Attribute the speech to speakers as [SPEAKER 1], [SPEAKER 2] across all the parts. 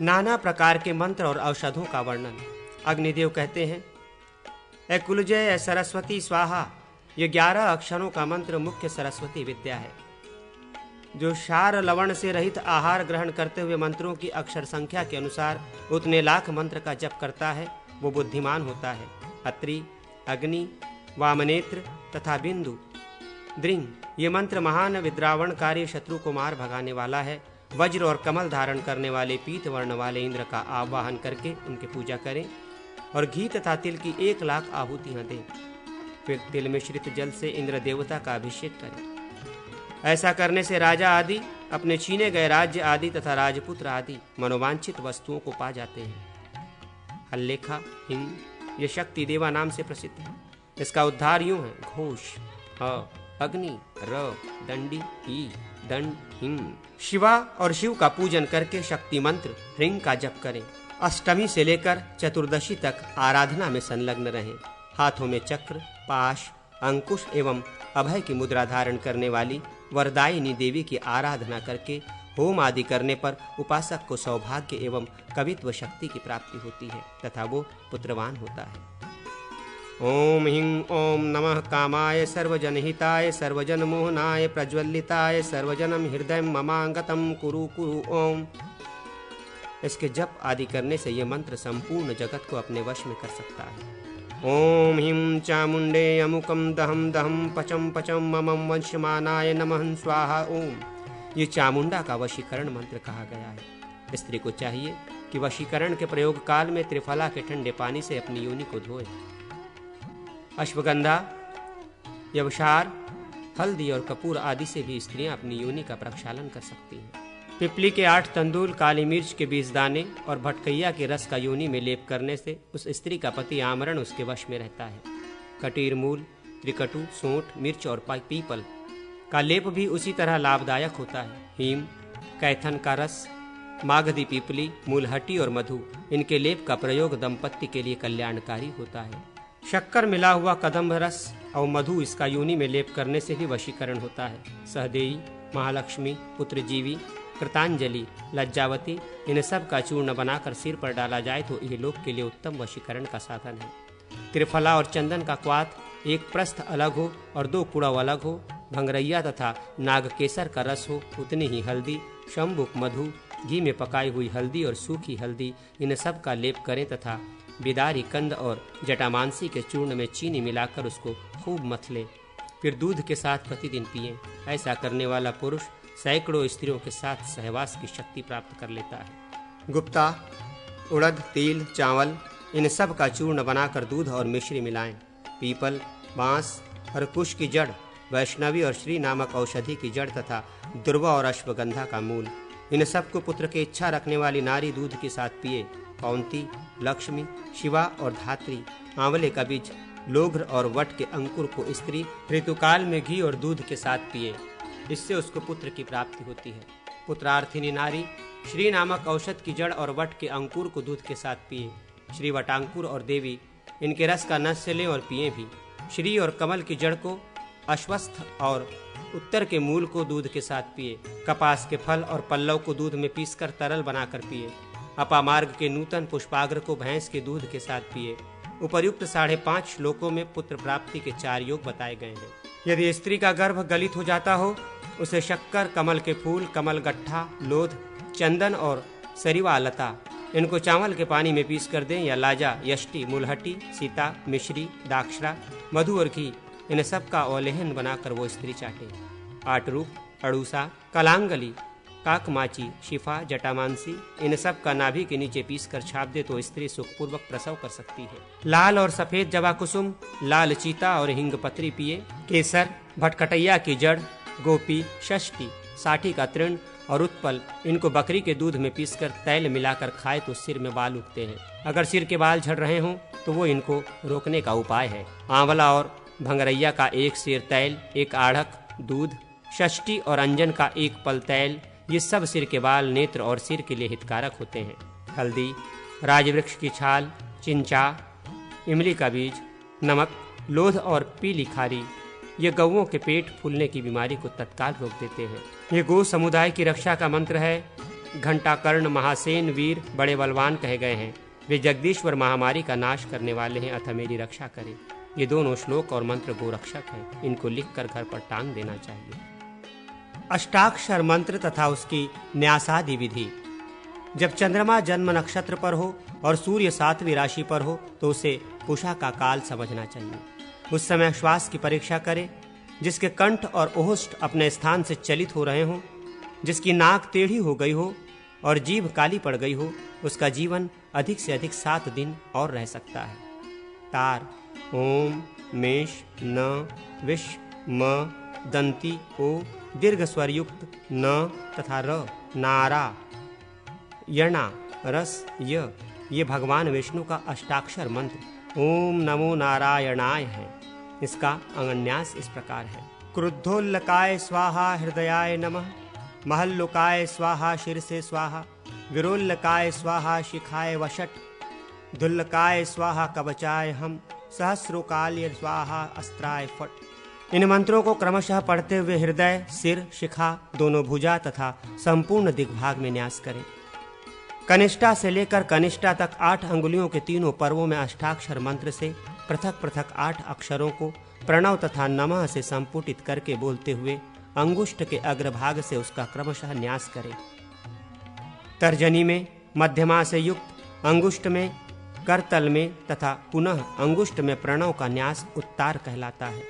[SPEAKER 1] नाना प्रकार के मंत्र और औषधों का वर्णन। अग्निदेव कहते हैं, ए कुलजय ए सरस्वती स्वाहा, ये 11 अक्षरों का मंत्र मुख्य सरस्वती विद्या है। जो क्षार लवण से रहित आहार ग्रहण करते हुए मंत्रों की अक्षर संख्या के अनुसार उतने लाख मंत्र का जप करता है, वो बुद्धिमान होता है। अत्रि, अग्नि, वामनेत्र तथा बिंदु, द्रिंग, ये मंत्र महान विद्रावणकारी शत्रु को मार भगाने वाला है। वज्र और कमल धारण करने वाले पीत वर्ण वाले इंद्र का आवाहन करके उनकी पूजा करें और घी तथा तिल की 1 लाख आहुतियां दें। फिर तिल मिश्रित जल से इंद्र देवता का अभिषेक करें। ऐसा करने से राजा आदि अपने छीने गए राज्य आदि तथा राजपुत्र आदि मनोवांछित वस्तुओं को पा जाते हैं। हल्लेखा, हिंग, ये शक्ति देवा नाम से प्रसिद्ध है। इसका उद्धार यूं है, घोष अग्नि, र, दंडी, ई, दंड, हिंग। शिवा और शिव का पूजन करके शक्ति मंत्र ह्रीं का जप करें। अष्टमी से लेकर चतुर्दशी तक आराधना में संलग्न रहें। हाथों में चक्र, पाश, अंकुश एवं अभय की मुद्रा धारण करने वाली वरदायिनी देवी की आराधना करके होम आदि करने पर उपासक को सौभाग्य एवं कवित्व शक्ति की प्राप्ति होती है तथा वो पुत्रवान होता है। ओम ह्रीं ओम नमः कामाय सर्वजनहिताय सर्वजनमोहनाय प्रज्वलिताय सर्वजनम हृदय ममांगतम कुरु कुरु ओम। इसके जप आदि करने से यह मंत्र संपूर्ण जगत को अपने वश में कर सकता है। ओम ह्रीं चामुंडे अमुकम दहम दहम पचम पचम ममम वंशमानाय नमः स्वाहा ओम। ये चामुंडा का वशीकरण मंत्र कहा गया है। स्त्री को चाहिए कि वशीकरण के प्रयोग काल में त्रिफला के ठंडे पानी से अपनी योनि को धोए। अश्वगंधा, यवसार, हल्दी और कपूर आदि से भी स्त्रियां अपनी योनि का प्रक्षालन कर सकती हैं। पिपली के 8 तंदूल, काली मिर्च के 20 दाने और भटकैया के रस का योनि में लेप करने से उस स्त्री का पति आमरण उसके वश में रहता है। कटीर मूल, त्रिकटु, सोंठ, मिर्च और पीपल का लेप भी उसी तरह लाभदायक होता है। हीम, कैथन का रस, मागधी पीपली, मूलहटी और मधु, इनके लेप का प्रयोग दंपत्ति के लिए कल्याणकारी होता है। शक्कर मिला हुआ कदम्ब रस और मधु इसका योनि में लेप करने से भी वशीकरण होता है। सहदेई, महालक्ष्मी, पुत्रजीवी, कृतांजलि, लज्जावती, इन सब का चूर्ण बनाकर सिर पर डाला जाए तो ये लोक के लिए उत्तम वशीकरण का साधन है। त्रिफला और चंदन का क्वाथ, एक प्रस्थ अलग हो और 2 कुड़व अलग हो, भंगरैया तथा नागकेसर का रस हो, उतनी ही हल्दी, शंभुक, मधु, घी में पकाई हुई हल्दी और सूखी हल्दी, इन सब का लेप करें तथा बिदारी, कंद और जटामांसी के चूर्ण में चीनी मिलाकर उसको खूब मथ लें। फिर दूध के साथ प्रतिदिन पिएं। ऐसा करने वाला पुरुष सैकड़ों स्त्रियों के साथ सहवास की शक्ति प्राप्त कर लेता है। गुप्ता, उड़द, तिल, चावल, इन सब का चूर्ण बनाकर दूध और मिश्री मिलाएं। पीपल, बांस और कुश की जड़, वैष्णवी और श्री नामक औषधि की जड़ तथा दुर्वा और अश्वगंधा का मूल, इन सब को पुत्र की इच्छा रखने वाली नारी दूध के साथ पिए। कौंती, लक्ष्मी, शिवा और धात्री, आंवले का बीज, लोघ्र और वट के अंकुर को स्त्री ऋतुकाल में घी और दूध के साथ पिए। इससे उसको पुत्र की प्राप्ति होती है। पुत्रार्थिनी नारी श्री नामक औषध की जड़ और वट के अंकुर को दूध के साथ पिए। श्री वटांकुर और देवी, इनके रस का नस्य लें और पिए भी। श्री और कमल की जड़ को, अश्वस्थ और उत्तर के मूल को दूध के साथ पिए। कपास के फल और पल्लव को दूध में पीसकर तरल बनाकर पिए। अपामार्ग के नूतन पुष्पाग्र को भैंस के दूध के साथ पिए। उपर्युक्त 5.5 श्लोकों में पुत्र प्राप्ति के 4 योग बताए गए हैं। यदि स्त्री का गर्भ गलित हो जाता हो, उसे शक्कर, कमल के फूल, कमल गट्ठा, लोध, चंदन और सरिवा लता, इनको चावल के पानी में पीस कर दें या लाजा, यष्टि, मूलहटी, सीता, मिश्री, दाक्षरा, मधु और घी, इन सब का औलेहन बनाकर वो स्त्री चाटे। आटरूप, अड़ूसा, कलांगली, काकमाची, शिफा, जटामांसी, इन सब का नाभि के नीचे पीस कर छाप दे तो स्त्री सुखपूर्वक प्रसव कर सकती है। लाल और सफेद जवा कुसुम, लाल चीता और हिंग पत्री पिए। केसर, भटकटैया की जड़, गोपी, षष्ठी, साठी का तृण और उत्पल, इनको बकरी के दूध में पीसकर तैल मिलाकर खाए तो सिर में बाल उगते हैं। अगर सिर के बाल झड़ रहे हों तो वो इनको रोकने का उपाय है। आंवला और भंगरैया का 1 सेर तैल, 1 आढ़क दूध, षष्ठी और अंजन का 1 पल तैल, ये सब सिर के बाल, नेत्र और सिर के लिए हितकारक होते हैं। हल्दी, राजवृक्ष की छाल, चिंचा, इमली का बीज, नमक, लोध और पीली खारी, ये गौओं के पेट फूलने की बीमारी को तत्काल रोक देते हैं। ये गो समुदाय की रक्षा का मंत्र है। घंटाकर्ण, महासेन वीर बड़े बलवान कहे गए हैं। वे जगदीश्वर महामारी का नाश करने वाले हैं, अतः मेरी रक्षा करें। ये दोनों श्लोक और मंत्र गोरक्षक हैं। इनको लिखकर घर पर टांग देना चाहिए। अष्टाक्षर मंत्र तथा उसकी न्यासादि विधि। जब चंद्रमा जन्म नक्षत्र पर हो और सूर्य 7वीं राशि पर हो तो उसे पुषा का काल समझना चाहिए। उस समय श्वास की परीक्षा करें। जिसके कंठ और ओष्ठ अपने स्थान से चलित हो रहे हों, जिसकी नाक टेढ़ी हो गई हो और जीभ काली पड़ गई हो, उसका जीवन अधिक से अधिक 7 दिन और रह सकता है। तार ओम, मेष, न, विष, म, दंती, ओ, दीर्घ स्वर युक्त न तथा र, नारा, यणा, रस, य, ये भगवान विष्णु का अष्टाक्षर मंत्र ओम नमो नारायणाय है। इसका अंगन्यास इस प्रकार है। क्रुद्धोल्लकाय स्वाहा हृदयाय नमः, महल्लुकाय स्वाहा शीर्षे स्वाहा, विरोल्लकाय स्वाहा शिखाय वषट, धुल्लकाय स्वाहा कवचाय हम, सहस्रोकाल्य स्वाहा अस्त्राय फट। इन मंत्रों को क्रमशः पढ़ते हुए हृदय, सिर, शिखा, दोनों भुजा तथा संपूर्ण दिग्भाग में न्यास करें। कनिष्ठा से लेकर कनिष्ठा तक 8 अंगुलियों के तीनों पर्वों में अष्टाक्षर मंत्र से पृथक पृथक 8 अक्षरों को प्रणव तथा नमः से संपुटित करके बोलते हुए अंगुष्ठ के अग्रभाग से उसका क्रमशः न्यास करें। तर्जनी में मध्यमा से युक्त, अंगुष्ठ में, करतल में तथा पुनः अंगुष्ठ में प्रणव का न्यास उत्तार कहलाता है।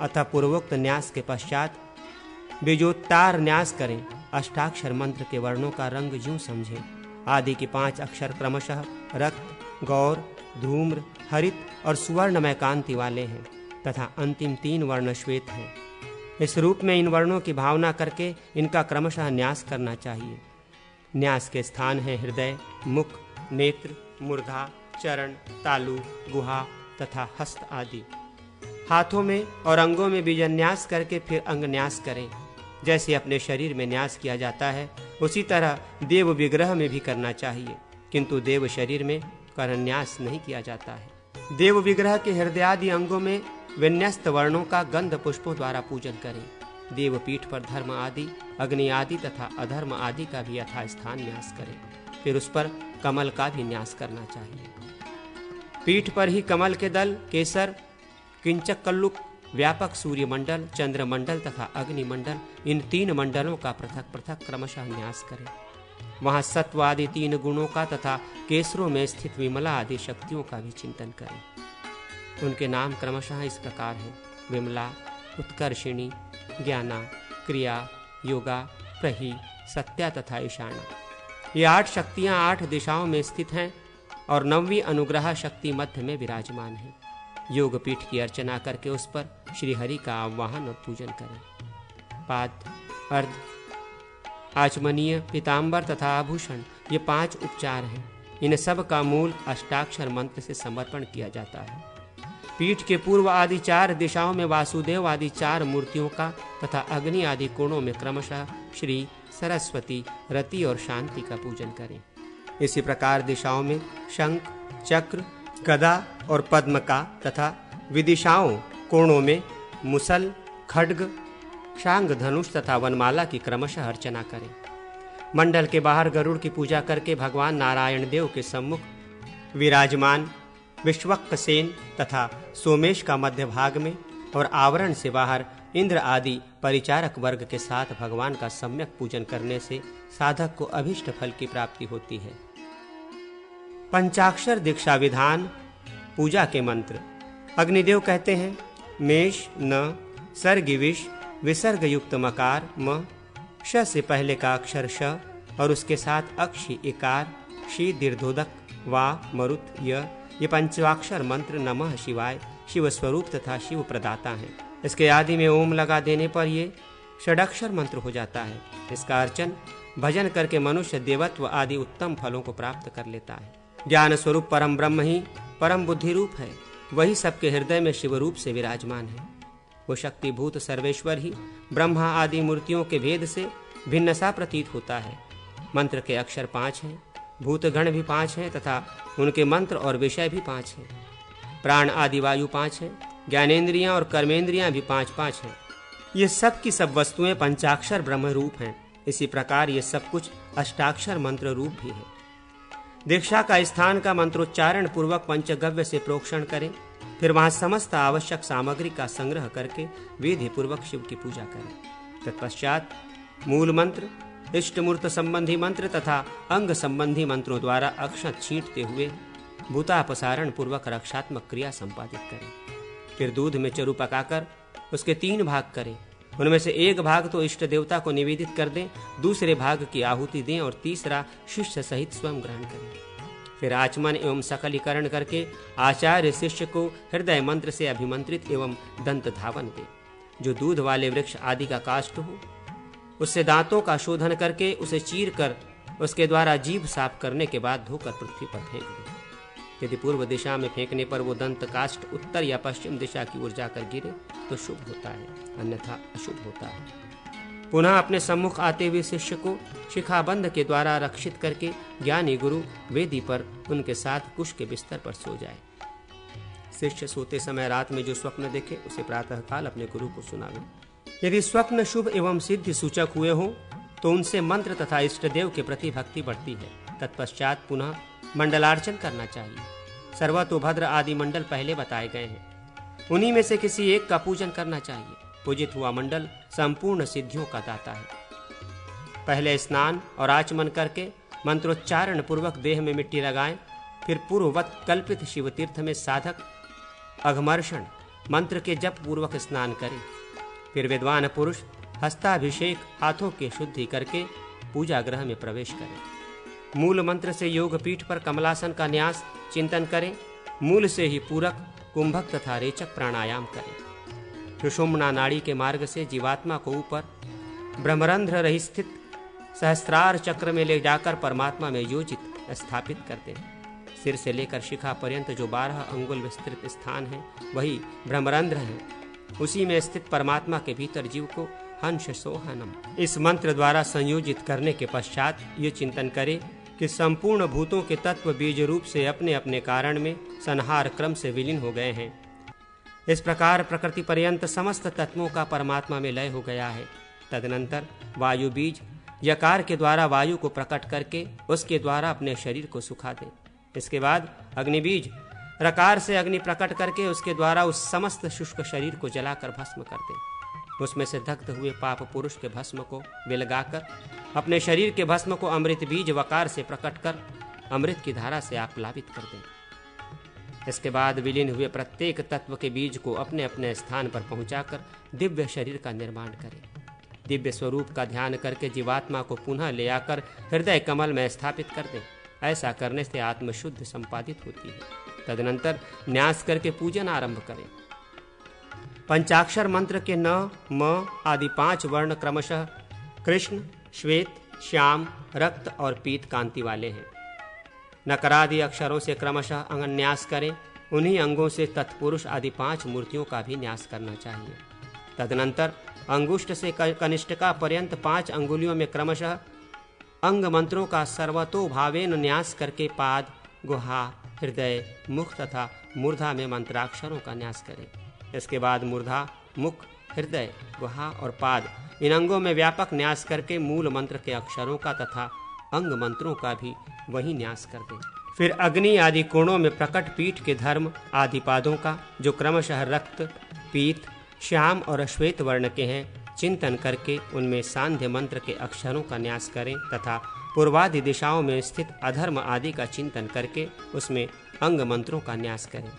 [SPEAKER 1] अतः पूर्वोक्त न्यास के पश्चात बीजोत्तार न्यास करें। अष्टाक्षर मंत्र के वर्णों का रंग यूं समझें। आदि के 5 अक्षर क्रमशः रक्त, गौर, धूम्र, हरित और सुवर्णमय कांति वाले हैं तथा अंतिम 3 वर्ण श्वेत हैं। इस रूप में इन वर्णों की भावना करके इनका क्रमशः न्यास करना चाहिए। न्यास के स्थान हैं हृदय, मुख, नेत्र, मूर्धा, चरण, तालु, गुहा तथा हस्त आदि। हाथों में और अंगों में बीजन्यास करके फिर अंग न्यास करें। जैसे अपने शरीर में न्यास किया जाता है उसी तरह देव विग्रह में भी करना चाहिए, किंतु देव शरीर में करन्यास नहीं किया जाता है। देव विग्रह के हृदय आदि अंगों में विन्यस्त वर्णों का गंध पुष्पों द्वारा पूजन करें। देव पीठ पर धर्म आदि, अग्नि आदि तथा अधर्म आदि का भी यथा स्थान न्यास करें। फिर उस पर कमल का भी न्यास करना चाहिए। पीठ पर ही कमल के दल, केसर, किंचक कल्लुक, व्यापक सूर्यमंडल, चंद्रमंडल तथा अग्निमंडल, इन 3 मंडलों का पृथक पृथक क्रमशः न्यास करें। वहां सत्व आदि 3 गुणों का तथा केसरों में स्थित विमला आदि शक्तियों का भी चिंतन करें। उनके नाम क्रमशः इस प्रकार हैं: विमला, उत्कर्षिणी, ज्ञाना, क्रिया, योगा, प्रही, सत्या तथा ईशाना। ये 8 शक्तियां 8 दिशाओं में स्थित हैं और 9वीं अनुग्रह शक्ति मध्य में विराजमान है। योग पीठ की अर्चना करके उस पर श्री हरि का आवाहन और पूजन करें। पाद, अर्ध, आचमनीय, पीताम्बर तथा आभूषण, ये 5 उपचार हैं। इन सब का मूल अष्टाक्षर मंत्र से समर्पण किया जाता है। पीठ के पूर्व आदि 4 दिशाओं में वासुदेव आदि 4 मूर्तियों का तथा अग्नि आदि कोणों में क्रमशः श्री सरस्वती, रति और शांति का पूजन करें। इसी प्रकार दिशाओं में शंख, चक्र, गदा और पद्म का तथा विदिशाओं कोणों में मुसल, खड्ग, शांग, धनुष तथा वनमाला की क्रमशः अर्चना करें। मंडल के बाहर गरुड़ की पूजा करके भगवान नारायण देव के सम्मुख विराजमान विश्वक्सेन तथा सोमेश का मध्य भाग में और आवरण से बाहर इंद्र आदि परिचारक वर्ग के साथ भगवान का सम्यक पूजन करने से साधक को अभिष्ट फल की प्राप्ति होती है। पंचाक्षर दीक्षा विधान, पूजा के मंत्र। अग्निदेव कहते हैं: मेष, न, सर्ग विष, विसर्ग युक्त मकार म, श से पहले का अक्षर श और उसके साथ अक्षि इकार, शी दीर्घोदक, वा, मरुत, य। ये पंचाक्षर मंत्र नमः शिवाय, शिव स्वरूप तथा शिव प्रदाता हैं। इसके आदि में ओम लगा देने पर ये षडाक्षर मंत्र हो जाता है। इसका अर्चन भजन करके मनुष्य देवत्व आदि उत्तम फलों को प्राप्त कर लेता है। ज्ञान स्वरूप परम ब्रह्म ही परम बुद्धि रूप है। वही सबके हृदय में शिव रूप से विराजमान है। वो शक्तिभूत सर्वेश्वर ही ब्रह्मा आदि मूर्तियों के भेद से भिन्न सा प्रतीत होता है। मंत्र के अक्षर 5 हैं, भूतगण भी 5 हैं तथा उनके मंत्र और विषय भी 5 हैं। प्राण आदि वायु 5 हैं, ज्ञानेंद्रियां और कर्मेंद्रियां भी 5-5 हैं। ये सब की सब वस्तुएं पंचाक्षर ब्रह्म रूप हैं। इसी प्रकार ये सब कुछ अष्टाक्षर मंत्र रूप भी है। दीक्षा का स्थान का मंत्रोच्चारण पूर्वक पंचगव्य से प्रोक्षण करें, फिर वहां समस्त आवश्यक सामग्री का संग्रह करके विधि पूर्वक शिव की पूजा करें। तत्पश्चात मूल मंत्र, इष्ट मूर्त संबंधी मंत्र तथा अंग संबंधी मंत्रों द्वारा अक्षत छींटते हुए भूतापसारण पूर्वक रक्षात्मक क्रिया संपादित करें। फिर दूध में चरु पकाकर उसके 3 भाग करें। उनमें से एक भाग तो इष्ट देवता को निवेदित कर दें, दूसरे भाग की आहुति दें और तीसरा शिष्य सहित स्वयं ग्रहण करें। फिर आचमन एवं सकलीकरण करके आचार्य शिष्य को हृदय मंत्र से अभिमंत्रित एवं दंत धावन दे। जो दूध वाले वृक्ष आदि का काष्ठ हो, उससे दांतों का शोधन करके उसे चीर कर उसके द्वारा जीभ साफ करने के बाद धोकर पृथ्वी पर फेंक दे। यदि पूर्व दिशा में फेंकने पर वो दंत काष्ठ उत्तर या पश्चिम दिशा की ओर जाकर गिरे तो शुभ होता है, अन्यथा अशुभ होता है। पुनः अपने सम्मुख आते हुए शिष्य को शिखाबंध के द्वारा रक्षित करके ज्ञानी गुरु वेदी पर उनके साथ कुश के बिस्तर पर सो जाए। शिष्य सोते समय रात में जो स्वप्न देखे उसे प्रातःकाल अपने गुरु को सुनावे। यदि स्वप्न शुभ एवं सिद्धि सूचक हुए हों तो उनसे मंत्र तथा इष्ट देव के प्रति भक्ति बढ़ती है। तत्पश्चात पुनः मंडलार्चन करना चाहिए। सर्वतोभद्र आदि मंडल पहले बताए गए हैं, उन्हीं में से किसी एक का पूजन करना चाहिए। पूजित हुआ मंडल संपूर्ण सिद्धियों का दाता है। पहले स्नान और आचमन करके मंत्रोच्चारण पूर्वक देह में मिट्टी लगाएं, फिर पूर्ववत कल्पित शिव तीर्थ में साधक अघमर्षण मंत्र के जप पूर्वक स्नान करें। फिर विद्वान पुरुष हस्ताभिषेक हाथों की शुद्धि करके पूजा गृह में प्रवेश करें। मूल मंत्र से योग पीठ पर कमलासन का न्यास चिंतन करें। मूल से ही पूरक, कुंभक तथा रेचक प्राणायाम करें। सुषुम्ना नाड़ी के मार्ग से जीवात्मा को ऊपर ब्रह्मरंध्र रही स्थित सहस्त्रार चक्र में ले जाकर परमात्मा में योजित स्थापित करते हैं। सिर से लेकर शिखा पर्यंत जो 12 अंगुल विस्तृत स्थान है वही ब्रह्मरंध्र है। उसी में स्थित परमात्मा के भीतर जीव को हंस सोहनम इस मंत्र द्वारा संयोजित करने के पश्चात ये चिंतन करे कि संपूर्ण भूतों के तत्व बीज रूप से अपने अपने कारण में संहार क्रम से विलीन हो गए हैं। इस प्रकार प्रकृति पर्यंत समस्त तत्वों का परमात्मा में लय हो गया है। तदनंतर वायु बीज यकार के द्वारा वायु को प्रकट करके उसके द्वारा अपने शरीर को सुखा दे। इसके बाद अग्नि बीज रकार से अग्नि प्रकट करके उसके द्वारा उस समस्त शुष्क शरीर को जलाकर भस्म कर दे। उसमें से दग्ध हुए पाप पुरुष के भस्म को विलगाकर अपने शरीर के भस्म को अमृत बीज वकार से प्रकट कर अमृत की धारा से आप प्लावित कर दें। इसके बाद विलीन हुए प्रत्येक तत्व के बीज को अपने अपने स्थान पर पहुंचाकर दिव्य शरीर का निर्माण करें। दिव्य स्वरूप का ध्यान करके जीवात्मा को पुनः ले आकर हृदय कमल में स्थापित कर दें। ऐसा करने से आत्मशुद्ध संपादित होती है। तदनंतर न्यास करके पूजन आरंभ करें। पंचाक्षर मंत्र के न, म आदि 5 वर्ण क्रमशः कृष्ण, श्वेत, श्याम, रक्त और पीत कांति वाले हैं। नकरादि अक्षरों से क्रमशः अंगन्यास करें। उन्हीं अंगों से तत्पुरुष आदि 5 मूर्तियों का भी न्यास करना चाहिए। तदनंतर अंगुष्ठ से कनिष्ठिका पर्यंत 5 अंगुलियों में क्रमशः अंग मंत्रों का सर्वतोभावेन न्यास करके पाद, गुहा, हृदय, मुख तथा मूर्धा में मंत्राक्षरों का न्यास करें। इसके बाद मूर्धा, मुख, हृदय, गुहा और पाद इन अंगों में व्यापक न्यास करके मूल मंत्र के अक्षरों का तथा अंग मंत्रों का भी वही न्यास कर दें। फिर अग्नि आदि कोणों में प्रकट पीठ के धर्म आदि पादों का जो क्रमशः रक्त, पीत, श्याम और श्वेत वर्ण के हैं चिंतन करके उनमें सांध्य मंत्र के अक्षरों का न्यास करें तथा पूर्वादि दिशाओं में स्थित अधर्म आदि का चिंतन करके उसमें अंग मंत्रों का न्यास करें।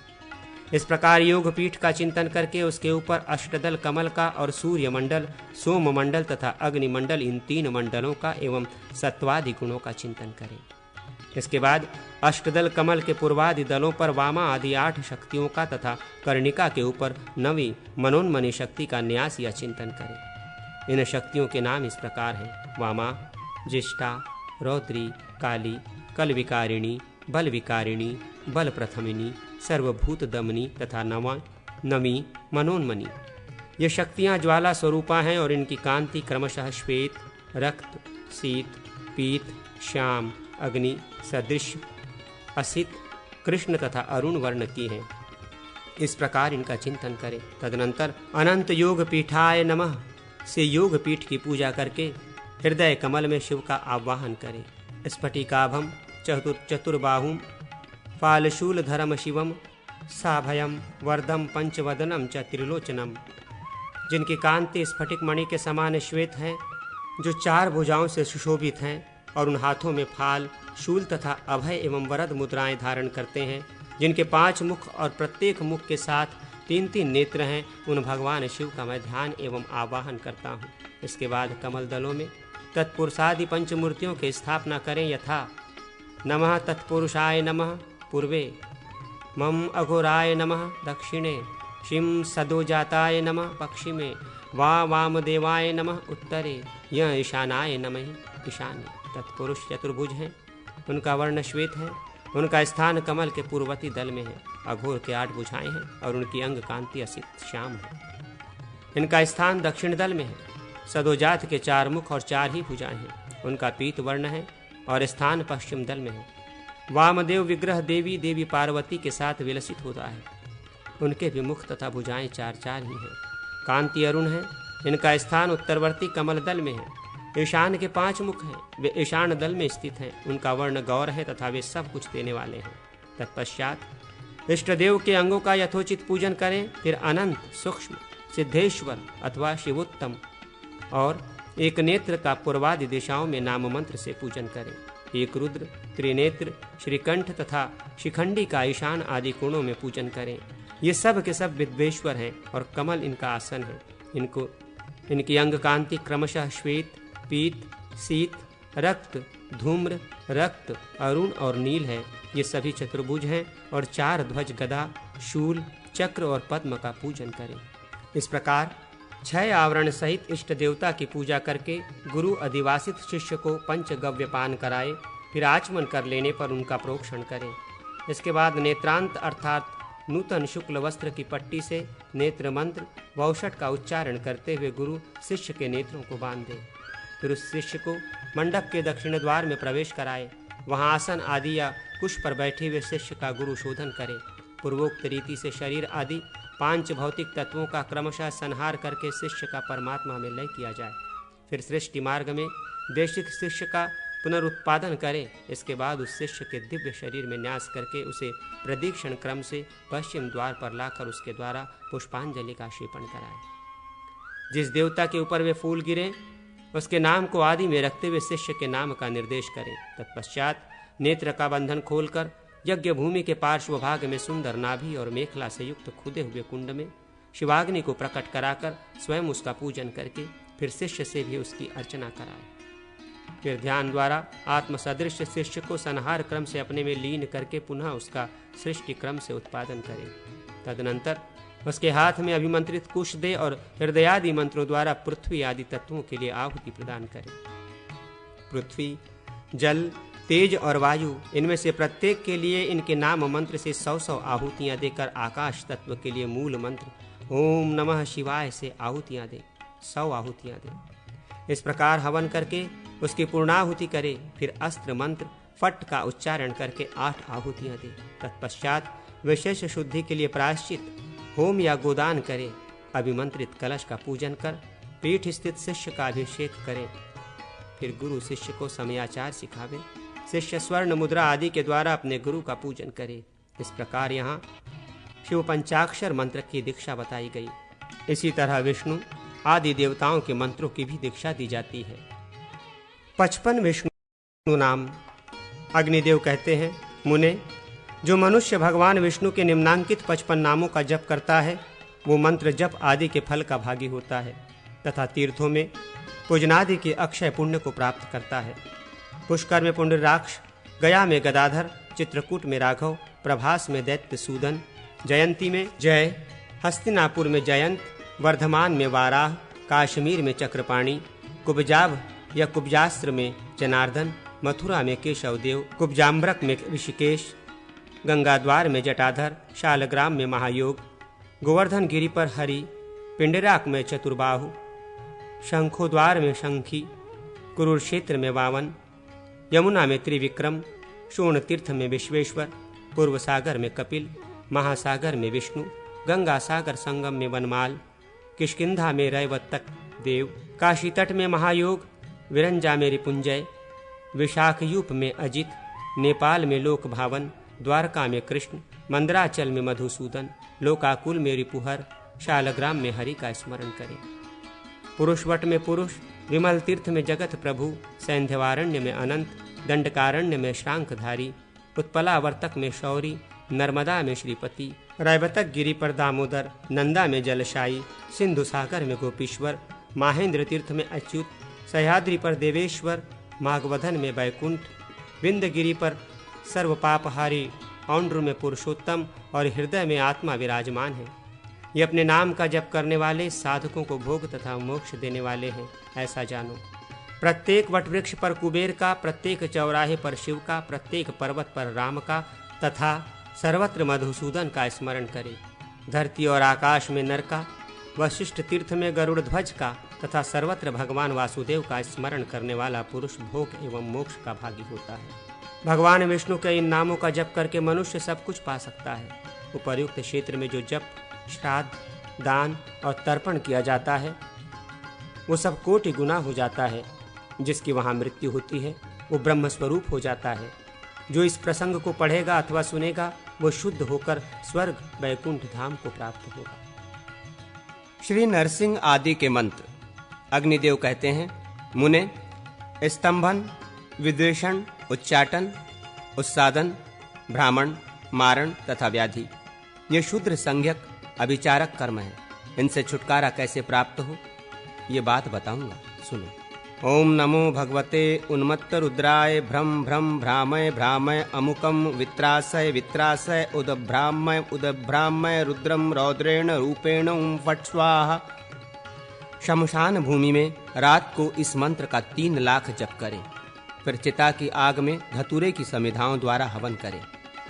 [SPEAKER 1] इस प्रकार योग पीठ का चिंतन करके उसके ऊपर अष्टदल कमल का और सूर्य मंडल, सोम मंडल तथा अग्नि मंडल इन 3 मंडलों का एवं सत्वादि गुणों का चिंतन करें। इसके बाद अष्टदल कमल के पूर्वादि दलों पर वामा आदि 8 शक्तियों का तथा कर्णिका के ऊपर 9वीं मनोन्मनी शक्ति का न्यास या चिंतन करें। इन शक्तियों के नाम इस प्रकार हैं: वामा, ज्येष्ठा, रौद्री, काली, कल विकारिणी, बल विकारिणी, बल प्रथमिनी, सर्वभूत दमनी तथा नवी मनोन्मनी। ये शक्तियाँ ज्वाला स्वरूपा हैं और इनकी कांति क्रमशः श्वेत, रक्त, शीत, पीत, श्याम, अग्नि, सदृश, असित, कृष्ण तथा अरुण वर्ण की हैं। इस प्रकार इनका चिंतन करें। तदनंतर अनंत योग पीठाय नमः से योग पीठ की पूजा करके हृदय कमल में शिव का आवाहन करें। स्फटिकाभम चतुर्बाहुम फालशूल धरम शिवम साभयम वरदम पंचवदनम च त्रिलोचनम, जिनकी कांति स्फटिक मणि के समान श्वेत है, जो 4 भुजाओं से सुशोभित हैं और उन हाथों में फाल, शूल तथा अभय एवं वरद मुद्राएं धारण करते हैं, जिनके 5 मुख और प्रत्येक मुख के साथ 3-3 नेत्र हैं, उन भगवान शिव का मैं ध्यान एवं आवाहन करता हूँ। इसके बाद कमल दलों में तत्पुरुषादि पंचमूर्तियों की स्थापना करें, यथा नमः तत्पुरुषाय नमः पूर्वे, मम अघोराय नमः दक्षिणे, शिम सदोजाताय नमः पश्चिमे, वामदेवाय नमः उत्तरे, यह ईशानाय नमः ईशान्य। तत्पुरुष चतुर्भुज हैं, उनका वर्ण श्वेत है, उनका स्थान कमल के पूर्ववर्ती दल में है। अघोर के 8 भुजाएं हैं और उनकी अंग कांति असित श्याम है। इनका स्थान दक्षिण दल में है। सदोजात के 4 मुख और 4 ही भुजाएं हैं। उनका पीत वर्ण है और स्थान पश्चिम दल में है। वामदेव विग्रह देवी पार्वती के साथ विलसित होता है। उनके भी मुख तथा भुजाएं 4-4 ही हैं। कांति अरुण है। इनका स्थान उत्तरवर्ती कमल दल में है। ईशान के 5 मुख हैं, वे ईशान दल में स्थित हैं। उनका वर्ण गौर है तथा वे सब कुछ देने वाले हैं। तत्पश्चात इष्ट देव के अंगों का यथोचित पूजन करें। फिर अनंत, सूक्ष्म, सिद्धेश्वर अथवा शिवोत्तम और एक नेत्र का पूर्वादि दिशाओं में नाम मंत्र से पूजन करें। एक रुद्र, त्रिनेत्र, श्रीकंठ तथा शिखंडी का ईशान आदि कोणों में पूजन करें। ये सब के सब विद्वेश्वर हैं और कमल इनका आसन है। इनकी अंग कांति क्रमशः श्वेत, पीत, शीत, रक्त, धूम्र, रक्त, अरुण और नील है। ये सभी चतुर्भुज हैं और 4 ध्वज, गदा, शूल, चक्र और पद्म का पूजन करें। इस प्रकार 6 आवरण सहित इष्ट देवता की पूजा करके गुरु अधिवासित शिष्य को पंचगव्य पान कराए। फिर आचमन कर लेने पर उनका प्रोक्षण करें। इसके बाद नेत्रांत अर्थात नूतन शुक्ल वस्त्र की पट्टी से नेत्र मंत्र वौषट का उच्चारण करते हुए गुरु शिष्य के नेत्रों को बांध दे। फिर उस शिष्य को मंडप के दक्षिण द्वार में प्रवेश कराए। वहां आसन आदि या कुश पर बैठे हुए शिष्य का गुरु शोधन करे। पूर्वोक्त रीति से शरीर आदि 5 भौतिक तत्वों का क्रमशः संहार करके शिष्य का परमात्मा में लय किया जाए। फिर सृष्टि मार्ग में देशिक शिष्य का पुनरुत्पादन करें। इसके बाद उस शिष्य के दिव्य शरीर में न्यास करके उसे प्रदक्षिण क्रम से पश्चिम द्वार पर लाकर उसके द्वारा पुष्पांजलि का क्षेपण कराए। जिस देवता के ऊपर वे फूल गिरे उसके नाम को आदि में रखते हुए शिष्य के नाम का निर्देश करें। तत्पश्चात नेत्र का बंधन खोलकर यज्ञ भूमि के पार्श्व भाग में सुंदर नाभि और मेखला से युक्त खुदे हुए कुंड में शिवाग्नि को प्रकट कराकर स्वयं उसका पूजन करके फिर शिष्य से भी उसकी अर्चना कराए। फिर ध्यान द्वारा आत्म सदृश शिष्य को संहार क्रम से अपने में लीन करके पुनः उसका सृष्टि क्रम से उत्पादन करें। तदनंतर उसके हाथ में अभिमंत्रित कुश दे और हृदयादि मंत्रों द्वारा पृथ्वी आदि तत्वों के लिए आहुति प्रदान करें। पृथ्वी, जल, तेज और वायु, इनमें से प्रत्येक के लिए इनके नाम मंत्र से 100 आहुतियां देकर आकाश तत्व के लिए मूल मंत्र ओम नमः शिवाय से आहुतियां दे, 100 आहुतियां दे। इस प्रकार हवन करके उसकी पूर्णाहुति करे। फिर अस्त्र मंत्र फट का उच्चारण करके 8 आहुतियां दे। तत्पश्चात विशेष शुद्धि के लिए प्रायश्चित होम या गोदान करे। अभिमंत्रित कलश का पूजन कर पीठ स्थित शिष्य का अभिषेक करें। फिर गुरु शिष्य को समयाचार सिखावे। शिष्य स्वर्ण मुद्रा आदि के द्वारा अपने गुरु का पूजन करे। इस प्रकार यहाँ शिव पंचाक्षर मंत्र की दीक्षा बताई गई। इसी तरह विष्णु आदि देवताओं के मंत्रों की भी दीक्षा दी जाती है। 55 विष्णु नाम। अग्निदेव कहते हैं, मुने, जो मनुष्य भगवान विष्णु के निम्नांकित 55 नामों का जप करता है वो मंत्र जप आदि के फल का भागी होता है तथा तीर्थों में पूजनादि के अक्षय पुण्य को प्राप्त करता है। पुष्कर में पुंडराक्ष, गया में गदाधर, चित्रकूट में राघव, प्रभास में दैत्य सूदन, जयंती में जय, हस्तिनापुर में जयंत, वर्धमान में वाराह, काश्मीर में चक्रपाणी, कुब्जाभ या कुब्जास्त्र में जनार्दन, मथुरा में केशवदेव, कुब्जाम्बरक में ऋषिकेश, गंगाद्वार में जटाधर, शालग्राम में महायोग, गोवर्धन गिरि पर हरि, पिंडराक में चतुर्बाहु, शंखोद्वार में शंखी, कुरुक्षेत्र में वावन, यमुना में त्रिविक्रम, शोण तीर्थ में विश्वेश्वर, पूर्व सागर में कपिल, महासागर में विष्णु, गंगा सागर संगम में वनमाल, किष्किंधा में रैवतक देव, काशी तट में महायोग, विरंजा में रिपुंजय, विशाखयूप में अजित, नेपाल में लोक भावन, द्वारका में कृष्ण, मंदराचल में मधुसूदन, लोकाकुल में रिपुहर, शालग्राम में हरि का स्मरण करें। पुरुषवट में पुरुष, विमल तीर्थ में जगत प्रभु, सैंध्यवारण्य में अनंत, दंडकारण्य में श्रांखधारी, उत्पलावर्तक में शौरी, नर्मदा में श्रीपति, रायबतक गिरी पर दामोदर, नंदा में जलशाई, सिंधु सागर में गोपीश्वर, माहेंद्र तीर्थ में अच्युत, सह्याद्रि पर देवेश्वर, माघवधन में बैकुंठ, विंध्यगिरि पर सर्वपापहारी, औंड्र में पुरुषोत्तम और हृदय में आत्मा विराजमान है। ये अपने नाम का जप करने वाले साधकों को भोग तथा मोक्ष देने वाले हैं, ऐसा जानो। प्रत्येक वटवृक्ष पर कुबेर का, प्रत्येक चौराहे पर शिव का, प्रत्येक पर्वत पर राम का तथा सर्वत्र मधुसूदन का स्मरण करें। धरती और आकाश में नर का, वशिष्ठ तीर्थ में गरुड़ ध्वज का तथा सर्वत्र भगवान वासुदेव का स्मरण करने वाला पुरुष भोग एवं मोक्ष का भागी होता है। भगवान विष्णु के इन नामों का जप करके मनुष्य सब कुछ पा सकता है। उपर्युक्त क्षेत्र में जो जप, श्राद्ध, दान और तर्पण किया जाता है वो सब कोटि गुना हो जाता है। जिसकी वहाँ मृत्यु होती है वो ब्रह्म स्वरूप हो जाता है। जो इस प्रसंग को पढ़ेगा अथवा सुनेगा वो शुद्ध होकर स्वर्ग वैकुंठ धाम को प्राप्त होगा।
[SPEAKER 2] श्री नरसिंह आदि के मंत्र। अग्निदेव कहते हैं, मुने, स्तंभन, विद्वेषण, उच्चाटन, उत्सादन, भ्रामण, मारण तथा व्याधि ये शूद्र संज्ञक अभिचारक कर्म है। इनसे छुटकारा कैसे प्राप्त हो ये बात बताऊंगा, सुनो। ओम नमो भगवते उन्मत्त रुद्राय भ्रम भ्रम भ्रामय भ्रामय अमुकम वित्रासय वित्रासय उदभ्रामय उदभ्रामय रुद्रम रौद्रेण रूपेण ओम फट स्वाहा। शमशान भूमि में रात को इस मंत्र का 3 लाख जप करें। फिर चिता की आग में धतूरे की समिधाओं द्वारा हवन करें।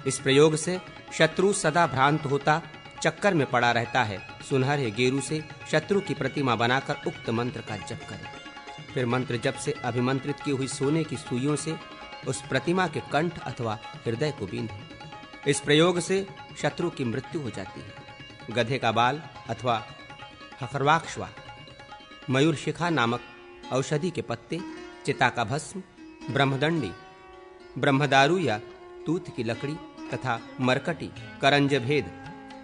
[SPEAKER 2] इस प्रयोग से शत्रु सदा भ्रांत होता चक्कर में पड़ा रहता है। सुनहरे गेरू से शत्रु की प्रतिमा बनाकर उक्त मंत्र का जप करें। फिर मंत्र जप से अभिमंत्रित की हुई सोने की सुइयों से उस प्रतिमा के कंठ अथवा हृदय को बींधें। इस प्रयोग से शत्रु की मृत्यु हो जाती है। गधे का बाल अथवा हकरवाक्श्वा, मयूर शिखा नामक औषधि के पत्ते, चिता का भस्म, ब्रह्मदंडी, ब्रह्मदारू या तूत की लकड़ी तथा मरकटी, करंज भेद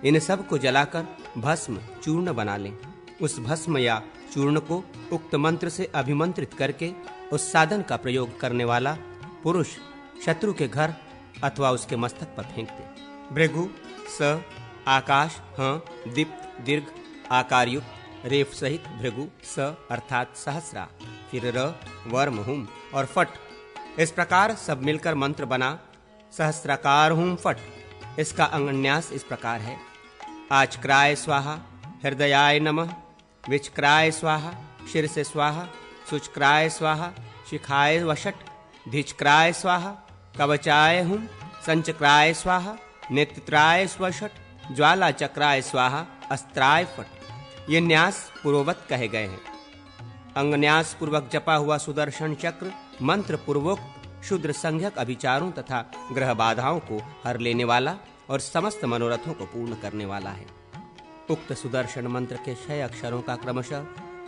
[SPEAKER 2] इन सब को जलाकर भस्म चूर्ण बना लें। उस भस्म या चूर्ण को उक्त मंत्र से अभिमंत्रित करके उस साधन का प्रयोग करने वाला पुरुष शत्रु के घर अथवा उसके मस्तक पर फेंक दे। भृगु, स, आकाश, ह, दीप्त, दीर्घ, आकारयुक्त, रेफ सहित भृगु, स अर्थात सहस्रा, फिर र, वर्म, हुम और फट। इस प्रकार सब मिलकर मंत्र बना सहस्राकार हुम फट। इसका अंगन्यास इस प्रकार है। आचक्राय स्वाहा, हृदयाय नमः, विचक्राय स्वाहा, शीर्षे स्वाहा, सुचक्राय स्वाहा, शिखाय वषट, धिचक्राय स्वाहा, कवचाय हुम, संचक्राय स्वाहा, नेत्राय स्वषट, ज्वाला चक्राय स्वाहा, अस्त्राय फट। ये न्यास पूर्ववत कहे गए हैं। अंगन्यास पूर्वक जपा हुआ सुदर्शन चक्र मंत्र पूर्वक शूद्र संज्ञक अभिचारों तथा ग्रह बाधाओं को हर लेने वाला और समस्त मनोरथों को पूर्ण करने वाला है। उक्त सुदर्शन मंत्र के 6 अक्षरों का क्रमशः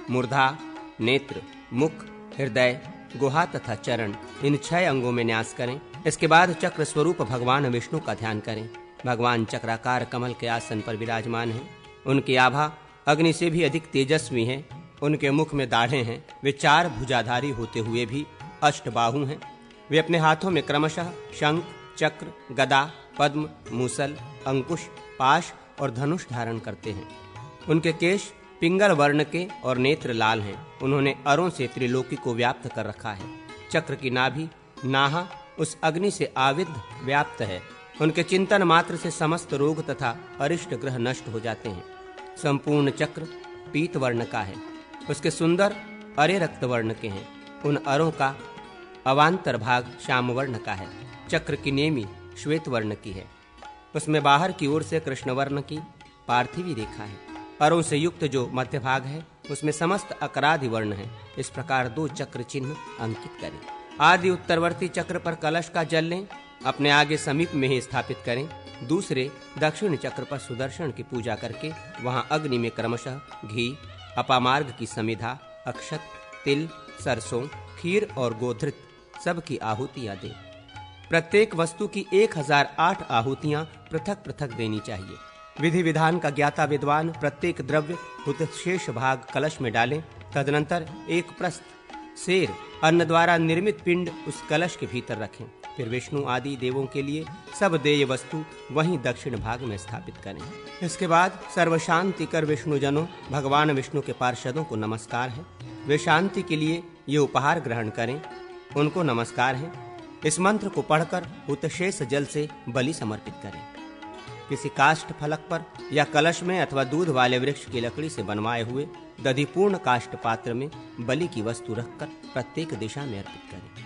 [SPEAKER 2] मूर्धा, नेत्र, मुख, हृदय, गुहा तथा चरण इन 6 अंगों में न्यास करें। इसके बाद चक्र स्वरूप भगवान विष्णु का ध्यान करें। भगवान चक्राकार कमल के आसन पर विराजमान हैं। उनकी आभा अग्नि से भी अधिक तेजस्वी है। उनके मुख में दाढ़ें हैं। वे 4 भुजाधारी होते हुए भी अष्टबाहु हैं। वे अपने हाथों में क्रमशः शंख, चक्र, गदा, पद्म, मूसल, अंकुश, पाश और धनुष धारण करते हैं। उनके केश पिंगल वर्ण के और नेत्र लाल हैं। उन्होंने अरों से त्रिलोकी को व्याप्त कर रखा है। चक्र की नाभि नाहा उस अग्नि से आविद्ध व्याप्त है। उनके चिंतन मात्र से समस्त रोग तथा अरिष्ट ग्रह नष्ट हो जाते हैं। संपूर्ण चक्र पीत वर्ण का है। उसके सुंदर अरे रक्त वर्ण के हैं। उन अरों का अवान्तर भाग श्याम वर्ण का है। चक्र की नेमी श्वेत वर्ण की है। उसमें बाहर की ओर से कृष्ण वर्ण की पार्थिवी रेखा है। अरों से युक्त जो मध्य भाग है उसमें समस्त अकरादि वर्ण है। इस प्रकार 2 चक्र चिन्ह अंकित करें। आदि उत्तरवर्ती चक्र पर कलश का जल लें। अपने आगे समीप में ही स्थापित करें। दूसरे दक्षिण चक्र पर सुदर्शन की पूजा करके वहां अग्नि में क्रमशः घी, अपामार्ग की समिधा, अक्षत, तिल, सरसों, खीर और गोधृत सबकी आहुतियां दे। प्रत्येक वस्तु की 1008 आहुतियां पृथक पृथक देनी चाहिए। विधि विधान का ज्ञाता विद्वान प्रत्येक द्रव्य उत शेष भाग कलश में डालें। तदनंतर एक प्रस्थ शेर अन्न द्वारा निर्मित पिंड उस कलश के भीतर रखें। फिर विष्णु आदि देवों के लिए सब देय वस्तु वहीं दक्षिण भाग में स्थापित करें। इसके बाद सर्वशांति कर विष्णुजनों भगवान विष्णु के पार्षदों को नमस्कार है। वे शांति के लिए ये उपहार ग्रहण करें, उनको नमस्कार है। इस मंत्र को पढ़कर उत्शेष जल से बलि समर्पित करें। किसी काष्ठ फलक पर या कलश में अथवा दूध वाले वृक्ष की लकड़ी से बनवाए हुए दधिपूर्ण काष्ठ पात्र में बलि की वस्तु रखकर प्रत्येक दिशा में अर्पित करें।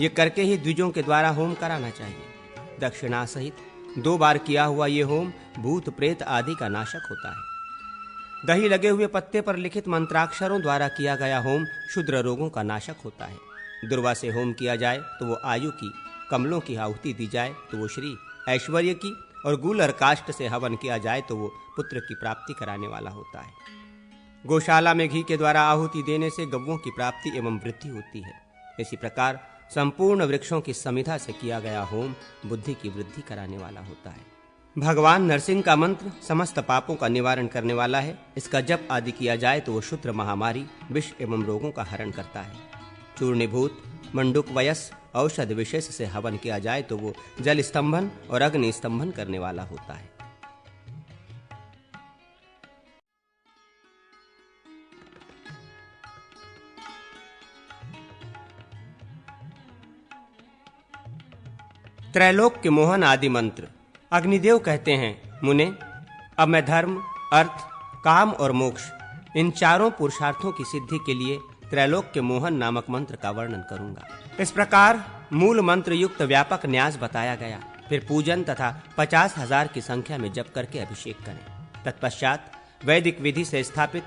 [SPEAKER 2] ये करके ही द्विजों के द्वारा होम कराना चाहिए। दक्षिणा सहित 2 बार किया हुआ ये होम भूत प्रेत आदि का नाशक होता है। दही लगे हुए पत्ते पर लिखित मंत्राक्षरों द्वारा किया गया होम क्षुद्र रोगों का नाशक होता है। दुर्वा से होम किया जाए तो वो आयु की, कमलों की आहुति दी जाए तो वो श्री ऐश्वर्य की, और गूलर काष्ठ से हवन किया जाए तो वो पुत्र की प्राप्ति कराने वाला होता है। गौशाला में घी के द्वारा आहुति देने से गव्यों की प्राप्ति एवं वृद्धि होती है। इसी प्रकार संपूर्ण वृक्षों की समिधा से किया गया होम बुद्धि की वृद्धि कराने वाला होता है। भगवान नरसिंह का मंत्र समस्त पापों का निवारण करने वाला है। इसका जप आदि किया जाए तो वो क्षुद्र महामारी, विष एवं रोगों का हरण करता है। चूर्णीभूत, मंडूक वयस औषध विशेष से हवन किया जाए तो वो जल स्तंभन और अग्नि स्तंभन करने वाला होता है। त्रैलोक के मोहन आदि मंत्र। अग्निदेव कहते हैं, मुने, अब मैं धर्म, अर्थ, काम और मोक्ष इन चारों पुरुषार्थों की सिद्धि के लिए त्रैलोक के मोहन नामक मंत्र का वर्णन करूंगा। इस प्रकार मूल मंत्र युक्त व्यापक न्यास बताया गया। फिर पूजन तथा 50,000 की संख्या में जप करके अभिषेक करें। तत्पश्चात वैदिक विधि से स्थापित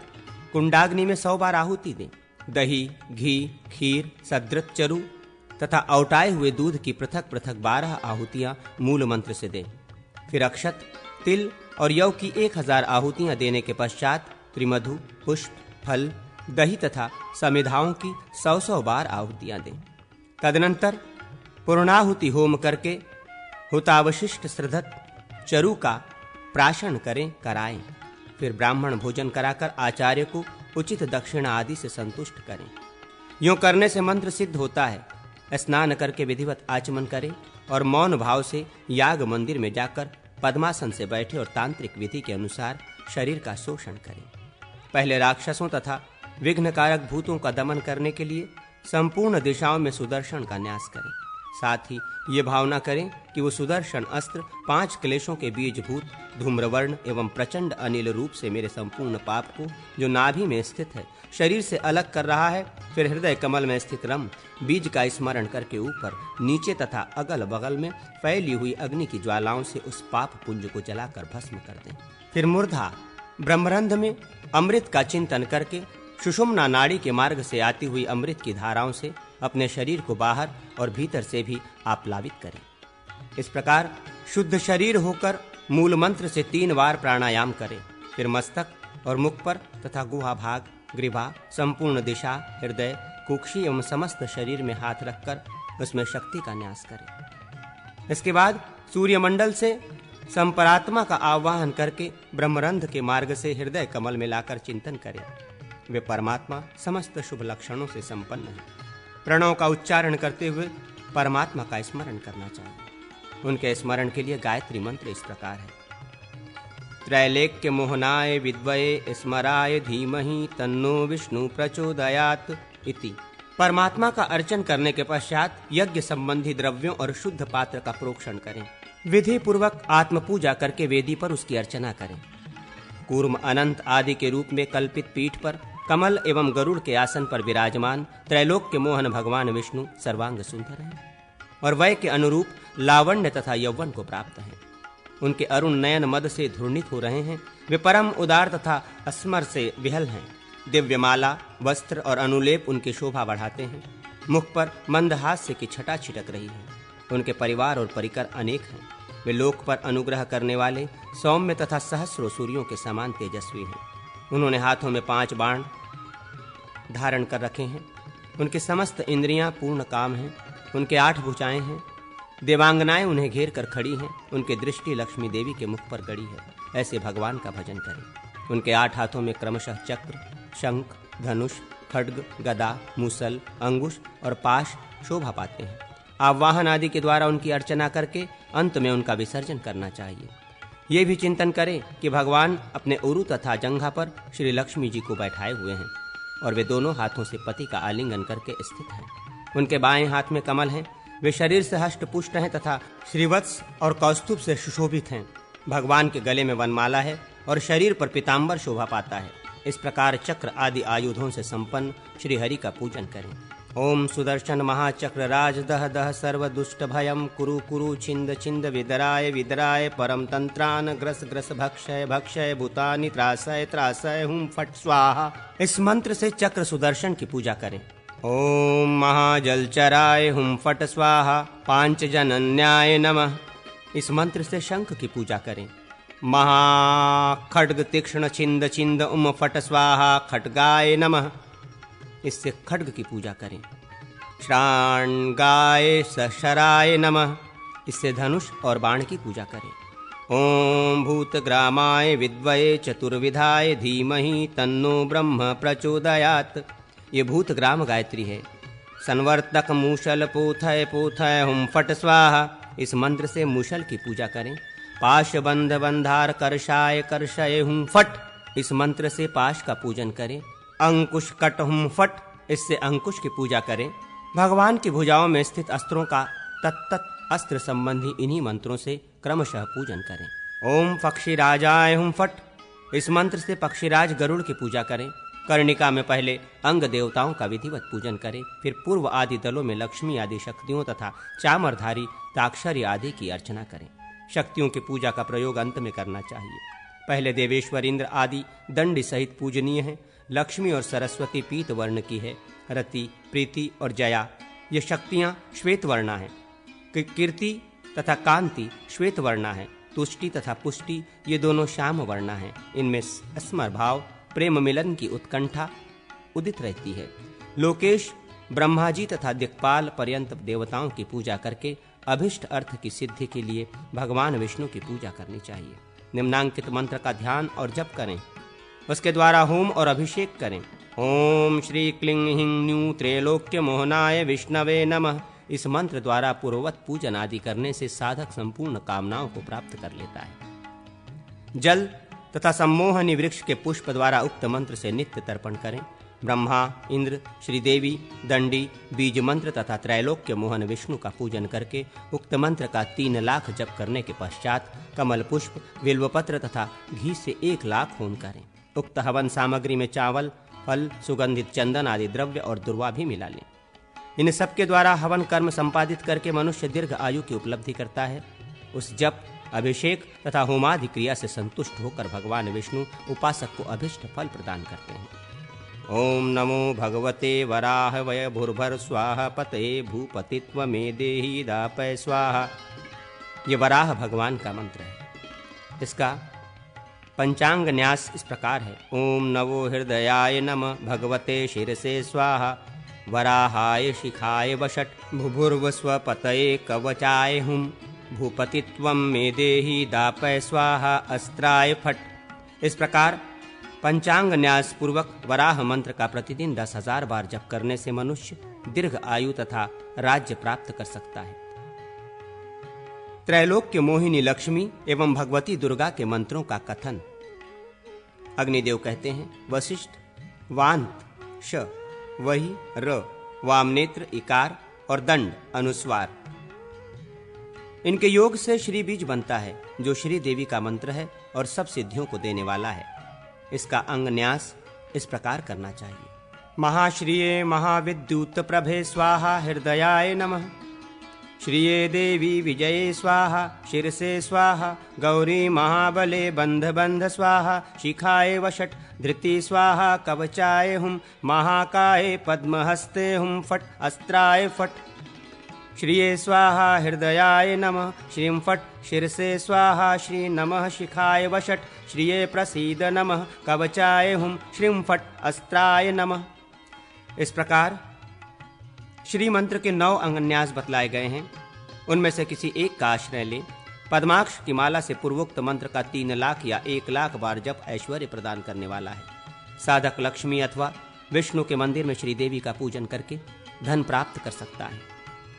[SPEAKER 2] कुंडाग्नि में 100 बार आहुति दें। दही, घी, खीर, सदृत चरु तथा औटाए हुए दूध की पृथक पृथक 12 आहुतियां मूल मंत्र से दें। फिर अक्षत, तिल और यव की 1000 आहुतियां देने के पश्चात त्रिमधु, पुष्प, फल, दही तथा समिधाओं की 100 बार आहुतियां दें। तदनंतर पूर्णाहुति होम करके हुतावशिष्ट श्रद्धत चरु का प्राशन कराएं। फिर ब्राह्मण भोजन कराकर आचार्य को उचित दक्षिणा आदि से संतुष्ट करें। यूं करने से मंत्र सिद्ध होता है। स्नान करके विधिवत आचमन करें और मौन भाव से याग मंदिर में जाकर पद्मासन से बैठे और तांत्रिक विधि के अनुसार शरीर का शोषण करें। पहले राक्षसों तथा विघ्नकारक भूतों का दमन करने के लिए संपूर्ण दिशाओं में सुदर्शन का न्यास करें। साथ ही ये भावना करें कि वो सुदर्शन अस्त्र 5 क्लेशों के बीजभूत धूम्रवर्ण एवं प्रचंड अनिल रूप से मेरे संपूर्ण पाप को, जो नाभि में स्थित है, शरीर से अलग कर रहा है। फिर हृदय कमल में स्थित रम बीज का स्मरण करके ऊपर, नीचे तथा अगल बगल में फैली हुई अग्नि की ज्वालाओं से उस पाप पुंज को जलाकर भस्म कर दें। फिर मूर्धा ब्रह्मरंध्र में अमृत का चिंतन करके सुषुम्ना नाड़ी के मार्ग से आती हुई अमृत की धाराओं से अपने शरीर को बाहर और भीतर से भी आप्लावित करें। इस प्रकार शुद्ध शरीर होकर मूल मंत्र से 3 बार प्राणायाम करें। फिर मस्तक और मुख पर तथा गुहा भाग, ग्रीवा, संपूर्ण दिशा, हृदय, कुक्षी एवं समस्त शरीर में हाथ रखकर उसमें शक्ति का न्यास करें। इसके बाद सूर्यमंडल से संपरात्मा का आवाहन करके ब्रह्मरंध्र के मार्ग से हृदय कमल में लाकर चिंतन करें। वे परमात्मा समस्त शुभ लक्षणों से संपन्न है। प्रणव का उच्चारण करते हुए परमात्मा का स्मरण करना चाहिए। उनके स्मरण के लिए गायत्री मंत्र इस प्रकार है। त्रैलेक्य मोहनाय विद्वये स्मराय धीमहि तन्नो विष्णु प्रचोदयात् इति। परमात्मा का अर्चन करने के पश्चात यज्ञ संबंधी द्रव्यों और शुद्ध पात्र का प्रोक्षण करें। विधि पूर्वक आत्म पूजा करके वेदी पर उसकी अर्चना करें। कूर्म, अनंत आदि के रूप में कल्पित पीठ पर कमल एवं गरुड़ के आसन पर विराजमान त्रैलोक के मोहन भगवान विष्णु सर्वांग सुंदर हैं और वय के अनुरूप लावण्य तथा यौवन को प्राप्त हैं। उनके अरुण नयन मद से धूर्णित हो रहे हैं। वे परम उदार तथा अस्मर से विहल हैं। दिव्यमाला, वस्त्र और अनुलेप उनकी शोभा बढ़ाते हैं। मुख पर मंदहास्य की छटा छिटक रही है। उनके परिवार और परिकर अनेक हैं। वे लोक पर अनुग्रह करने वाले सौम्य तथा सहस्रों सूर्यों के समान तेजस्वी हैं। उन्होंने हाथों में 5 बाण धारण कर रखे हैं। उनके समस्त इंद्रियां पूर्ण काम हैं, उनके 8 भुजाएं हैं, देवांगनाएं उन्हें घेर कर खड़ी हैं, उनकी दृष्टि लक्ष्मी देवी के मुख पर गड़ी है। ऐसे भगवान का भजन करें। उनके 8 हाथों में क्रमशः चक्र, शंख, धनुष, खड्ग, गदा, मूसल, अंकुश और पाश शोभा पाते हैं। आवाहन आदि के द्वारा उनकी अर्चना करके अंत में उनका विसर्जन करना चाहिए। ये भी चिंतन करें कि भगवान अपने उरु तथा जंघा पर श्री लक्ष्मी जी को बैठाए हुए हैं और वे दोनों हाथों से पति का आलिंगन करके स्थित हैं। उनके बाएं हाथ में कमल हैं, वे शरीर से हष्ट पुष्ट हैं तथा श्रीवत्स और कौस्तुभ से सुशोभित हैं। भगवान के गले में वनमाला है और शरीर पर पीतांबर शोभा पाता है। इस प्रकार चक्र आदि आयुधों से संपन्न श्री हरि का पूजन करें। ओम सुदर्शन महाचक्र राज दह दह सर्व दुष्ट भयम कुरु कुरु छिंद छिंद विदराय विदराय परम तंत्रान ग्रस ग्रस भक्षय भक्षय भूतानि त्रासय त्रासय हुम फट स्वाहा। इस मंत्र से चक्र सुदर्शन की पूजा करें। ओम महाजलचराय हुम फट स्वाहा पांचजनन्याय नमः। इस मंत्र से शंख की पूजा करें। महाखड्ग तीक्ष्ण छिंद छिंद उम फट स्वाहा खड्गाय नमः। इससे खड्ग की पूजा करें। श्राणगाय सशराय नमः। इससे धनुष और बाण की पूजा करें। ओम भूतग्रामाय विद्वये चतुर्विधाय धीमहि तन्नो ब्रह्म प्रचोदयात्। ये भूतग्राम गायत्री है। संवर्तक मूषल पोथय पोथय हुम फट स्वाहा। इस मंत्र से मूषल की पूजा करें। पाश बंध बंधार कर्षाय कर्षय हुम फट। इस मंत्र से पाश का पूजन करें। अंकुश कट हुम फट। इससे अंकुश की पूजा करें। भगवान की भुजाओं में स्थित अस्त्रों का तत्त अस्त्र संबंधी इन्हीं मंत्रों से क्रमशः पूजन करें। ओम पक्षीराजाय हुम फट। इस मंत्र से पक्षीराज गरुड़ की पूजा करें। कर्णिका में पहले अंग देवताओं का विधिवत पूजन करें, फिर पूर्व आदि दलों में लक्ष्मी आदि शक्तियों तथा चामरधारी ताक्षरी आदि की अर्चना करें। शक्तियों की पूजा का प्रयोग अंत में करना चाहिए। पहले देवेश्वर इंद्र आदि दंड सहित पूजनीय हैं। लक्ष्मी और सरस्वती पीत वर्ण की है। रति, प्रीति और जया ये शक्तियां श्वेत वर्णा है। कीर्ति तथा कांति श्वेत वर्णा है। तुष्टि तथा पुष्टि ये दोनों श्याम वर्णा है। इनमें स्मर भाव, प्रेम मिलन की उत्कंठा उदित रहती है। लोकेश, ब्रह्मा जी तथा दिक्पाल पर्यंत देवताओं की पूजा करके अभिष्ट अर्थ की सिद्धि के लिए भगवान विष्णु की पूजा करनी चाहिए। निम्नांकित मंत्र का ध्यान और जप करें। उसके द्वारा होम और अभिषेक करें। ओम श्री क्लिंग हिंग न्यू त्रैलोक्य मोहनाय विष्णवे नमः। इस मंत्र द्वारा पूर्ववत पूजन आदि करने से साधक संपूर्ण कामनाओं को प्राप्त कर लेता है। जल तथा सम्मोहनी वृक्ष के पुष्प द्वारा उक्त मंत्र से नित्य तर्पण करें। ब्रह्मा, इंद्र, श्रीदेवी, दंडी, बीज मंत्र तथा त्रैलोक्य मोहन विष्णु का पूजन करके उक्त मंत्र का 3 लाख जप करने के पश्चात कमल पुष्प, बिल्वपत्र तथा घी से 1 लाख होम करें। उक्त हवन सामग्री में चावल, फल, सुगंधित चंदन आदि द्रव्य और दुर्वा भी मिला लें। इन सब के द्वारा हवन कर्म संपादित करके मनुष्य दीर्घ आयु की उपलब्धि करता है। उस जप, अभिषेक तथा होमादि क्रिया से संतुष्ट होकर भगवान विष्णु उपासक को अभिष्ट फल प्रदान करते हैं। ओम नमो भगवते वराह वय भूर्भर स्वाहा पते भूपतित्व में देहि दापय स्वाहा। ये वराह भगवान का मंत्र है। इसका पंचांग न्यास इस प्रकार है। ओम नवो हृदयाय नमः भगवते शिरसे स्वाहा वराहाय शिखाय वषट् भुभुर्व स्वपतये कवचाय हुम भूपतित्वं में देहि दापय स्वाहा अस्त्राय फट। इस प्रकार पंचांग न्यास पूर्वक वराह मंत्र का प्रतिदिन 10,000 बार जप करने से मनुष्य दीर्घ आयु तथा राज्य प्राप्त कर सकता है। त्रैलोक्य मोहिनी लक्ष्मी एवं भगवती दुर्गा के मंत्रों का कथन। अग्निदेव कहते हैं, वशिष्ठ वांत श वही र वामनेत्र इकार और दंड अनुस्वार। इनके योग से श्री बीज बनता है जो श्री देवी का मंत्र है और सब सिद्धियों को देने वाला है। इसका अंग न्यास इस प्रकार करना चाहिए। महाश्रिये महाविद्युत प्रभे स्वाहा हृदयाय नमः। श्रिये देवी विजये स्वाहा शिरसे स्वाहा गौरी महाबले बंध बंध स्वाहा शिखाय वषट् धृति स्वाहा कवचाय हुम महाकाय पद्महस्ते हुम फट अस्त्राय फट। श्रिये स्वाहा हृदयाय नमः श्रीं फट शिरसे स्वाहा श्री नमः शिखाय वषट् श्रिये प्रसीद नमः कवचाय हुम श्रीं फट अस्त्राय नमः। इस प्रकार श्री मंत्र के 9 अंगन्यास बतलाए गए हैं। उनमें से किसी एक का आश्रय लें। पद्माक्ष की माला से पूर्वोक्त मंत्र का 3 लाख या 1 लाख बार जप ऐश्वर्य प्रदान करने वाला है। साधक लक्ष्मी अथवा विष्णु के मंदिर में श्री देवी का पूजन करके धन प्राप्त कर सकता है।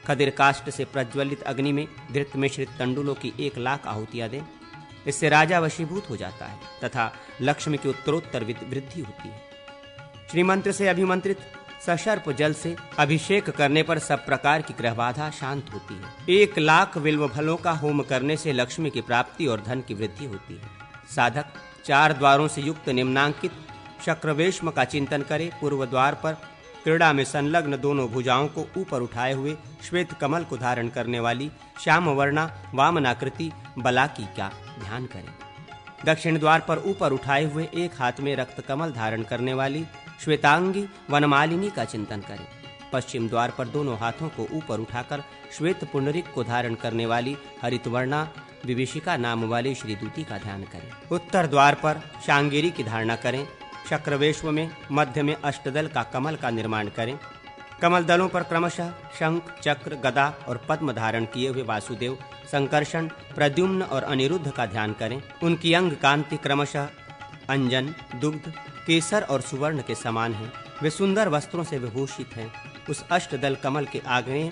[SPEAKER 2] खदिर काष्ठ से प्रज्वलित अग्नि में धृत मिश्रित तंडुलों की 1 लाख आहुतियां दें। इससे राजा वशीभूत हो जाता है तथा लक्ष्मी की उत्तरोत्तर वृद्धि होती है। श्रीमंत्र से अभिमंत्रित सशर्प जल से अभिषेक करने पर सब प्रकार की ग्रह बाधा शांत होती है। 1 लाख बिल्व फलों का होम करने से लक्ष्मी की प्राप्ति और धन की वृद्धि होती है। साधक 4 द्वारों से युक्त निम्नांकित शक्रवेश्म का चिंतन करे। पूर्व द्वार पर क्रीड़ा में संलग्न दोनों भुजाओं को ऊपर उठाए हुए श्वेत कमल को धारण करने वाली श्याम वर्णा वामनाकृति बलाकी का ध्यान करें। दक्षिण द्वार पर ऊपर उठाए हुए एक हाथ में रक्त कमल धारण करने वाली श्वेतांगी वनमालिनी का चिंतन करें। पश्चिम द्वार पर दोनों हाथों को ऊपर उठाकर श्वेत पुंडरीक को धारण करने वाली हरितवर्णा विभीषिका नाम वाली श्रीदूती का ध्यान करें। उत्तर द्वार पर शांगिरी की धारणा करें। शक्रवेश्व में मध्य में अष्टदल का कमल का निर्माण करें। कमल दलों पर क्रमशः शंख, चक्र, गदा और पद्म धारण किए हुए वासुदेव, संकर्षण, प्रद्युम्न और अनिरुद्ध का ध्यान करें। उनकी अंग कांति क्रमशः अंजन, दुग्ध, केसर और सुवर्ण के समान है। वे सुंदर वस्त्रों से विभूषित हैं। उस अष्टदल कमल के आग्नेय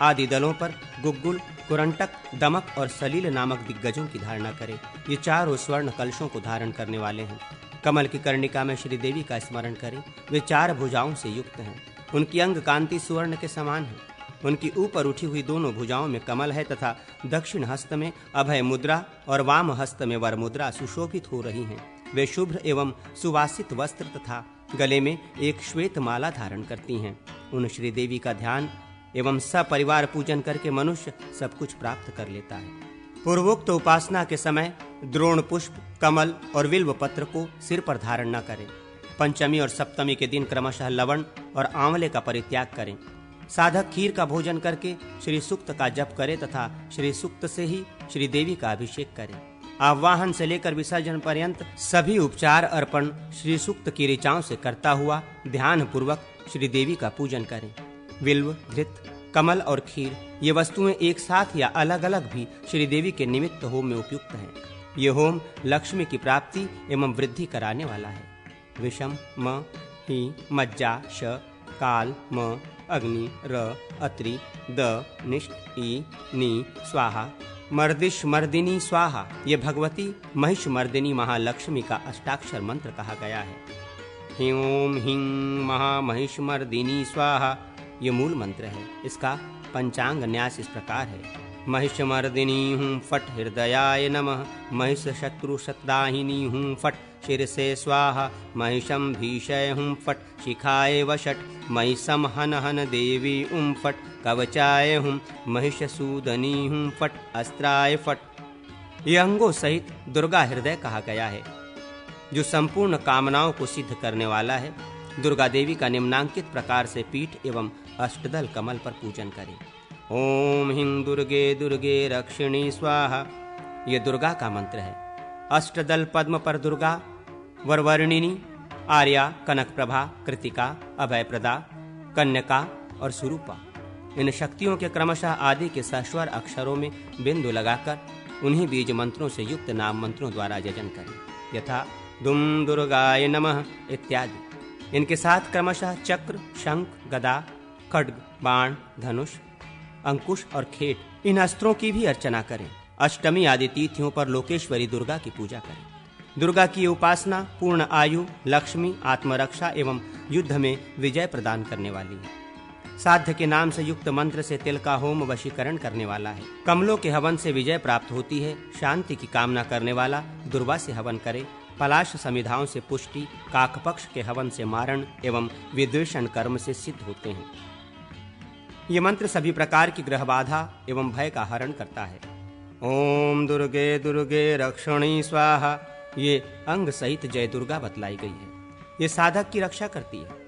[SPEAKER 2] आदि दलों पर गुग्गुल, कुरंटक, दमक और सलील नामक दिग्गजों की धारणा करें। ये 4 स्वर्ण कलशों को धारण करने वाले हैं। कमल की कर्णिका में श्री देवी का स्मरण करें। वे 4 भुजाओं से युक्त हैं। उनकी अंग कांति सुवर्ण के समान है। उनकी ऊपर उठी हुई दोनों भुजाओं में कमल है तथा दक्षिण हस्त में अभय मुद्रा और वाम हस्त में वर मुद्रा सुशोभित हो रही हैं। वे शुभ्र एवं सुवासित वस्त्र तथा गले में एक श्वेत माला धारण करती हैं। उन श्री देवी का ध्यान एवं सपरिवार पूजन करके मनुष्य सब कुछ प्राप्त कर लेता है। पूर्वोक्त उपासना के समय द्रोण पुष्प, कमल और बिल्व पत्र को सिर पर धारण न करें। पंचमी और सप्तमी के दिन क्रमशः लवण और आंवले का परित्याग करें। साधक खीर का भोजन करके श्री सूक्त का जप करे तथा श्री सूक्त से ही श्री देवी का अभिषेक करें। आवाहन से लेकर विसर्जन पर्यंत सभी उपचार अर्पण श्री सूक्त की ऋचाओं से करता हुआ ध्यान पूर्वक श्री देवी का पूजन करें। बिल्व, धृत, कमल और खीर ये वस्तुएं एक साथ या अलग अलग भी श्री देवी के निमित्त होम में उपयुक्त हैं। ये होम लक्ष्मी की प्राप्ति एवं वृद्धि कराने वाला है। विषम, म, ही, मज्जा, श, काल, म, अग्नि, र, अत्रि, द, निष्ठ, ई, नी, स्वाहा, मर्दिश मर्दिनी स्वाहा ये भगवती महिष मर्दिनी महालक्ष्मी का अष्टाक्षर मंत्र कहा गया है। ह्यूं ह्रीं महामहिष मर्दिनी स्वाहा ये मूल मंत्र है। इसका पंचांग न्यास इस प्रकार है। महिष मर्दिनी हूँ फट हृदयाय नमः, महिष शत्रु शतदाहिनी हूँ फट शिरसे स्वाहा, महिषम भीषय हूँ फट शिखाए वषट, महिषम हन हन देवी फट कवचाय हूँ, महिष सूदनी हूँ फट अस्त्राय फट। ये अंगों सहित दुर्गा हृदय कहा गया है जो संपूर्ण कामनाओं को सिद्ध करने वाला है। दुर्गा देवी का निम्नांकित प्रकार से पीठ एवं अष्टदल कमल पर पूजन करें। ओम ह्रीं दुर्गे दुर्गे रक्षिणी स्वाहा ये दुर्गा का मंत्र है। अष्टदल पद्म पर दुर्गा, वरवर्णिनी, आर्या, कनक प्रभा, कृतिका, अभयप्रदा, कन्यका और सुरूपा इन शक्तियों के क्रमशः आदि के सस्वर अक्षरों में बिंदु लगाकर उन्हीं बीज मंत्रों से युक्त नाम मंत्रों द्वारा यजन करें। यथा दुम दुर्गाय नमः इत्यादि। इनके साथ क्रमशः चक्र, शंख, गदा, खड्ग, बाण, धनुष, अंकुश और खेट इन अस्त्रों की भी अर्चना करें। अष्टमी आदि तिथियों पर लोकेश्वरी दुर्गा की पूजा करें। दुर्गा की उपासना पूर्ण आयु, लक्ष्मी, आत्मरक्षा एवं युद्ध में विजय प्रदान करने वाली है। साध्य के नाम से युक्त मंत्र से तिल का होम वशीकरण करने वाला है। कमलों के हवन से विजय प्राप्त होती है। शांति की कामना करने वाला दुर्वा से हवन करे। पलाश समिधाओं से पुष्टि, काकपक्ष के हवन से मारण एवं विद्वेषण कर्म से सिद्ध होते हैं। ये मंत्र सभी प्रकार की ग्रह बाधा एवं भय का हरण करता है। ओम दुर्गे दुर्गे रक्षणी स्वाहा ये अंग सहित जय दुर्गा बतलाई गई है। ये साधक की रक्षा करती है।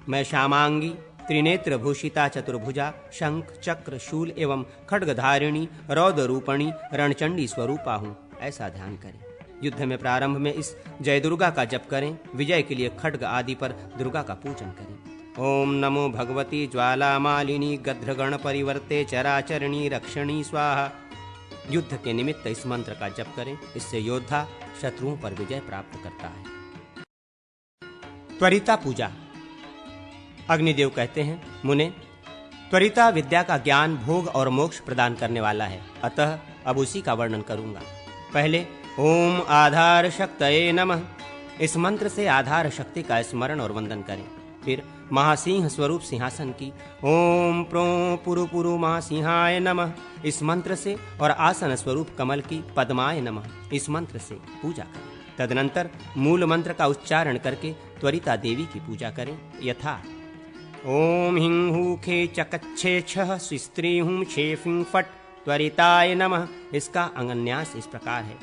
[SPEAKER 2] मैं श्यामांगी, त्रिनेत्र भूषिता, चतुर्भुजा, शंख, चक्र, शूल एवं खड्गधारिणी, रौद्र रूपणी, रणचंडी स्वरूपा हूँ, ऐसा ध्यान करें। युद्ध में प्रारंभ में इस जय दुर्गा का जप करें। विजय के लिए खड्ग आदि पर दुर्गा का पूजन करें। ओम नमो भगवती ज्वालामालिनी गद्रगण परिवर्ते चराचरणी रक्षणी स्वाहा। युद्ध के निमित्त इस मंत्र का जप करें, इससे योद्धा शत्रुओं पर विजय प्राप्त करता है। त्वरिता पूजा। अग्निदेव कहते हैं, मुने, त्वरिता विद्या का ज्ञान, भोग और मोक्ष प्रदान करने वाला है, अतः अब उसी का वर्णन करूंगा। पहले ओम आधार शक्तये नमः, इस मंत्र से आधार शक्ति का स्मरण और वंदन करें। फिर महासिंह स्वरूप सिंहासन की ओम प्रो पुरु पुरु महासिंहाय नमः, इस मंत्र से, और आसन स्वरूप कमल की पद्माय नमः, इस मंत्र से पूजा करें। तदनंतर मूल मंत्र का उच्चारण करके त्वरिता देवी की पूजा करें, यथा ओम हिं हू खे चकच्छे छह स्त्री हूं छे फिं फट त्वरिताय नमः। इसका अंगन्यास इस प्रकार है।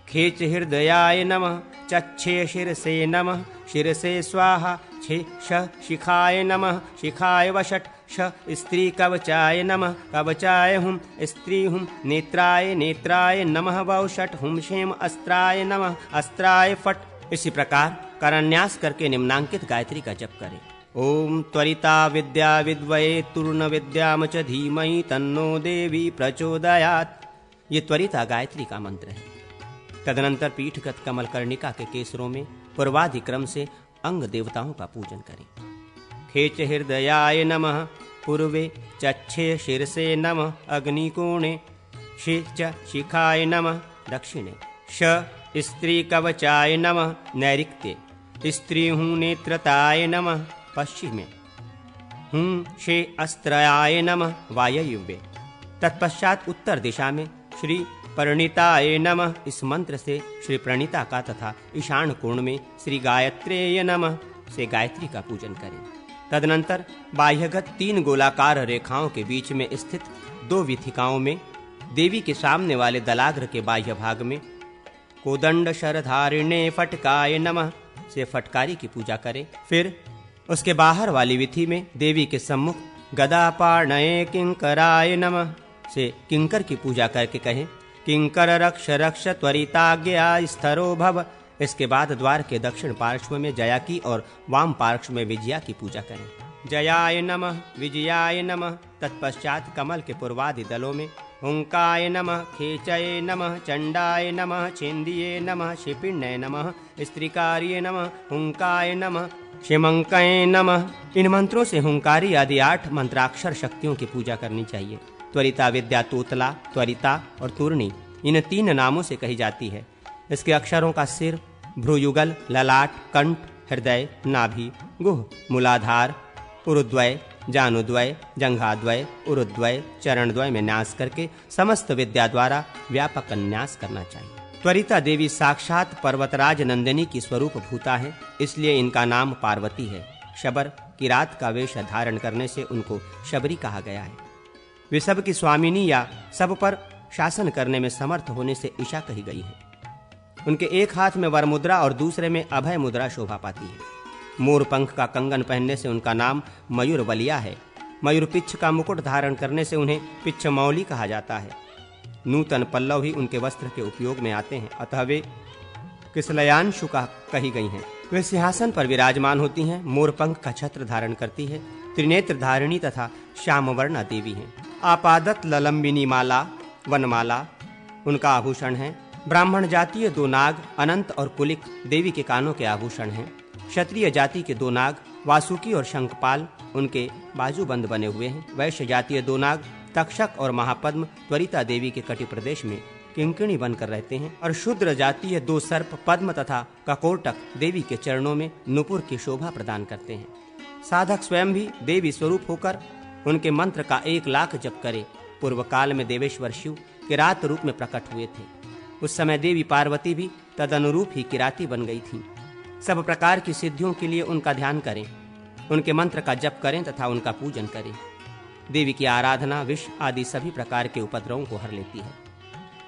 [SPEAKER 2] खेच हृदयाय नमः, चच्छे शिरसे नमः, शिरसे स्वाहा, छे श शिखाय नमः, शिखाय वषट, श स्त्री कवचाय नमः, कवचाय हुम स्त्री हुम, नेत्राय नेत्राय नमः, वषट हुम क्षेम अस्त्राय नमः, अस्त्राय फट। इसी प्रकार करन्यास करके निम्नांकित गायत्री का जप करें। ओम त्वरिता विद्या विद्वये तूर्ण विद्याम च धीमहि तन्नो देवी प्रचोदयात्। ये त्वरिता गायत्री का मंत्र है। तदनंतर पीठगत कमल कर्णिका के केसरों में पूर्वाधिक्रम से अंग देवताओं का पूजन करें। खेच हृदयाय नमः, पूर्वे चच्छे शिरसे नमः, अग्निकोणे शे च शिखाय नमः, दक्षिणे श स्त्री कवचाय नमः, नैऋत्ये स्त्री हूं नेत्रताय नमः, पश्चिमे हूं शे अस्त्रयाय नमः, वायव्ये। तत्पश्चात उत्तर दिशा में श्री परिणीताय नमः, इस मंत्र से श्री प्रणीता का तथा ईशान कोण में श्री गायत्रेय नमः से गायत्री का पूजन करें। तदनंतर बाह्यगत 3 गोलाकार रेखाओं के बीच में स्थित 2 वीथिकाओं में देवी के सामने वाले दलाग्र के बाह्य भाग में कोदंड शरधारिणे फटकाय नमः से फटकारी की पूजा करें। फिर उसके बाहर वाली विधि में देवी के सम्मुख गदापाणये किंकराय नमः से किंकर की पूजा करके कहें, किंकर रक्ष रक्ष त्वरिताज्ञा स्थरो भव। इसके बाद द्वार के दक्षिण पार्श्व में जया की और वाम पार्श्व में विजया की पूजा करें। जयाय नमः, विजयाय नमः। तत्पश्चात कमल के पूर्वादि दलों में हुंकाय नमः, खेचये नमः, चंडाय नमः, छेंदिये नमः, शिपिण्ये नमः, स्त्रीकार्ये नमः, हुंकाय नमः, शिमंकये नमः। इन मंत्रों से हुंकारी आदि 8 मंत्राक्षर शक्तियों की पूजा करनी चाहिए। त्वरिता विद्या तोतला, त्वरिता और तूर्णी इन 3 नामों से कही जाती है। इसके अक्षरों का सिर, भ्रूयुगल, ललाट, कंठ, हृदय, नाभि, गुह, मूलाधार, उरुद्वय, जानुद्वय, जंघाद्वय, उरुद्वय, चरणद्वय में न्यास करके समस्त विद्या द्वारा व्यापक न्यास करना चाहिए। त्वरिता देवी साक्षात पर्वतराज नंदिनी की स्वरूप भूता है, इसलिए इनका नाम पार्वती है। शबर किरात का वेश धारण करने से उनको शबरी कहा गया है। वे सब की स्वामिनी या सब पर शासन करने में समर्थ होने से ईशा कही गई है। उनके एक हाथ में वर मुद्रा और दूसरे में अभय मुद्रा शोभा पाती है। मोर पंख का कंगन पहनने से उनका नाम मयूर बलिया है। मयूर पिच्छ का मुकुट धारण करने से उन्हें पिच्छ मौली कहा जाता है। नूतन पल्लव ही उनके वस्त्र के उपयोग में आते हैं, अतः वे किसलयांशु का कही गई हैं। वे सिंहासन पर विराजमान होती हैं, मोर पंख का छत्र धारण करती है, त्रिनेत्र धारिणी तथा श्यामवर्णा देवी हैं। आपादत ललंबिनी माला वनमाला उनका आभूषण है। ब्राह्मण जातीय 2 नाग अनंत और कुलिक देवी के कानों के आभूषण हैं। क्षत्रिय जाति के 2 नाग वासुकी और शंखपाल उनके बाजूबंद बने हुए हैं। वैश्य जातीय 2 नाग तक्षक और महापद्म त्वरिता देवी के कटि प्रदेश में किंकिणी बनकर रहते हैं, और शूद्र जातीय 2 सर्प पद्म तथा ककोटक देवी के चरणों में नुपुर की शोभा प्रदान करते हैं। साधक स्वयं भी देवी स्वरूप होकर उनके मंत्र का 1 लाख जप करे। पूर्व काल में देवेश्वर शिव किरात रूप में प्रकट हुए थे। उस समय देवी पार्वती भी तदनुरूप ही किराती बन गई थी। सब प्रकार की सिद्धियों के लिए उनका ध्यान करें, उनके मंत्र का जप करें तथा उनका पूजन करें। देवी की आराधना विष आदि सभी प्रकार के उपद्रवों को हर लेती है।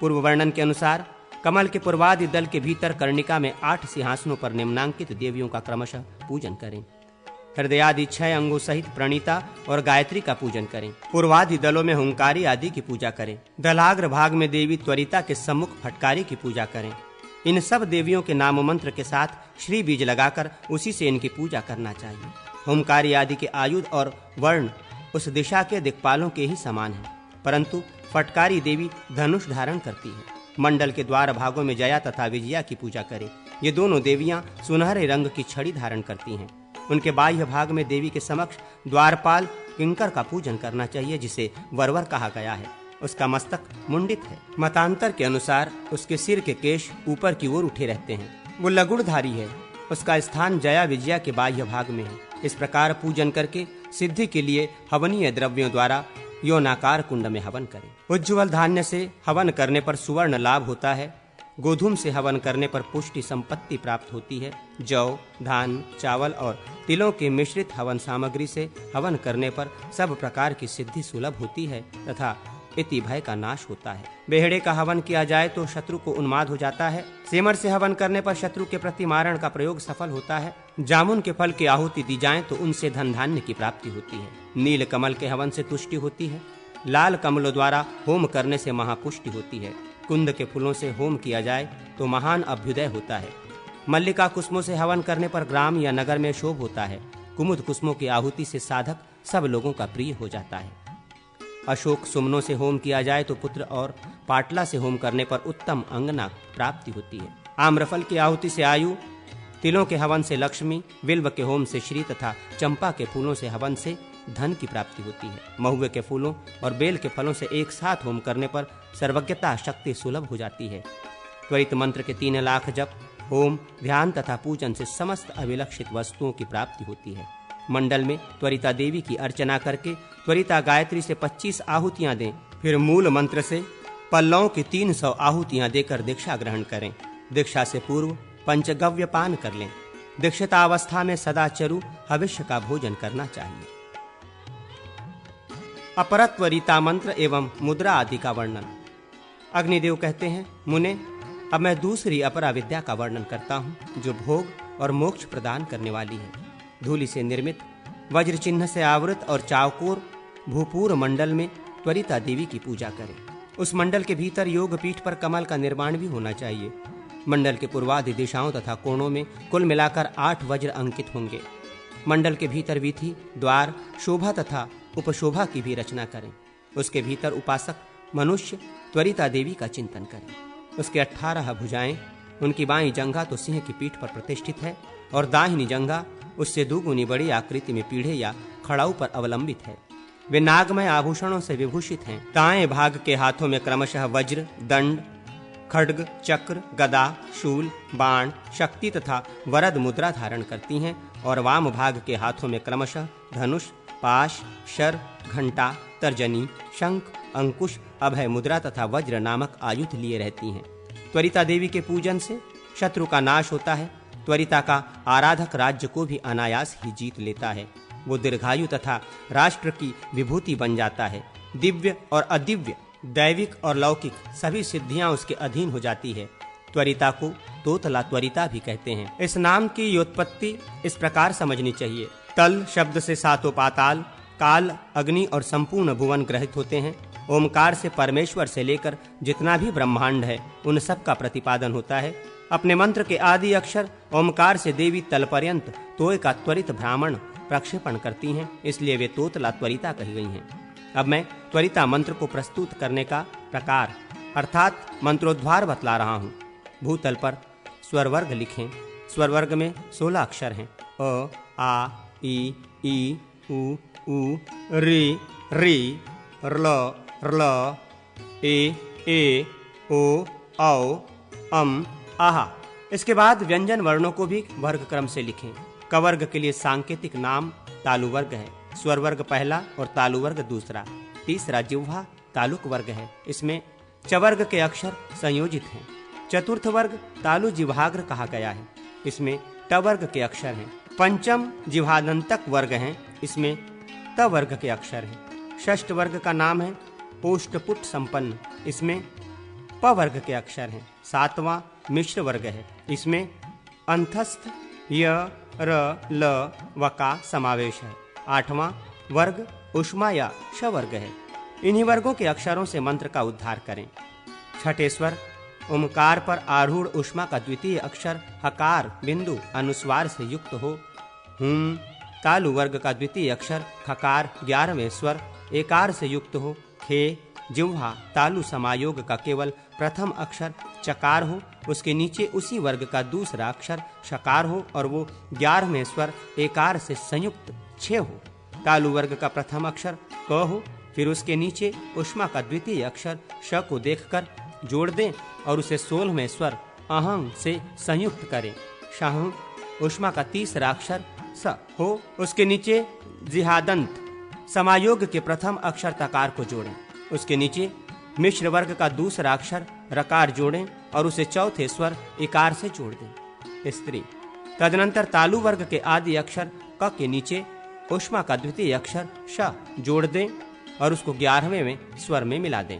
[SPEAKER 2] पूर्व वर्णन के अनुसार कमल के पूर्वादि दल के भीतर कर्णिका में 8 सिंहासनों पर निम्नांकित देवियों का क्रमशः पूजन करें। हृदयादि 6 अंगों सहित प्रणीता और गायत्री का पूजन करें। पूर्वादि दलों में हुंकारी आदि की पूजा करें। दलाग्र भाग में देवी त्वरिता के सम्मुख फटकारी की पूजा करें। इन सब देवियों के नाम मंत्र के साथ श्री बीज लगाकर उसी से इनकी पूजा करना चाहिए। होमकारी आदि के आयुध और वर्ण उस दिशा के दिक्पालों के ही समान हैं, परंतु फटकारी देवी धनुष धारण करती है। मंडल के द्वार भागों में जया तथा विजया की पूजा करें। ये दोनों देवियां सुनहरे रंग की छड़ी धारण करती हैं। उनके बाह्य भाग में देवी के समक्ष द्वारपाल किंकर का पूजन करना चाहिए, जिसे वरवर कहा गया है। उसका मस्तक मुंडित है। मतांतर के अनुसार उसके सिर के केश ऊपर की ओर उठे रहते हैं। वो लगुड़धारी है। उसका स्थान जया विजया के बाह्य भाग में है। इस प्रकार पूजन करके सिद्धि के लिए हवनीय द्रव्यों द्वारा योनाकार कुंड में हवन करें। उज्ज्वल धान्य से हवन करने पर सुवर्ण लाभ होता है। गोधूम से हवन करने पर पुष्टि संपत्ति प्राप्त होती है। जौ, धान, चावल और तिलों के मिश्रित हवन सामग्री से हवन करने पर सब प्रकार की सिद्धि सुलभ होती है तथा इति भय का नाश होता है। बेहड़े का हवन किया जाए तो शत्रु को उन्माद हो जाता है। सेमर से हवन करने पर शत्रु के प्रति मारण का प्रयोग सफल होता है। जामुन के फल की आहुति दी जाए तो उनसे धन धान्य की प्राप्ति होती है। नील कमल के हवन से तुष्टि होती है। लाल कमलों द्वारा होम करने से महापुष्टि होती है। कुंद के फूलों से होम किया जाए तो महान अभ्युदय होता है। मल्लिका कुसुमों से हवन करने पर ग्राम या नगर में शोभ होता है। कुमुद कुसुमों की आहुति से साधक सब लोगों का प्रिय हो जाता है। अशोक सुमनों से होम किया जाए तो पुत्र और पाटला से होम करने पर उत्तम अंगना प्राप्ति होती है। आम्रफल की आहुति से आयु, तिलों के हवन से लक्ष्मी, बिल्व के होम से श्री तथा चंपा के फूलों से हवन से धन की प्राप्ति होती है। महुए के फूलों और बेल के फलों से एक साथ होम करने पर सर्वज्ञता शक्ति सुलभ हो जाती है। त्वरित मंत्र के 3 लाख जप, होम, ध्यान तथा पूजन से समस्त अभिलक्षित वस्तुओं की प्राप्ति होती है। मंडल में त्वरिता देवी की अर्चना करके त्वरिता गायत्री से 25 आहुतियां दें। फिर मूल मंत्र से पल्लवों की 300 आहुतियां देकर दीक्षा ग्रहण करें। दीक्षा से पूर्व पंचगव्य पान कर लें। दीक्षिता अवस्था में सदा चरु हविष्य का भोजन करना चाहिए। अपरत्वरिता मंत्र एवं मुद्रा आदि का वर्णन। अग्निदेव कहते हैं, मुने, अब मैं दूसरी अपरा विद्या का वर्णन करता हूँ, जो भोग और मोक्ष प्रदान करने वाली है। धूलि से निर्मित, वज्र चिन्ह से आवृत और चावकोर भूपूर मंडल में त्वरिता देवी की पूजा करें। उस मंडल के भीतर योग पीठ पर कमल का निर्माण भी होना चाहिए। मंडल के पूर्वादि दिशाओं तथा कोणों में कुल मिलाकर 8 वज्र अंकित होंगे। मंडल के भीतर वीथी, द्वार, शोभा तथा उपशोभा की भी रचना करें। उसके भीतर उपासक मनुष्य त्वरिता देवी का चिंतन करें। उसके 18 भुजाएं, उनकी बाईं जंघा तो सिंह की पीठ पर प्रतिष्ठित है और दाहिनी जंघा उससे दुगुनी बड़ी आकृति में पीढ़े या खड़ाऊ पर अवलंबित है। वे नागमय आभूषणों से विभूषित हैं। दाएं भाग के हाथों में क्रमशः वज्र, दंड, खड्ग, चक्र, गदा, शूल, बाण, शक्ति तथा वरद मुद्रा धारण करती हैं और वाम भाग के हाथों में क्रमशः धनुष, पाश, शर, घंटा, तर्जनी, शंख, अंकुश, अभय मुद्रा तथा वज्र नामक आयुध लिए रहती हैं। त्वरिता देवी के पूजन से शत्रु का नाश होता है। त्वरिता का आराधक राज्य को भी अनायास ही जीत लेता है। वो दीर्घायु तथा राष्ट्र की विभूति बन जाता है। दिव्य और अदिव्य, दैविक और लौकिक सभी सिद्धियां उसके अधीन हो जाती है। त्वरिता को तोतला त्वरिता भी कहते हैं। इस नाम की व्युत्पत्ति इस प्रकार समझनी चाहिए। तल शब्द से सातों पाताल, काल, अग्नि और संपूर्ण भुवन ग्रहित होते हैं। ओमकार से परमेश्वर से लेकर जितना भी ब्रह्मांड है उन सब का प्रतिपादन होता है। अपने मंत्र के आदि अक्षर ओमकार से देवी तल पर्यंत तोय का त्वरित भ्रामण प्रक्षेपण करती हैं, इसलिए वे तोतला त्वरिता कही गई हैं। अब मैं त्वरिता मंत्र को प्रस्तुत करने का प्रकार अर्थात मंत्रोद्वार बतला रहा हूँ। भूतल पर स्वर वर्ग लिखें। स्वर वर्ग में 16 अक्षर हैं। अ, आ, ई, उ, री, रल, ए, ओ, औ, अम, आहा। इसके बाद व्यंजन वर्णों को भी वर्ग क्रम से लिखें। कवर्ग के लिए सांकेतिक नाम तालु वर्ग है। स्वर वर्ग पहला और तालु वर्ग दूसरा। तीसरा जिह्वा तालुक वर्ग है। इसमें चवर्ग के अक्षर संयोजित हैं। चतुर्थ वर्ग तालु जिह्वाग्र कहा गया है। इसमें टवर्ग के अक्षर हैं। पंचम जिह्वादंतक वर्ग हैं। इसमें त वर्ग के अक्षर हैं। षष्ठ वर्ग का नाम है ओष्टपुट संपन्न। इसमें प वर्ग के अक्षर हैं। सातवां मिश्र वर्ग है। इसमें अंतस्थ य, र, ल, व का समावेश है। आठवां वर्ग उष्मा या श वर्ग है। इन्हीं वर्गों के अक्षरों से मंत्र का उद्धार करें। छठे स्वर ओमकार पर आरूढ़ उष्मा का द्वितीय अक्षर हकार बिंदु अनुस्वार से युक्त हो। हुम, तालु वर्ग का द्वितीय अक्षर खकार 11वें स्वर एकार से युक्त हो, खे जिह्वा तालु समायोग का केवल प्रथम अक्षर चकार हो, उसके नीचे उसी वर्ग का दूसरा अक्षर शकार हो और वो 11वें स्वर एकार से संयुक्त छे हो। तालु वर्ग का प्रथम अक्षर क हो, फिर उसके नीचे उष्मा का द्वितीय अक्षर श को देखकर जोड़ दें और उसे 16वें स्वर अहं से संयुक्त करें। शाह उष्मा का तीसरा अक्षर स हो, उसके नीचे जिहादंत समायोग के प्रथम अक्षर तकार को जोड़ें, उसके नीचे मिश्र वर्ग का दूसरा अक्षर रकार जोड़ें और उसे चौथे स्वर इकार से जोड़ दें। स्त्री तदनंतर तालु वर्ग के आदि अक्षर क के नीचे उष्मा का द्वितीय अक्षर श जोड़ दें और उसको 11वें स्वर में मिला दें।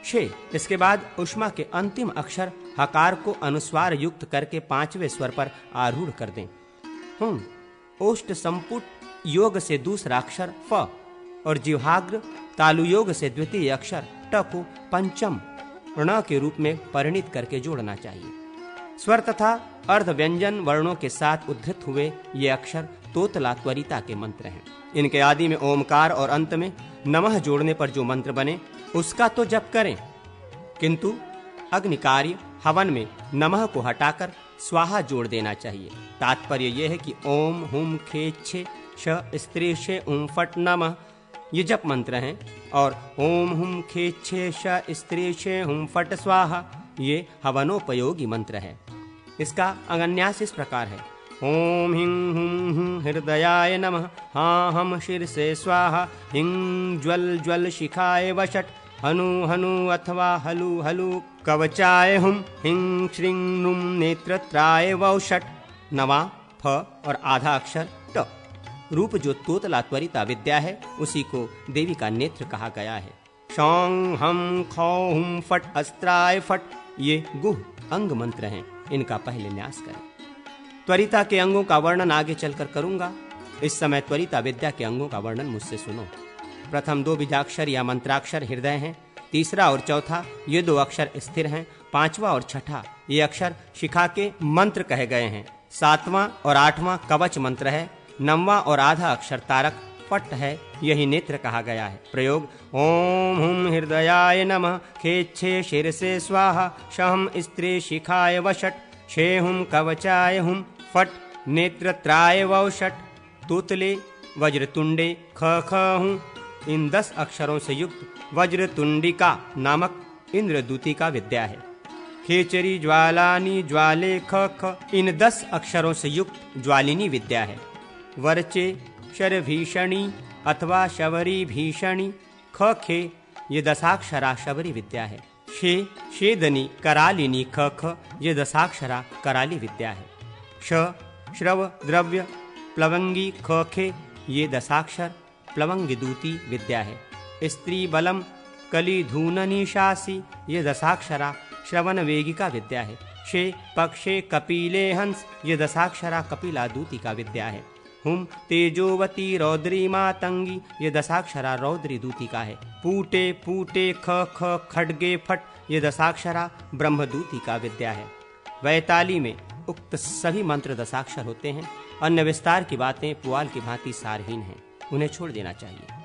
[SPEAKER 2] शे इसके बाद उष्मा के अंतिम अक्षर हकार को अनुस्वार युक्त करके 5वें स्वर पर आरूढ़ कर दें। ओष्ठ संपुट योग से दूसरा अक्षर फ और जिह्वाग्र तालु योग से द्वितीय अक्षर ट को पंचम ण के रूप में परिणित करके जोड़ना चाहिए। स्वर तथा अर्ध व्यंजन वर्णों के साथ उद्धृत हुए ये अक्षर तोतला त्वरिता के मंत्र हैं। इनके आदि में ओमकार और अंत में नमः जोड़ने पर जो मंत्र बने उसका तो जप करें, किंतु अग्नि कार्य हवन में नमः को हटाकर स्वाहा जोड़ देना चाहिए। तात्पर्य यह है कि ओम हुम खे छे श स्त्री शे उम फट नमः ये जप मंत्र हैं और ओम हुम खे छे श स्त्री शे हुम फट स्वाहा ये हवनोपयोगी मंत्र है। इसका अंगन्यास इस प्रकार है। ओम हिं हुं हुं हृदयाय नमः, हाँ हम शिर से स्वाहा, हिं ज्वल ज्वल शिखाय वषट, हनु हनु अथवा हलु हलु कवचाय हुम, हिं श्रीं नुम नेत्रत्राय वौषट। नवा फ और आधा अक्षर ट। रूप जो तोतला त्वरिता विद्या है उसी को देवी का नेत्र कहा गया है। शौं हम खौ हुम फट अस्त्राय फट ये गुह अंग मंत्र हैं। इनका पहले न्यास करें। त्वरिता के अंगों का वर्णन आगे चलकर करूंगा। इस समय त्वरिता विद्या के अंगों का वर्णन मुझसे सुनो। प्रथम 2 बीजाक्षर या मंत्राक्षर हृदय हैं, तीसरा और चौथा ये 2 अक्षर स्थिर हैं, 5वां और 6ठा ये अक्षर शिखा के मंत्र कहे गए हैं, 7वां और 8वां कवच मंत्र है, 9वां और आधा अक्षर तारक पट है, यही नेत्र कहा गया है। प्रयोग ओम हुम हृदयाय नमः, खेच्छे शिर से स्वाहा, शहम स्त्री शिखाय वषट, शे हुम कवचाय हुम फट नेत्रत्राय वौषट। तोतले वज्रतुंडे ख ख हूँ इन 10 अक्षरों से युक्त वज्रतुंडिका नामक इंद्रदूती का विद्या है। खेचरी ज्वालानी ज्वाले ख ख इन 10 अक्षरों से युक्त ज्वालिनी विद्या है। वर्चे शर भीषणी अथवा शबरी भीषणी ख खे ये 10 शबरी विद्या है। शे शेदनी करालिनी ख ख ये 10 कराली विद्या है। श श्रव द्रव्य प्लवंगी ख खे ये 10 प्लवंगी दूती विद्या है। स्त्री बलम कली धूननी शासी ये 10 श्रवण वेगिका विद्या है। शे पक्षे कपिले हंस ये 10 कपिला दूती का विद्या है। हुम तेजोवती रौद्री मातंगी ये 10 रौद्री दूती का है। पूटे पूटे ख ख खड्गे फट ये 10 ब्रह्मदूती का विद्या है। वैताली में उक्त सभी मंत्र 10 होते हैं। अन्य विस्तार की बातें पुआल की भांति सारहीन हैं, उन्हें छोड़ देना चाहिए।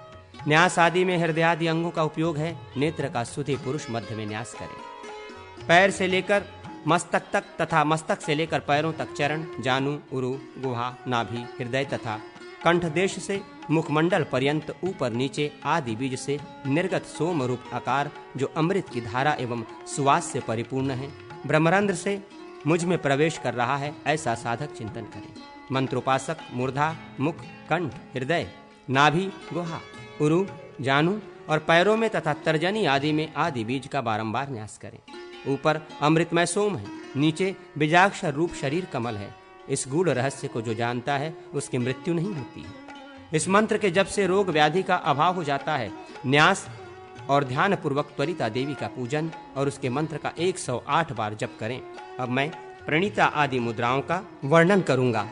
[SPEAKER 2] न्यास आदि में हृदयादि अंगों का उपयोग है। नेत्र का सुधे पुरुष मध्य में न्यास करें। पैर से लेकर मस्तक तक तथा मस्तक से लेकर पैरों तक चरण, जानु, उरु, गुहा, नाभि, हृदय तथा कंठ देश से मुखमंडल पर्यंत ऊपर नीचे आदि बीज से निर्गत सोम रूप आकार जो अमृत की धारा एवं सुवास से परिपूर्ण है, ब्रह्मरंध्र से मुझ में प्रवेश कर रहा है, ऐसा साधक चिंतन करें। मंत्रोपासक मूर्धा, मुख, कंठ, हृदय, नाभि, गुहा, उरु, जानु और पैरों में तथा तर्जनी आदि में आदि बीज का बारंबार न्यास करें। ऊपर अमृतमय सोम है, नीचे बीजाक्षर रूप शरीर कमल है। इस गूढ़ रहस्य को जो जानता है उसकी मृत्यु नहीं होती है। इस मंत्र के जब से रोग व्याधि का अभाव हो जाता है, न्यास और ध्यान पूर्वक त्वरिता देवी का पूजन और उसके मंत्र का 108 बार जप करें। अब मैं प्रणीता आदि मुद्राओं का वर्णन करूंगा।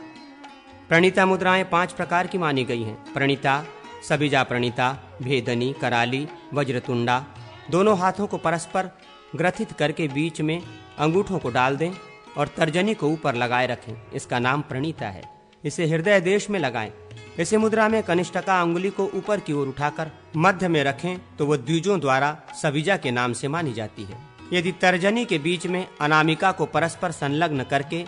[SPEAKER 2] प्रणीता मुद्राएं 5 प्रकार की मानी गई हैं। प्रणीता, सबीजा प्रणीता, भेदनी, कराली, वज्रतुंडा। दोनों हाथों को परस्पर ग्रथित करके बीच में अंगूठों को डाल दें और तर्जनी को ऊपर लगाए रखें। इसका नाम प्रणीता है। इसे हृदय देश में लगाएं। इसी मुद्रा में कनिष्ठका अंगुली को ऊपर की ओर उठाकर मध्य में रखें तो वह द्विजों द्वारा सविजा के नाम से मानी जाती है। यदि तर्जनी के बीच में अनामिका को परस्पर संलग्न करके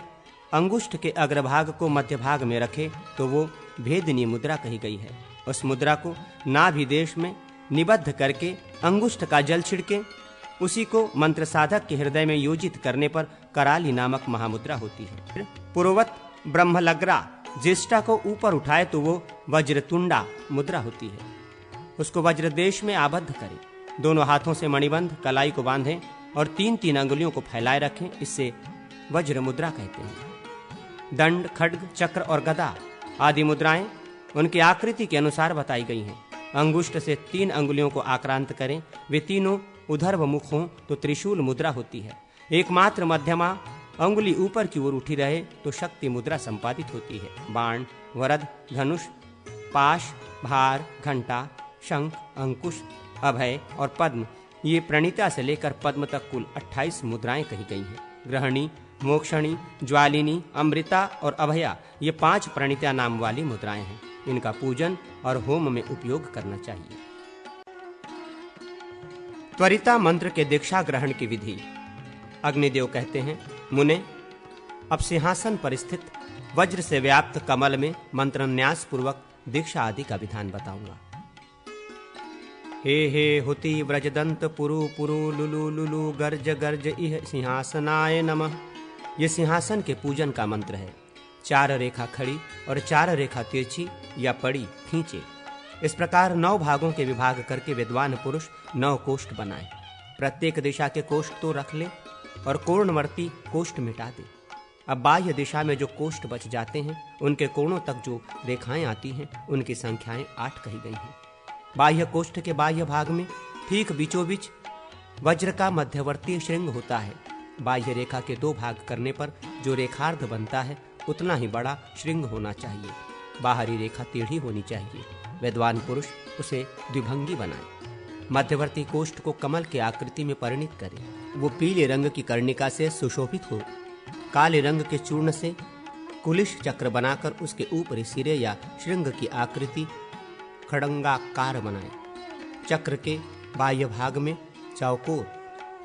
[SPEAKER 2] अंगुष्ठ के अग्रभाग को मध्य भाग में रखे तो वो भेदनी मुद्रा कही गई है। उस मुद्रा को नाभि देश में निबद्ध करके अंगुष्ठ का जल छिड़के उसी को मंत्र साधक के हृदय में योजित करने पर कराली नामक महामुद्रा होती है। पूर्ववत ब्रह्मलग्रा ज्येष्ठा को ऊपर उठाए तो वो वज्रतुंडा मुद्रा होती है। उसको वज्र देश में आबद्ध करें। दोनों हाथों से मणिबंध कलाई को बांधें और 3-3 अंगुलियों को फैलाए रखें। इससे वज्र मुद्रा कहते हैं। दंड, खड्ग, चक्र और गदा आदि मुद्राएं उनकी आकृति के अनुसार बताई गई हैं। अंगुष्ठ से 3 अंगुलियों को आक्रांत करें। वे तीनों उधर्वमुख हों तो त्रिशूल मुद्रा होती है। एकमात्र मध्यमा अंगुली ऊपर की ओर उठी रहे तो शक्ति मुद्रा संपादित होती है। बाण, वरद, धनुष, पाश, भार, घंटा, शंख, अंकुश, अभय और पद्म ये प्रणीता से लेकर पद्म तक कुल 28 मुद्राएं कही गई हैं। ग्रहणी, मोक्षणी, ज्वालिनी, अमृता और अभया ये 5 प्रणीता नाम वाली मुद्राएं हैं। इनका पूजन और होम में उपयोग करना चाहिए। त्वरिता मंत्र के दीक्षा ग्रहण की विधि। अग्निदेव कहते हैं, मुने अब सिंहासन पर स्थित वज्र से व्याप्त कमल में मंत्र न्यास पूर्वक दीक्षा आदि का विधान बताऊंगा। हे हे हुति व्रजदंत पुरु पुरु लुलु लुलु गर्ज गर्ज इह सिंहासनाय नमः। ये सिंहासन के पूजन का मंत्र है। 4 रेखा खड़ी और 4 रेखा तिरछी या पड़ी खींचे। इस प्रकार 9 भागों के विभाग करके विद्वान पुरुष 9 कोष्ठ बनाए। प्रत्येक दिशा के कोष्ठ तो रख ले और कोणवर्ती कोष्ठ मिटा दे। अब बाह्य दिशा में जो कोष्ठ बच जाते हैं उनके कोणों तक जो रेखाएं आती हैं उनकी संख्याएं 8 कही गई हैं। बाह्य कोष्ठ के बाह्य भाग में ठीक बीचों बीच वज्र का मध्यवर्ती श्रृंग होता है। बाह्य रेखा के 2 भाग करने पर जो रेखार्ध बनता है उतना ही बड़ा श्रृंग होना चाहिए। बाहरी रेखा टेढ़ी होनी चाहिए। विद्वान पुरुष उसे द्विभंगी बनाए। मध्यवर्ती कोष्ठ को कमल के आकृति में परिणित करे। वो पीले रंग की कर्णिका से सुशोभित हो। काले रंग के चूर्ण से कुलिश चक्र बनाकर उसके ऊपरी सिरे या श्रृंग की आकृति खड़ंगाकार बनाए। चक्र के बाह्य भाग में चौकोर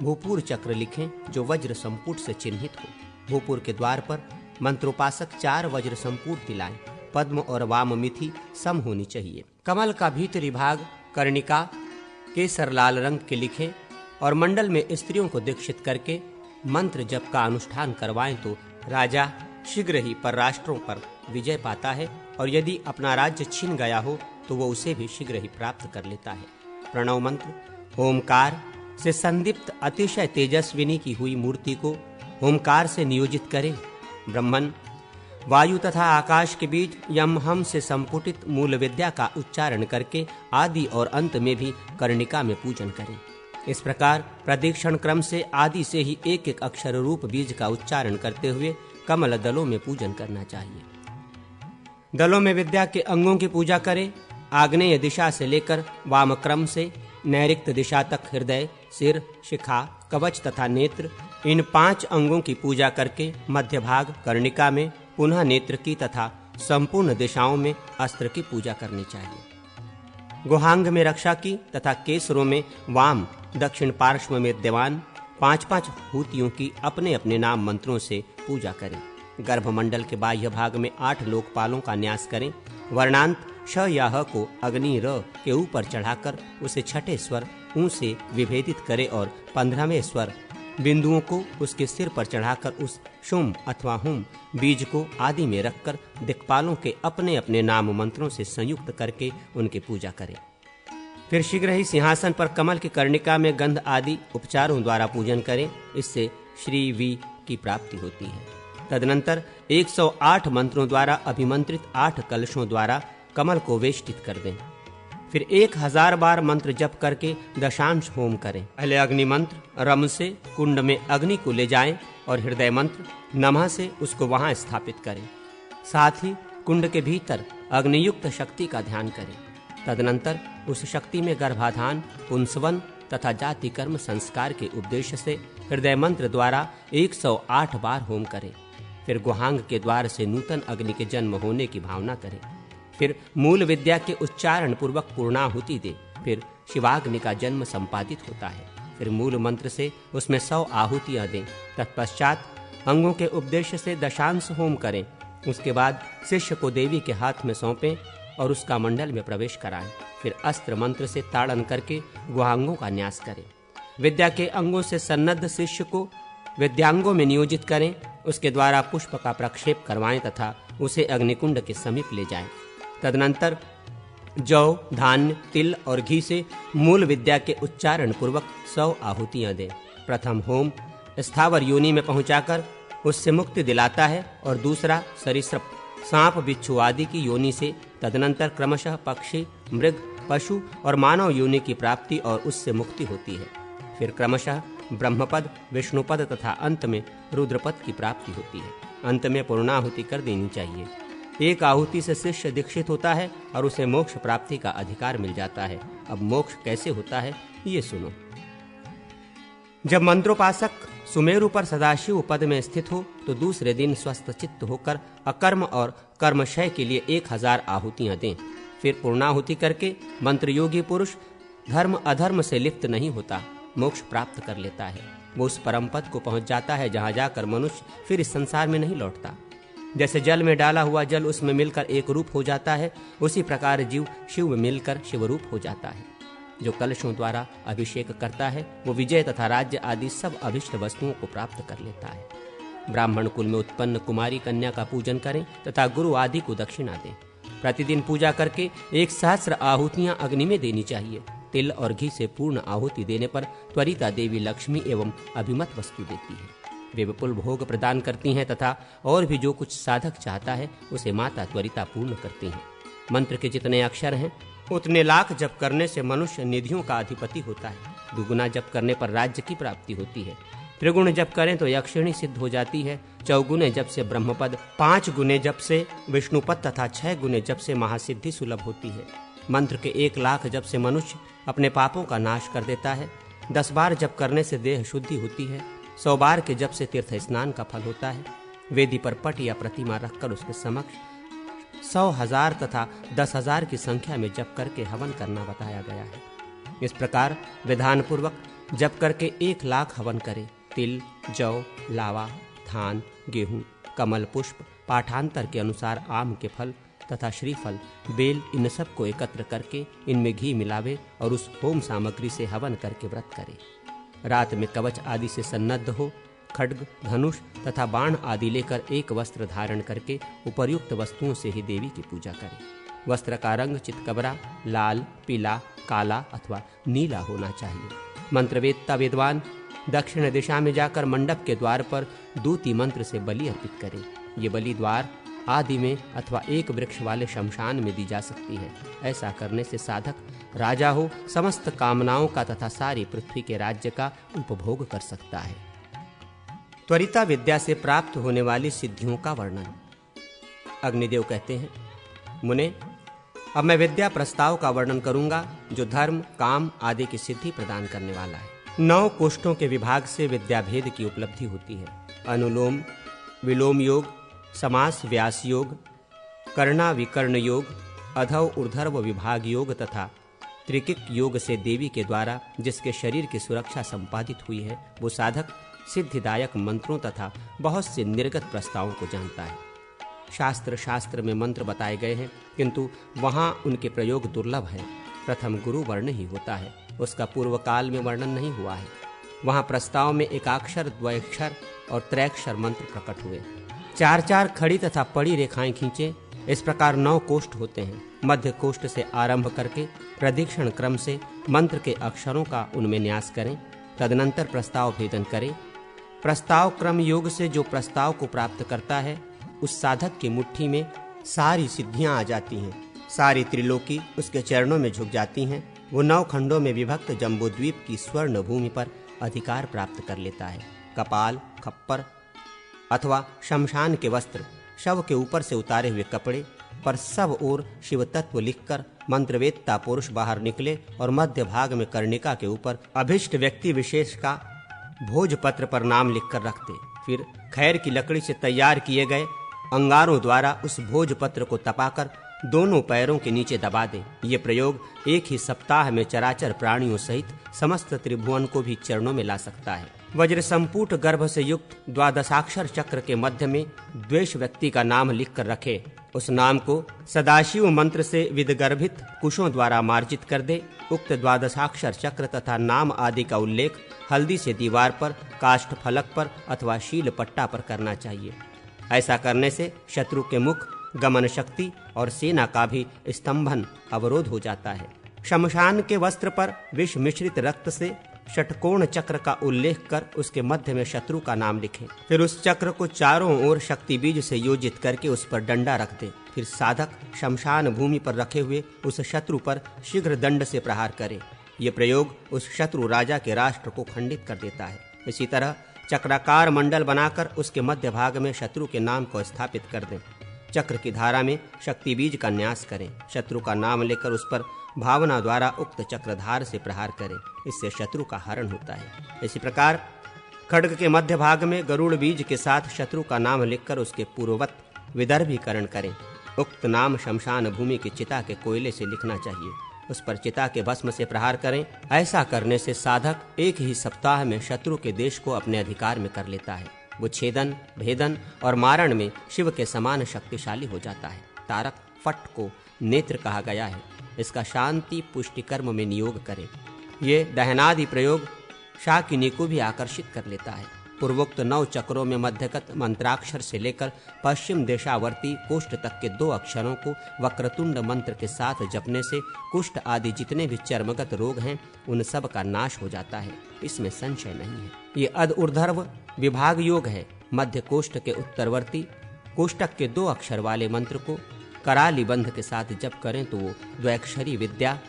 [SPEAKER 2] भूपुर चक्र लिखें जो वज्र संपुट से चिन्हित हो। भूपुर के द्वार पर मंत्रोपासक 4 वज्र संपुट दिलाएं। पद्म और वाममिथि सम होनी चाहिए। कमल का भीतरी भाग कर्णिका केसर लाल रंग के लिखें और मंडल में स्त्रियों को दीक्षित करके मंत्र जप का अनुष्ठान करवाएं तो राजा शीघ्र ही परराष्ट्रों पर विजय पाता है और यदि अपना राज्य छीन गया हो तो वो उसे भी शीघ्र ही प्राप्त कर लेता है। प्रणव मंत्र। ओमकार से संदीप्त अतिशय तेजस्विनी की हुई मूर्ति को ओमकार से नियोजित करें। ब्रह्मन वायु तथा आकाश के बीच यम हम से संपुटित मूल विद्या का उच्चारण करके आदि और अंत में भी कर्णिका में पूजन करें। इस प्रकार प्रदीक्षण क्रम से आदि से ही एक एक अक्षर रूप बीज का उच्चारण करते हुए कमल दलों में पूजन करना चाहिए। दलों में विद्या के अंगों की पूजा करें। आग्नेय दिशा से लेकर वाम क्रम से नैऋत्य दिशा तक हृदय, सिर, शिखा, कवच तथा नेत्र इन 5 अंगों की पूजा करके मध्य भाग कर्णिका में पुनः नेत्र की तथा संपूर्ण दिशाओं में अस्त्र की पूजा करनी चाहिए। गुहांग में रक्षा की तथा केसरों में वाम दक्षिण पार्श्व में देवान 5-5 हूतियों की अपने अपने नाम मंत्रों से पूजा करें। गर्भमंडल के बाह्य भाग में 8 लोकपालों का न्यास करें। वर्णांत श या ह को अग्नि र के ऊपर चढ़ाकर उसे छठे स्वर ऊ से विभेदित करे और 15वें स्वर बिंदुओं को उसके सिर पर चढ़ाकर उस शुम अथवा हुम बीज को आदि में रखकर दिक्पालों के अपने अपने नाम मंत्रों से संयुक्त करके उनकी पूजा करें। फिर शीघ्र ही सिंहासन पर कमल की कर्णिका में गंध आदि उपचारों द्वारा पूजन करें। इससे श्री वी की प्राप्ति होती है। तदनंतर 108 मंत्रों द्वारा अभिमंत्रित 8 कलशों द्वारा कमल को वेष्टित कर दें। फिर 1000 बार मंत्र जप करके दशांश होम करें। पहले अग्नि मंत्र रम से कुंड में अग्नि को ले जाएं और हृदय मंत्र नमः से उसको वहां स्थापित करें। साथ ही कुंड के भीतर अग्नियुक्त शक्ति का ध्यान करें। तदनंतर उस शक्ति में गर्भाधान, पुंसवन तथा जाति कर्म संस्कार के उपदेश से हृदय मंत्र द्वारा 108 बार होम करें। फिर गुहांग के द्वार से नूतन अग्नि के जन्म होने की भावना करे। फिर मूल विद्या के उच्चारण पूर्वक पूर्णाहुति दे। फिर शिवाग्नि का जन्म संपादित होता है। फिर मूल मंत्र से उसमें 100 आहुतियां दें। तत्पश्चात अंगों के उपदेश से दशांश होम करें। उसके बाद शिष्य को देवी के हाथ में सौंपें और उसका मंडल में प्रवेश कराएं। फिर अस्त्र मंत्र से ताड़न करके गुहांगों का न्यास करें। विद्या के अंगों से सन्नद्ध शिष्य को विद्यांगों में नियोजित करें। उसके द्वारा पुष्प का प्रक्षेप करवाएं तथा उसे अग्निकुंड के समीप ले जाएं। तदनंतर जौ, धान्य, तिल और घी से मूल विद्या के उच्चारण पूर्वक 100 आहुतियां दें। प्रथम होम स्थावर योनि में पहुंचाकर उससे मुक्ति दिलाता है और दूसरा सरीसृप, सांप, बिच्छू आदि की योनि से। तदनंतर क्रमशः पक्षी, मृग, पशु और मानव योनि की प्राप्ति और उससे मुक्ति होती है। फिर क्रमशः ब्रह्मपद, विष्णुपद तथा अंत में रुद्रपद की प्राप्ति होती है। अंत में पूर्णाहुति कर देनी चाहिए। एक आहुति से शिष्य दीक्षित होता है और उसे मोक्ष प्राप्ति का अधिकार मिल जाता है। अब मोक्ष कैसे होता है ये सुनो। जब मंत्रोपासक सुमेरु पर सदाशिव पद में स्थित हो तो दूसरे दिन स्वस्थ चित्त होकर अकर्म और कर्मक्षय के लिए 1000 आहुतियां दें। फिर पूर्णाहुति करके मंत्रयोगी पुरुष धर्म अधर्म से लिप्त नहीं होता, मोक्ष प्राप्त कर लेता है। वो उस परम पद को पहुंच जाता है जहां जाकर मनुष्य फिर इस संसार में नहीं लौटता। जैसे जल में डाला हुआ जल उसमें मिलकर एक रूप हो जाता है, उसी प्रकार जीव शिव में मिलकर शिवरूप हो जाता है। जो कलशों द्वारा अभिषेक करता है वो विजय तथा राज्य आदि सब अभिष्ट वस्तुओं को प्राप्त कर लेता है। ब्राह्मण कुल में उत्पन्न कुमारी कन्या का पूजन करें तथा गुरु आदि को दक्षिणा दें। प्रतिदिन पूजा करके 1000 आहुतियां अग्नि में देनी चाहिए। तिल और घी से पूर्ण आहुति देने पर त्वरिता देवी लक्ष्मी एवं अभिमत वस्तु देती है। वे विपुल भोग प्रदान करती हैं तथा और भी जो कुछ साधक चाहता है उसे माता त्वरिता पूर्ण करती हैं। मंत्र के जितने अक्षर हैं उतने लाख जप करने से मनुष्य निधियों का अधिपति होता है। दुगुना जप करने पर राज्य की प्राप्ति होती है। त्रिगुण जप करें तो यक्षिणी सिद्ध हो जाती है। 4 गुने जप से ब्रह्मपद, 5 गुने जप से विष्णुपद तथा 6 गुने जप से महासिद्धि सुलभ होती है। मंत्र के 1 लाख जप से मनुष्य अपने पापों का नाश कर देता है। 10 बार जप करने से देह शुद्धि होती है। 100 बार के जप से तीर्थ स्नान का फल होता है। वेदी पर पट या प्रतिमा रखकर उसके समक्ष 100,000 तथा 10,000 की संख्या में जप करके हवन करना बताया गया है। इस प्रकार विधान पूर्वक जप करके 1 लाख हवन करे। तिल, जौ, लावा, धान, गेहूं, कमल पुष्प, पाठांतर के अनुसार आम के फल तथा श्रीफल, बेल, इन सब को एकत्र करके इनमें घी मिलावे और उस होम सामग्री से हवन करके व्रत करे। रात में कवच आदि से सन्नद्ध हो, खड्ग, धनुष तथा बाण आदि लेकर एक वस्त्र धारण करके उपर्युक्त वस्तुओं से ही देवी की पूजा करे। वस्त्र का रंग चितकबरा, लाल, पीला, काला अथवा नीला होना चाहिए। मंत्रवेत्ता विद्वान दक्षिण दिशा में जाकर मंडप के द्वार पर दूती मंत्र से बलि अर्पित करें। ये बलि द्वार आदि में अथवा एक वृक्ष वाले शमशान में दी जा सकती है। ऐसा करने से साधक राजा हो समस्त कामनाओं का तथा सारी पृथ्वी के राज्य का उपभोग कर सकता है। त्वरिता विद्या से प्राप्त होने वाली सिद्धियों का वर्णन। अग्निदेव कहते हैं, मुने, अब मैं विद्या प्रस्ताव का वर्णन करूंगा जो धर्म, काम आदि की सिद्धि प्रदान करने वाला है। 9 कोष्ठों के विभाग से विद्या भेद की उपलब्धि होती है। अनुलोम विलोम योग, समास व्यास योग, कर्णा विकर्ण योग, अधव ऊर्ध्व विभाग योग तथा त्रिकिक योग से देवी के द्वारा जिसके शरीर की सुरक्षा संपादित हुई है वो साधक सिद्धिदायक मंत्रों तथा बहुत से निर्गत प्रस्तावों को जानता है। शास्त्र में मंत्र बताए गए हैं किंतु वहाँ उनके प्रयोग दुर्लभ है। प्रथम गुरु वर्ण ही होता है, उसका पूर्व काल में वर्णन नहीं हुआ है। वहाँ प्रस्ताव में एकाक्षर, द्वैक्षर और त्रैक्षर मंत्र प्रकट हुए। 4-4 खड़ी तथा पड़ी रेखाएं खींचे। इस प्रकार 9 कोष्ठ होते हैं। मध्य कोष्ठ से आरंभ करके प्रदक्षिण क्रम से मंत्र के अक्षरों का उनमें न्यास करें। तदनंतर प्रस्ताव भेदन करें। प्रस्ताव क्रम योग से जो प्रस्ताव को प्राप्त करता है उस साधक की मुट्ठी में सारी सिद्धियां आ जाती हैं। सारी त्रिलोकी उसके चरणों में झुक जाती हैं। वो 9 खंडों में विभक्त जम्बूद्वीप की स्वर्ण भूमि पर अधिकार प्राप्त कर लेता है। कपाल, खप्पर अथवा शमशान के वस्त्र, शव के ऊपर से उतारे हुए कपड़े पर सब ओर शिव तत्व लिखकर मंत्रवेत्ता पुरुष बाहर निकले और मध्य भाग में कर्णिका के ऊपर अभिष्ट व्यक्ति विशेष का भोजपत्र पर नाम लिखकर रखते। फिर खैर की लकड़ी से तैयार किए गए अंगारों द्वारा उस भोजपत्र को तपाकर दोनों पैरों के नीचे दबा दें। ये प्रयोग एक ही सप्ताह में चराचर प्राणियों सहित समस्त त्रिभुवन को भी चरणों में ला सकता है। वज्र संपुट गर्भ से युक्त द्वादशाक्षर चक्र के मध्य में द्वेष व्यक्ति का नाम लिखकर रखे। उस नाम को सदाशिव मंत्र से विदगर्भित कुशों द्वारा मार्जित कर दे। उक्त द्वादशाक्षर चक्र तथा नाम आदि का उल्लेख हल्दी से दीवार पर, काष्ठ फलक पर अथवा शील पट्टा पर करना चाहिए। ऐसा करने से शत्रु के मुख, गमन शक्ति और सेना का भी स्तंभन अवरोध हो जाता है। शमशान के वस्त्र पर विष मिश्रित रक्त से षटकोण चक्र का उल्लेख कर उसके मध्य में शत्रु का नाम लिखें। फिर उस चक्र को चारों ओर शक्ति बीज से योजित करके उस पर डंडा रख दे। फिर साधक शमशान भूमि पर रखे हुए उस शत्रु पर शीघ्र दंड से प्रहार करे। ये प्रयोग उस शत्रु राजा के राष्ट्र को खंडित कर देता है। इसी तरह चक्राकार मंडल बनाकर उसके मध्य भाग में शत्रु के नाम को स्थापित कर दें। चक्र की धारा में शक्ति बीज का न्यास करें। शत्रु का नाम लेकर उस पर भावना द्वारा उक्त चक्रधार से प्रहार करें। इससे शत्रु का हरण होता है। इसी प्रकार खड्ग के मध्य भाग में गरुड़ बीज के साथ शत्रु का नाम लिखकर उसके पूर्ववत विदर्भीकरण करें। उक्त नाम शमशान भूमि की चिता के कोयले से लिखना चाहिए। उस पर चिता के भस्म से प्रहार करें। ऐसा करने से साधक एक ही सप्ताह में शत्रु के देश को अपने अधिकार में कर लेता है। वो छेदन, भेदन और मारण में शिव के समान शक्तिशाली हो जाता है। तारक फट को नेत्र कहा गया है। इसका शांति पुष्टि कर्म में नियोग करें। ये दहनादि प्रयोग शाकिनी को भी आकर्षित कर लेता है। पूर्वोक्त 9 चक्रों में मध्यगत मंत्राक्षर से लेकर पश्चिम देशावर्ती कोष्ठ तक के 2 अक्षरों को वक्रतुंड मंत्र के साथ जपने से कुष्ठ आदि जितने भी चर्मगत रोग हैं उन सब का नाश हो जाता है। इसमें संशय नहीं है। ये अध ऊर्ध्व विभाग योग है। मध्य कोष्ठ के उत्तरवर्ती कोष्ठक के 2 अक्षर वाले मंत्र को कराली बंध के साथ जप करें तो वो द्वैक्षरी विद्या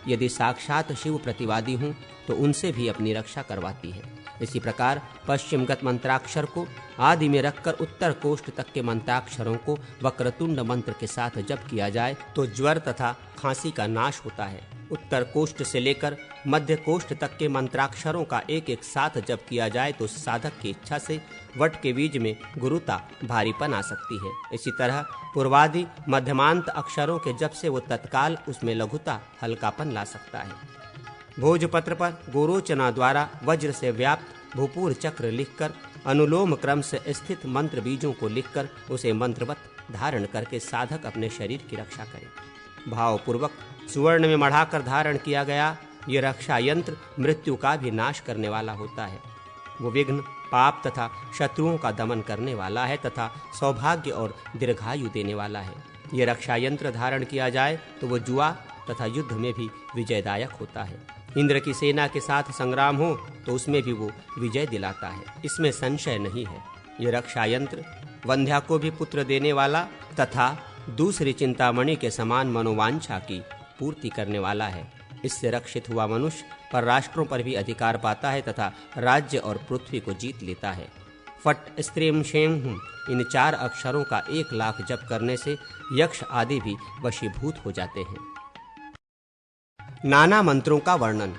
[SPEAKER 2] यदि साक्षात शिव प्रतिवादी हों तो उनसे भी अपनी रक्षा करवाती है। इसी प्रकार पश्चिमगत मंत्राक्षर को आदि में रखकर उत्तर कोष्ठ तक के मंत्राक्षरों को वक्रतुंड मंत्र के साथ जप किया जाए तो ज्वर तथा खांसी का नाश होता है। उत्तर कोष्ठ से लेकर मध्य कोष्ठ तक के मंत्राक्षरों का एक एक साथ जप किया जाए तो साधक की इच्छा से वट के बीज में गुरुता, भारीपन आ सकती है। इसी तरह पूर्वादि मध्यमांत अक्षरों के जप से वो तत्काल उसमें लघुता, हल्कापन ला सकता है। भोजपत्र पर गोरोचना द्वारा वज्र से व्याप्त भूपूर चक्र लिखकर अनुलोम क्रम से स्थित मंत्र बीजों को लिखकर उसे मंत्रवत धारण करके साधक अपने शरीर की रक्षा करे। भावपूर्वक सुवर्ण में मढ़ाकर धारण किया गया ये रक्षा यंत्र मृत्यु का भी नाश करने वाला होता है। वो विघ्न, पाप तथा शत्रुओं का दमन करने वाला है तथा सौभाग्य और दीर्घायु देने वाला है। ये रक्षा यंत्र धारण किया जाए तो वो जुआ तथा युद्ध में भी विजयदायक होता है। इंद्र की सेना के साथ संग्राम हो तो उसमें भी वो विजय दिलाता है। इसमें संशय नहीं है। ये रक्षा यंत्र वंध्या को भी पुत्र देने वाला तथा दूसरी चिंतामणि के समान मनोवांछा की पूर्ति करने वाला है। इससे रक्षित हुआ मनुष्य पर राष्ट्रों पर भी अधिकार पाता है तथा राज्य और पृथ्वी को जीत लेता है। फट स्त्रीम शेम हूँ इन 4 अक्षरों का 1 लाख जप करने से यक्ष आदि भी वशीभूत हो जाते हैं। नाना मंत्रों का वर्णन।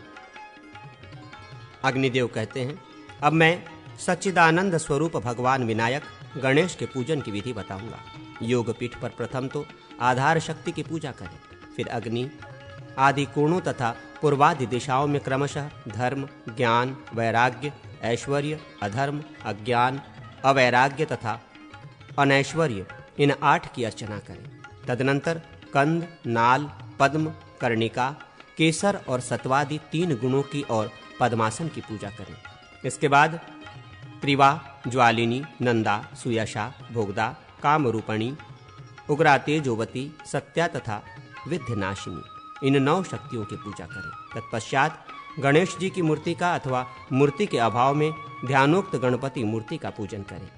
[SPEAKER 2] अग्निदेव कहते हैं, अब मैं सच्चिदानंद स्वरूप भगवान विनायक गणेश के पूजन की विधि बताऊंगा। योग पीठ पर प्रथम तो आधार शक्ति की पूजा करें, फिर अग्नि आदि कोणों तथा पूर्वादि दिशाओं में क्रमशः धर्म, ज्ञान, वैराग्य, ऐश्वर्य, अधर्म, अज्ञान, अवैराग्य तथा अनैश्वर्य इन 8 की अर्चना करें। तदनंतर कंद, नाल, पद्म, कर्णिका, केसर और सत्वादि 3 गुणों की और पद्मासन की पूजा करें। इसके बाद त्रिवा, ज्वालिनी, नंदा, सुयशा, भोगदा, कामरूपणी, उग्रा तेजोवती, सत्या तथा विध्यनाशिनी इन 9 शक्तियों की पूजा करें। तत्पश्चात गणेश जी की मूर्ति का अथवा मूर्ति के अभाव में ध्यानोक्त गणपति मूर्ति का पूजन करें।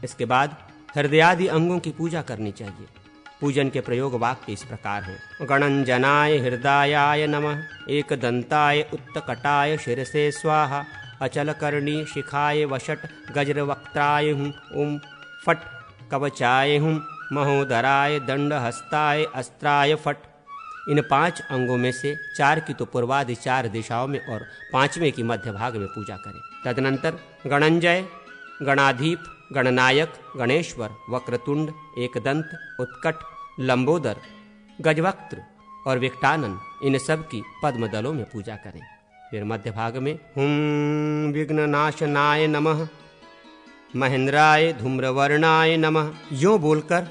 [SPEAKER 2] इसके बाद हृदयादि अंगों की पूजा करनी चाहिए। पूजन के प्रयोग वाक्य इस प्रकार हैं। गणंजनाय हृदयाय नमः, एकदंताय उत्तकटाय शिरसे स्वाहा, अचलकर्णी शिखाय वषट गज्रवक्त्राय हूँ, ओम फट कवचाय हूँ, महोदराय दंडहस्ताय अस्त्राय फट। इन 5 अंगों में से 4 की तो पूर्वादि 4 दिशाओं में और 5वें की मध्य भाग में पूजा करें। तदनंतर गणंजय
[SPEAKER 1] गणाधीप, गणनायक, गणेश्वर, वक्रतुंड, एकदंत, उत्कट, लंबोदर, गजवक्त्र और विकटानन, इन सब की पद्म दलों में पूजा करें। फिर मध्य भाग में हुम विघ्ननाशनाय नमः, महेंद्राय धूम्रवर्णाय नमः, यों बोलकर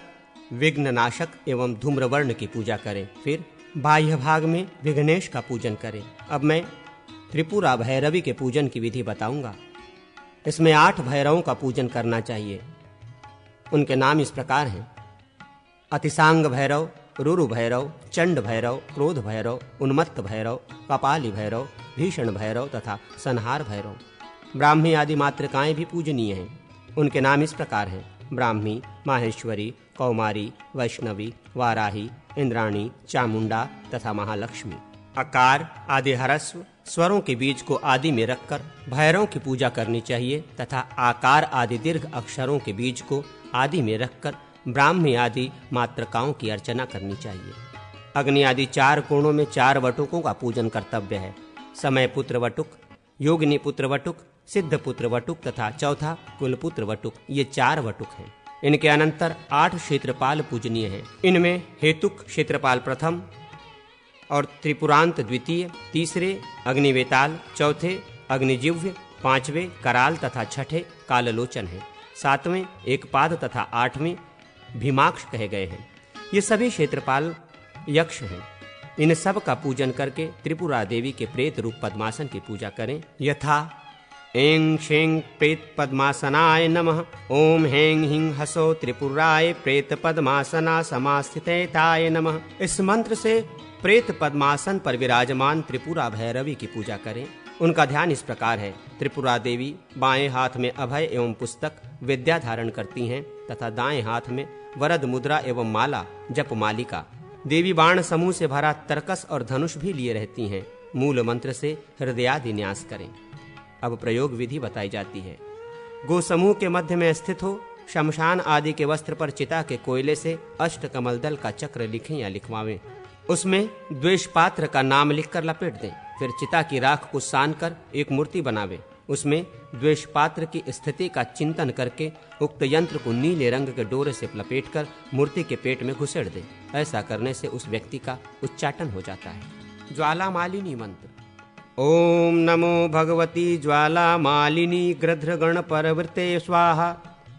[SPEAKER 1] विघ्ननाशक एवं धूम्रवर्ण की पूजा करें। फिर बाह्य भाग में विघ्नेश का पूजन करें। अब मैं त्रिपुरा भैरवी के पूजन की विधि बताऊंगा। इसमें 8 भैरवों का पूजन करना चाहिए। उनके नाम इस प्रकार हैं: अतिसांग भैरव, रुरु भैरव, चंड भैरव, क्रोध भैरव, उन्मत्त भैरव, कपाली भैरव, भीषण भैरव तथा संहार भैरव। ब्राह्मी आदि मातृकाएं भी पूजनीय हैं। उनके नाम इस प्रकार हैं: ब्राह्मी, माहेश्वरी, कौमारी, वैष्णवी, वाराही, इंद्राणी, चामुंडा तथा महालक्ष्मी। अकार आदि ह्रस्व स्वरों के बीज को आदि में रखकर भैरवों की पूजा करनी चाहिए तथा आकार आदि दीर्घ अक्षरों के बीज को आदि में रखकर ब्राह्मी आदि मातृकाओं की अर्चना करनी चाहिए। अग्नि आदि 4 कोणों में 4 वटुकों का पूजन कर्तव्य है: समय पुत्र वटुक, योगिनी पुत्र वटुक, सिद्ध पुत्र वटुक तथा चौथा कुलपुत्र वटुक। ये 4 वटुक हैं। इनके अनंतर 8 क्षेत्रपाल पूजनीय हैं। इनमें हेतुक क्षेत्रपाल प्रथम और त्रिपुरांत द्वितीय, तीसरे अग्निवेताल, चौथे अग्निजिह्व, 5वें कराल तथा छठे काललोचन हैं। 7वें एकपाद तथा 8वें भीमाक्ष कहे गए हैं। ये सभी क्षेत्रपाल यक्ष हैं। इन सब का पूजन करके त्रिपुरा देवी के प्रेत रूप पद्मासन की पूजा करें। यथा ऐं शें प्रेत पद्मासनाय नमः, ओम हें हिं हसो त्रिपुराय प्रेत पद्मासना समास्थिताय नमः। इस मंत्र से प्रेत पद्मासन पर विराजमान त्रिपुरा भैरवी की पूजा करें। उनका ध्यान इस प्रकार है: त्रिपुरा देवी बाएं हाथ में अभय एवं पुस्तक विद्या धारण करती हैं तथा दाएं हाथ में वरद मुद्रा एवं माला जप मालिका। देवी बाण समूह से भरा तरकस और धनुष भी लिए रहती हैं। मूल मंत्र से हृदयादि न्यास करें। अब प्रयोग विधि बताई जाती है। गो समूह के मध्य में स्थित हो, शमशान आदि के वस्त्र पर चिता के कोयले से अष्टकमल दल का चक्र लिखें या लिखवावें। उसमें द्वेष पात्र का नाम लिखकर लपेट दें। फिर चिता की राख को सान कर एक मूर्ति बनावे। उसमें द्वेष पात्र की स्थिति का चिंतन करके उक्त यंत्र को नीले रंग के डोरे से लपेटकर मूर्ति के पेट में घुसेड़ दे। ऐसा करने से उस व्यक्ति का उच्चाटन हो जाता है। ज्वाला मालिनी मंत्र। ओम नमो भगवती ज्वाला मालिनी गृध्रगण परवृते स्वाहा।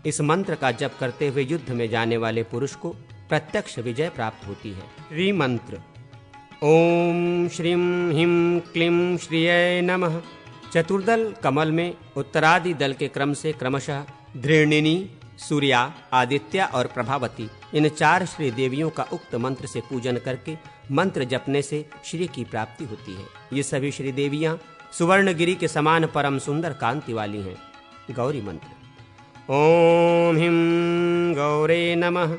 [SPEAKER 1] इस मंत्र का जप करते हुए युद्ध में जाने वाले पुरुष को प्रत्यक्ष विजय प्राप्त होती है। श्री मंत्र। ओम श्रीं ह्रीं क्लीं श्रिये नमः। चतुर्दल कमल में उत्तरादि दल के क्रम से क्रमशः धृणिनी, सूर्या, आदित्य और प्रभावती, इन 4 श्री देवियों का उक्त मंत्र से पूजन करके मंत्र जपने से श्री की प्राप्ति होती है। ये सभी श्री देवियां सुवर्णगिरी के समान परम सुंदर कांति वाली हैं। गौरी मंत्र। ओम ह्रीं गौरे नमः।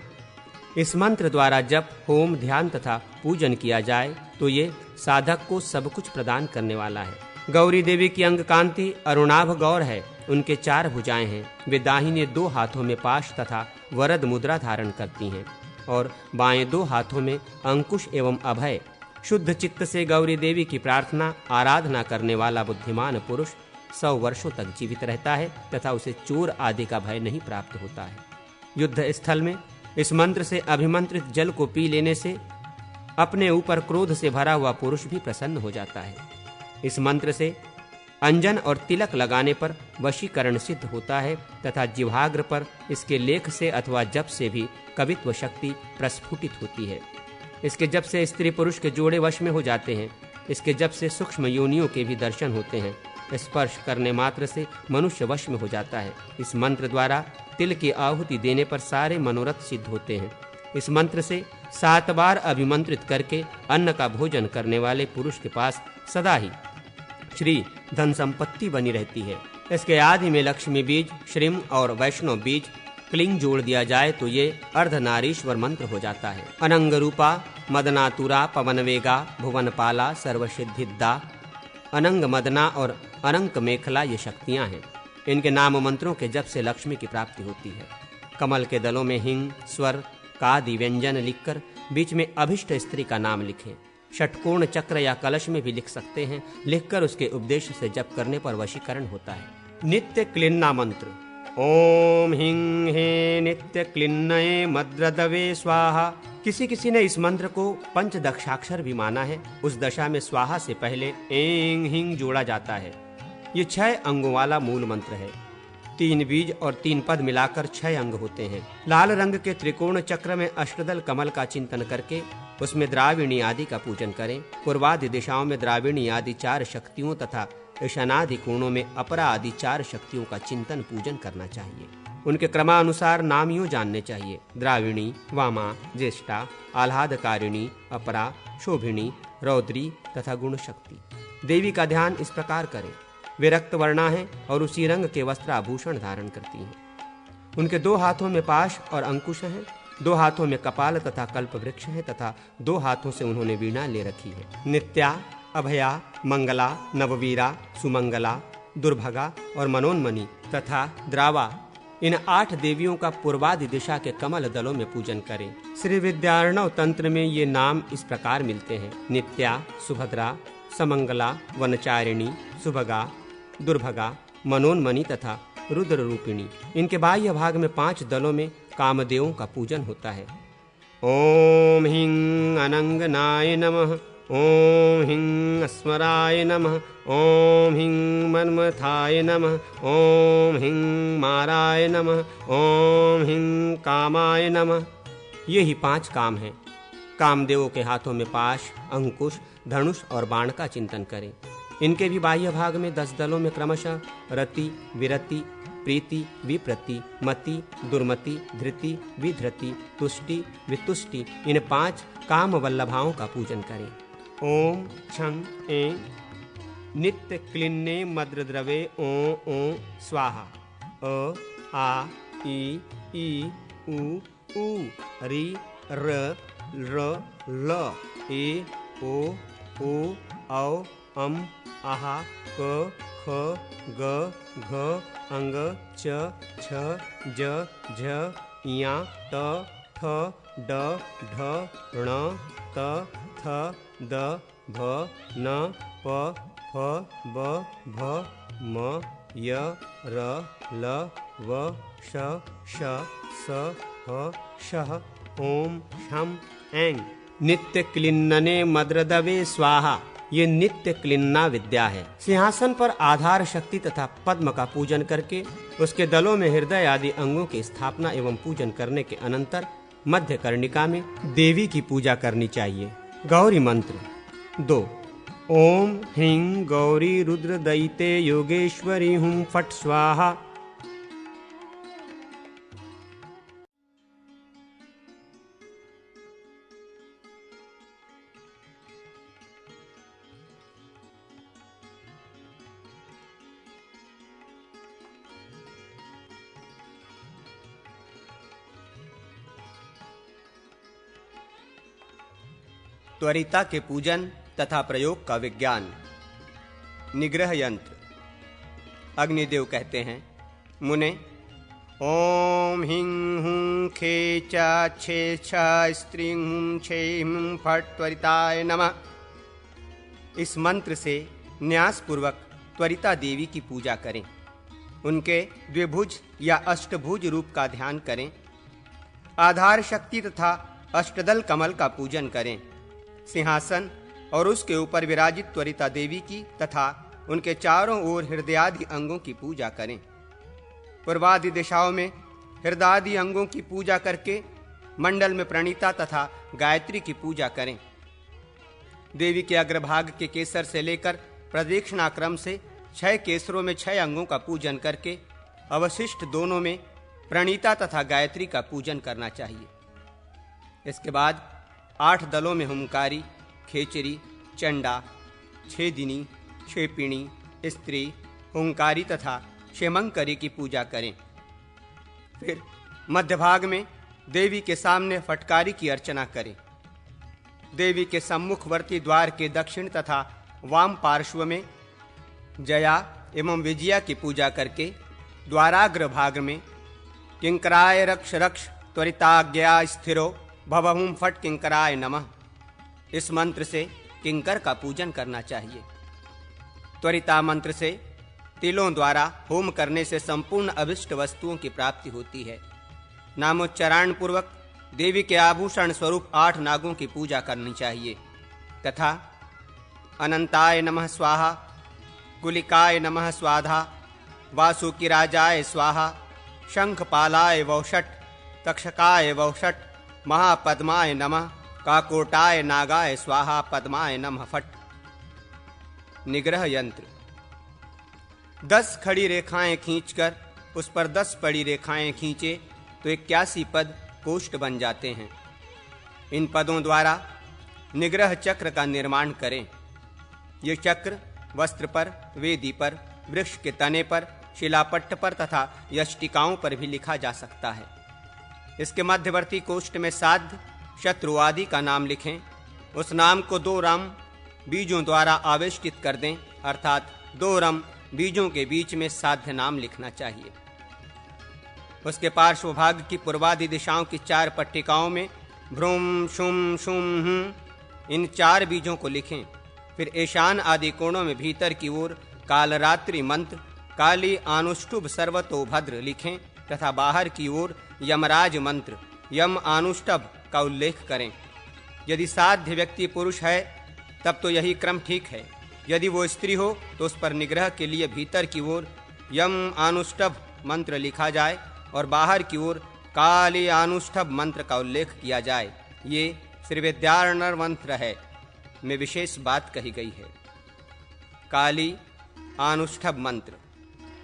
[SPEAKER 1] इस मंत्र द्वारा जप, होम, ध्यान तथा पूजन किया जाए तो ये साधक को सब कुछ प्रदान करने वाला है। गौरी देवी की अंग कांति अरुणाभ गौर है। उनके 4 भुजाएं हैं। वे दाहिने 2 हाथों में पाश तथा वरद मुद्रा धारण करती हैं और बाएं 2 हाथों में अंकुश एवं अभय। शुद्ध चित्त से गौरी देवी की प्रार्थना आराधना करने वाला बुद्धिमान पुरुष 100 वर्षों तक जीवित रहता है तथा उसे चोर आदि का भय नहीं प्राप्त होता है। युद्ध स्थल में इस मंत्र से अभिमंत्रित जल को पी लेने से अपने ऊपर क्रोध से भरा हुआ पुरुष भी प्रसन्न हो जाता है। इस मंत्र से अंजन और तिलक लगाने पर वशीकरण सिद्ध होता है तथा जिह्वाग्र पर इसके लेख से अथवा जप से भी कवित्व शक्ति प्रस्फुटित होती है। इसके जप से स्त्री पुरुष के जोड़े वश में हो जाते हैं। इसके जप से सूक्ष्म योनियों के भी दर्शन होते हैं। स्पर्श करने मात्र से मनुष्य वश में हो जाता है। इस मंत्र द्वारा तिल की आहुति देने पर सारे मनोरथ सिद्ध होते हैं। इस मंत्र से 7 बार अभिमंत्रित करके अन्न का भोजन करने वाले पुरुष के पास सदा ही श्री धन संपत्ति बनी रहती है। इसके आदि में लक्ष्मी बीज, श्रीम और वैष्णव बीज क्लिंग जोड़ दिया जाए तो ये अर्धनारीश्वर मंत्र हो जाता है। अनंग रूपा, मदनातुरा, पवनवेगा, भुवनपाला, सर्वसिद्धिदा, अनंग मदना और अनंक मेखला ये शक्तियां हैं। इनके नाम मंत्रों के जप से लक्ष्मी की प्राप्ति होती है। कमल के दलों में हिंग, स्वर, कादि व्यंजन लिखकर बीच में अभिष्ट स्त्री का नाम लिखें। षटकोण चक्र या कलश में भी लिख सकते हैं। लिखकर उसके उपदेश से जप करने पर वशीकरण होता है। नित्य क्लिन्ना मंत्र।
[SPEAKER 2] ओम हिं हे नित्य क्लिन्नये मद्रदवे स्वाहा। किसी किसी ने इस मंत्र को पंचदशाक्षर भी माना है। उस दशा में स्वाहा से पहले एंग हिंग जोड़ा जाता है। ये 6 अंगों वाला मूल मंत्र है। 3 बीज और 3 पद मिलाकर 6 अंग होते हैं। लाल रंग के त्रिकोण चक्र में अष्टदल कमल का चिंतन करके उसमें द्राविणी आदि का पूजन करें। पूर्वादि दिशाओं में द्राविणी आदि 4 शक्तियों तथा ईशानादि कोणों में अपरा आदि 4 शक्तियों का चिंतन पूजन करना चाहिए। उनके क्रमानुसार नाम यूं जानने चाहिए: द्राविणी, वामा, ज्येष्ठा, आह्लादकारिणी, अपरा, शोभिणी, रौद्री तथा गुण शक्ति। देवी का ध्यान इस प्रकार करें। वे रक्त वर्णा है और उसी रंग के वस्त्र आभूषण धारण करती हैं। उनके 2 हाथों में पाश और अंकुश हैं, 2 हाथों में कपाल तथा कल्प वृक्ष है तथा 2 हाथों से उन्होंने वीणा ले रखी है। नित्या, अभया, मंगला, नववीरा, सुमंगला, दुर्भगा और मनोन्मनी तथा द्रावा, इन 8 देवियों का पूर्वादि दिशा के कमल दलों में पूजन करें। श्री विद्यार्णव तंत्र में ये नाम इस प्रकार मिलते हैं: नित्या, सुभद्रा, समंगला, वनचारिणी, सुभगा, दुर्भगा, मनोन्मनी तथा रुद्र रूपिणी। इनके बाह्य भाग में 5 दलों में कामदेवों का पूजन होता है। ओम हिं अनंगनाय नमः, ओम हिं अस्मराय नमः, ओम हिं मन्मथाय नमः, ओम हिं माराय नमः, ओम हिं कामाय नमः। ये ही 5 काम हैं। कामदेवों के हाथों में पाश, अंकुश, धनुष और बाण का चिंतन करें। इनके भी बाह्य भाग में 10 दलों में क्रमशः रति, विरति, प्रीति, विप्रति, मति, दुर्मति, धृति, विधृति, तुष्टि, वितुष्टि, इन 5 काम वल्लभाओं का पूजन करें। ओम छं ऐं नित्य क्लिन्ने मद्रद्रवे ओं ओं स्वाहा। अ आ ई उ ऊ रि र ल ए ओ औ अम आहा क ख ग घ अंग च छ ज झ इया ट ठ ड ढ ण त थ द भ न प फ ब भ म य र ल व श श स ह शः। ओम शं ऐं नित्य क्लिन्नने मद्रदवे स्वाहा। ये नित्य क्लिन्ना विद्या है। सिंहासन पर आधार शक्ति तथा पद्म का पूजन करके उसके दलों में हृदय आदि अंगों की स्थापना एवं पूजन करने के अनंतर मध्य कर्णिका में देवी की पूजा करनी चाहिए। गौरी मंत्र 2। ओम ह्रीं गौरी रुद्र दयिते योगेश्वरी हुं फट स्वाहा। त्वरिता के पूजन तथा प्रयोग का विज्ञान। निग्रह यंत्र। अग्निदेव कहते हैं: मुने, ओम हिं हुं खे चा छे छा स्त्रीं हुं छे हुं फट त्वरिताय नमः। इस मंत्र से न्यास पूर्वक त्वरिता देवी की पूजा करें। उनके द्विभुज या अष्टभुज रूप का ध्यान करें। आधार शक्ति तथा अष्टदल कमल का पूजन करें। सिंहासन और उसके ऊपर विराजित त्वरिता देवी की तथा उनके चारों ओर हृदयादि अंगों की पूजा करें। पूर्वादि दिशाओं में हृदयादि अंगों की पूजा करके मंडल में प्रणीता तथा गायत्री की पूजा करें। देवी के अग्रभाग के केसर से लेकर प्रदक्षिणा क्रम से 6 केसरों में 6 अंगों का पूजन करके अवशिष्ट दोनों में प्रणीता तथा गायत्री का पूजन करना चाहिए। इसके बाद 8 दलों में हुंकारी, खेचरी, चंडा, छेदिनी, क्षेपिणी, स्त्री, हुंकारी तथा क्षेमंकरी की पूजा करें। फिर मध्य भाग में देवी के सामने फटकारी की अर्चना करें। देवी के सम्मुखवर्ती द्वार के दक्षिण तथा वाम पार्श्व में जया एवं विजया की पूजा करके द्वाराग्र भाग में किंकराय रक्ष रक्ष त्वरिताज्ञा स्थिरो भवहुं फट किंकराय नमः, इस मंत्र से किंकर का पूजन करना चाहिए। त्वरिता मंत्र से तिलों द्वारा होम करने से संपूर्ण अभिष्ट वस्तुओं की प्राप्ति होती है। नामोच्चारण पूर्वक देवी के आभूषण स्वरूप 8 नागों की पूजा करनी चाहिए तथा अनंताय नमः स्वाहा, कुलिकाय नमः स्वाधा, वासुकिराजाय स्वाहा, शंखपालाय वौषट, तक्षकाय वौषट, महापद्माय नमः, काकोटाय नागाय स्वाहा, पद्माय नमः फट। निग्रह यंत्र। 10 खड़ी रेखाएं खींचकर उस पर 10 पड़ी रेखाएं खींचे तो 81 पद कोष्ठ बन जाते हैं। इन पदों द्वारा निग्रह चक्र का निर्माण करें। ये चक्र वस्त्र पर, वेदी पर, वृक्ष के तने पर, शिलापट्ट पर तथा यष्टिकाओं पर भी लिखा जा सकता है। इसके मध्यवर्ती कोष्ठ में साध्य, शत्रु आदि का नाम लिखें। उस नाम को 2 रम बीजों द्वारा आवेष्टित कर दें, अर्थात 2 रम बीजों के बीच में साध्य नाम लिखना चाहिए। उसके पार्श्व भाग की पूर्वादि दिशाओं की 4 पट्टिकाओं में भ्रूम शुम शुम हुम इन 4 बीजों को लिखें। फिर ईशान आदि कोणों में भीतर की ओर कालरात्रि मंत्र काली आनुष्टुभ सर्वतो भद्र लिखें तथा बाहर की ओर यमराज मंत्र यम आनुष्टभ का उल्लेख करें। यदि साध्य व्यक्ति पुरुष है तब तो यही क्रम ठीक है। यदि वो स्त्री हो तो उस पर निग्रह के लिए भीतर की ओर यम आनुष्टभ मंत्र लिखा जाए और बाहर की ओर काली आनुष्टभ मंत्र का उल्लेख किया जाए। ये श्री विद्यारण्य मंत्र है में विशेष बात कही गई है। काली आनुष्ठभ मंत्र।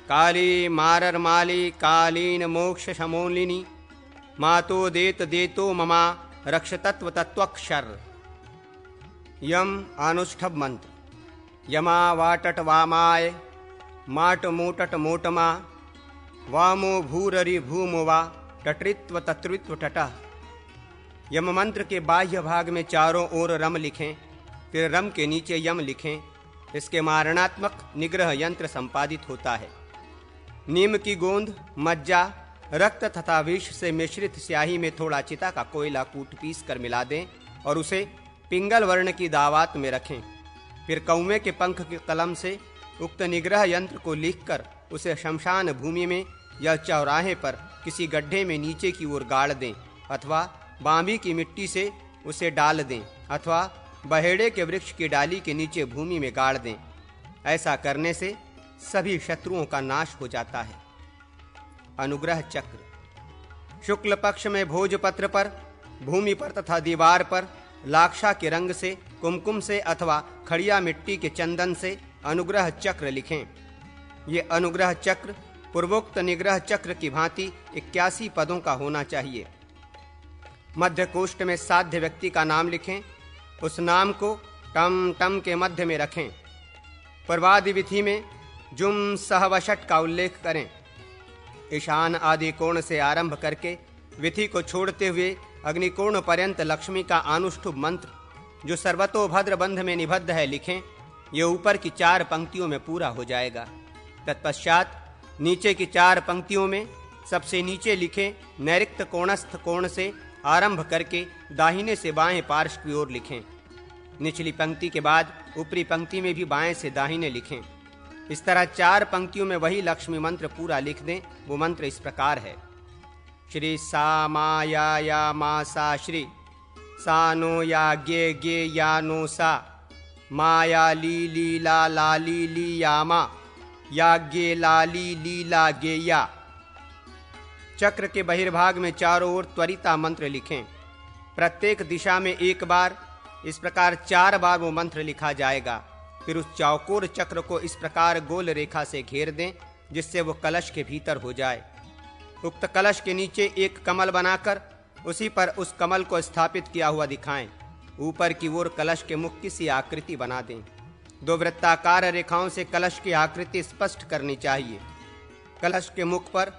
[SPEAKER 2] काली मारर माली कालीन मोक्ष शमोलिनी मातो देत देतो ममा रक्ष तत्व तत्वक्षर। यम आनुष्ठभ मंत्र। यमा वाटट वामाय माट मोटट मोटमा वामो भूररि भूमो वा टटृत्व तत्रित्व टटः। यम मंत्र के बाह्य भाग में चारों ओर रम लिखें, फिर रम के नीचे यम लिखें। इसके मारणात्मक निग्रह यंत्र संपादित होता है। नीम की गोंद, मज्जा, रक्त तथा विष से मिश्रित स्याही में थोड़ा चिता का कोयला कूट पीस कर मिला दें और उसे पिंगल वर्ण की दावात में रखें। फिर कौवे के पंख की कलम से उक्त निग्रह यंत्र को लिखकर उसे शमशान भूमि में या चौराहे पर किसी गड्ढे में नीचे की ओर गाड़ दें अथवा बांबी की मिट्टी से उसे डाल दें अथवा बहेड़े के वृक्ष की डाली के नीचे भूमि में गाड़ दें। ऐसा करने से सभी शत्रुओं का नाश हो जाता है। अनुग्रह चक्र। शुक्ल पक्ष में भोजपत्र पर, भूमि पर तथा दीवार पर लाक्षा के रंग से, कुमकुम से अथवा खड़िया मिट्टी के चंदन से अनुग्रह चक्र लिखें। ये अनुग्रह चक्र पूर्वोक्त निग्रह चक्र की भांति 81 पदों का होना चाहिए। मध्य कोष्ठ में साध्य व्यक्ति का नाम लिखें। उस नाम को टम टम के मध्य में रखें। पूर्वादि विधि में जुम सहवशट का उल्लेख करें। ईशान आदि कोण से आरंभ करके विधि को छोड़ते हुए अग्निकोण पर्यंत लक्ष्मी का आनुष्ठुभ मंत्र जो सर्वतोभद्र बंध में निबद्ध है लिखें। ये ऊपर की 4 पंक्तियों में पूरा हो जाएगा। तत्पश्चात नीचे की 4 पंक्तियों में सबसे नीचे लिखें नैऋत्य कोणस्थ कोण से आरंभ करके दाहिने से बाएं पार्श्व की ओर लिखें। निचली पंक्ति के बाद ऊपरी पंक्ति में भी बाएं से दाहिने लिखें। इस तरह 4 पंक्तियों में वही लक्ष्मी मंत्र पूरा लिख दें। वो मंत्र इस प्रकार है। श्री सा मा या मा सा श्री सा नो या गे या नो सा माया ली ला ली ली या मा या गे लाली लीला गेया। चक्र के बहिर्भाग में चारों ओर त्वरिता मंत्र लिखें। प्रत्येक दिशा में 1 बार, इस प्रकार 4 बार वो मंत्र लिखा जाएगा। फिर उस चौकोर चक्र को इस प्रकार गोल रेखा से घेर दें जिससे वो कलश के भीतर हो जाए। उक्त कलश के नीचे एक कमल बनाकर उसी पर उस कमल को स्थापित किया हुआ दिखाएं। ऊपर की ओर कलश के मुख की सी आकृति बना दें। 2 वृत्ताकार रेखाओं से कलश की आकृति स्पष्ट करनी चाहिए। कलश के मुख पर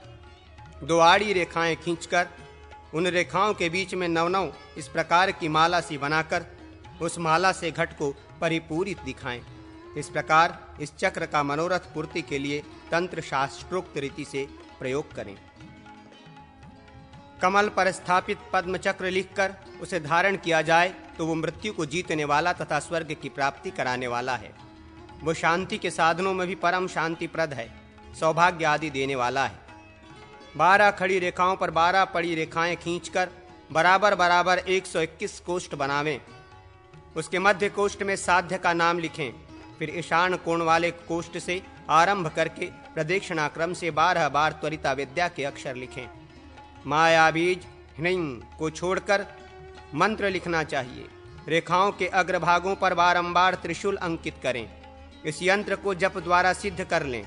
[SPEAKER 2] 2 आड़ी रेखाएं खींचकर उन रेखाओं के बीच में 9 इस प्रकार की माला सी बनाकर उस माला से घट को परिपूरित दिखाएं। इस प्रकार इस चक्र का मनोरथ पूर्ति के लिए तंत्र शास्त्रोक्त रीति से प्रयोग करें। कमल पर स्थापित पद्म चक्र लिखकर उसे धारण किया जाए तो वो मृत्यु को जीतने वाला तथा स्वर्ग की प्राप्ति कराने वाला है। वो शांति के साधनों में भी परम शांतिप्रद है, सौभाग्य आदि देने वाला है। 12 खड़ी रेखाओं पर 12 पड़ी रेखाएं खींचकर बराबर बराबर 121 कोष्ठ बनावें। उसके मध्य कोष्ठ में साध्य का नाम लिखें। फिर ईशान कोण वाले कोष्ठ से आरंभ करके प्रदक्षिणा क्रम से 12 बार त्वरिता विद्या के अक्षर लिखें। माया बीज ह्रीं को छोड़कर मंत्र लिखना चाहिए। रेखाओं के अग्रभागों पर बारंबार त्रिशूल अंकित करें। इस यंत्र को जप द्वारा सिद्ध कर लें।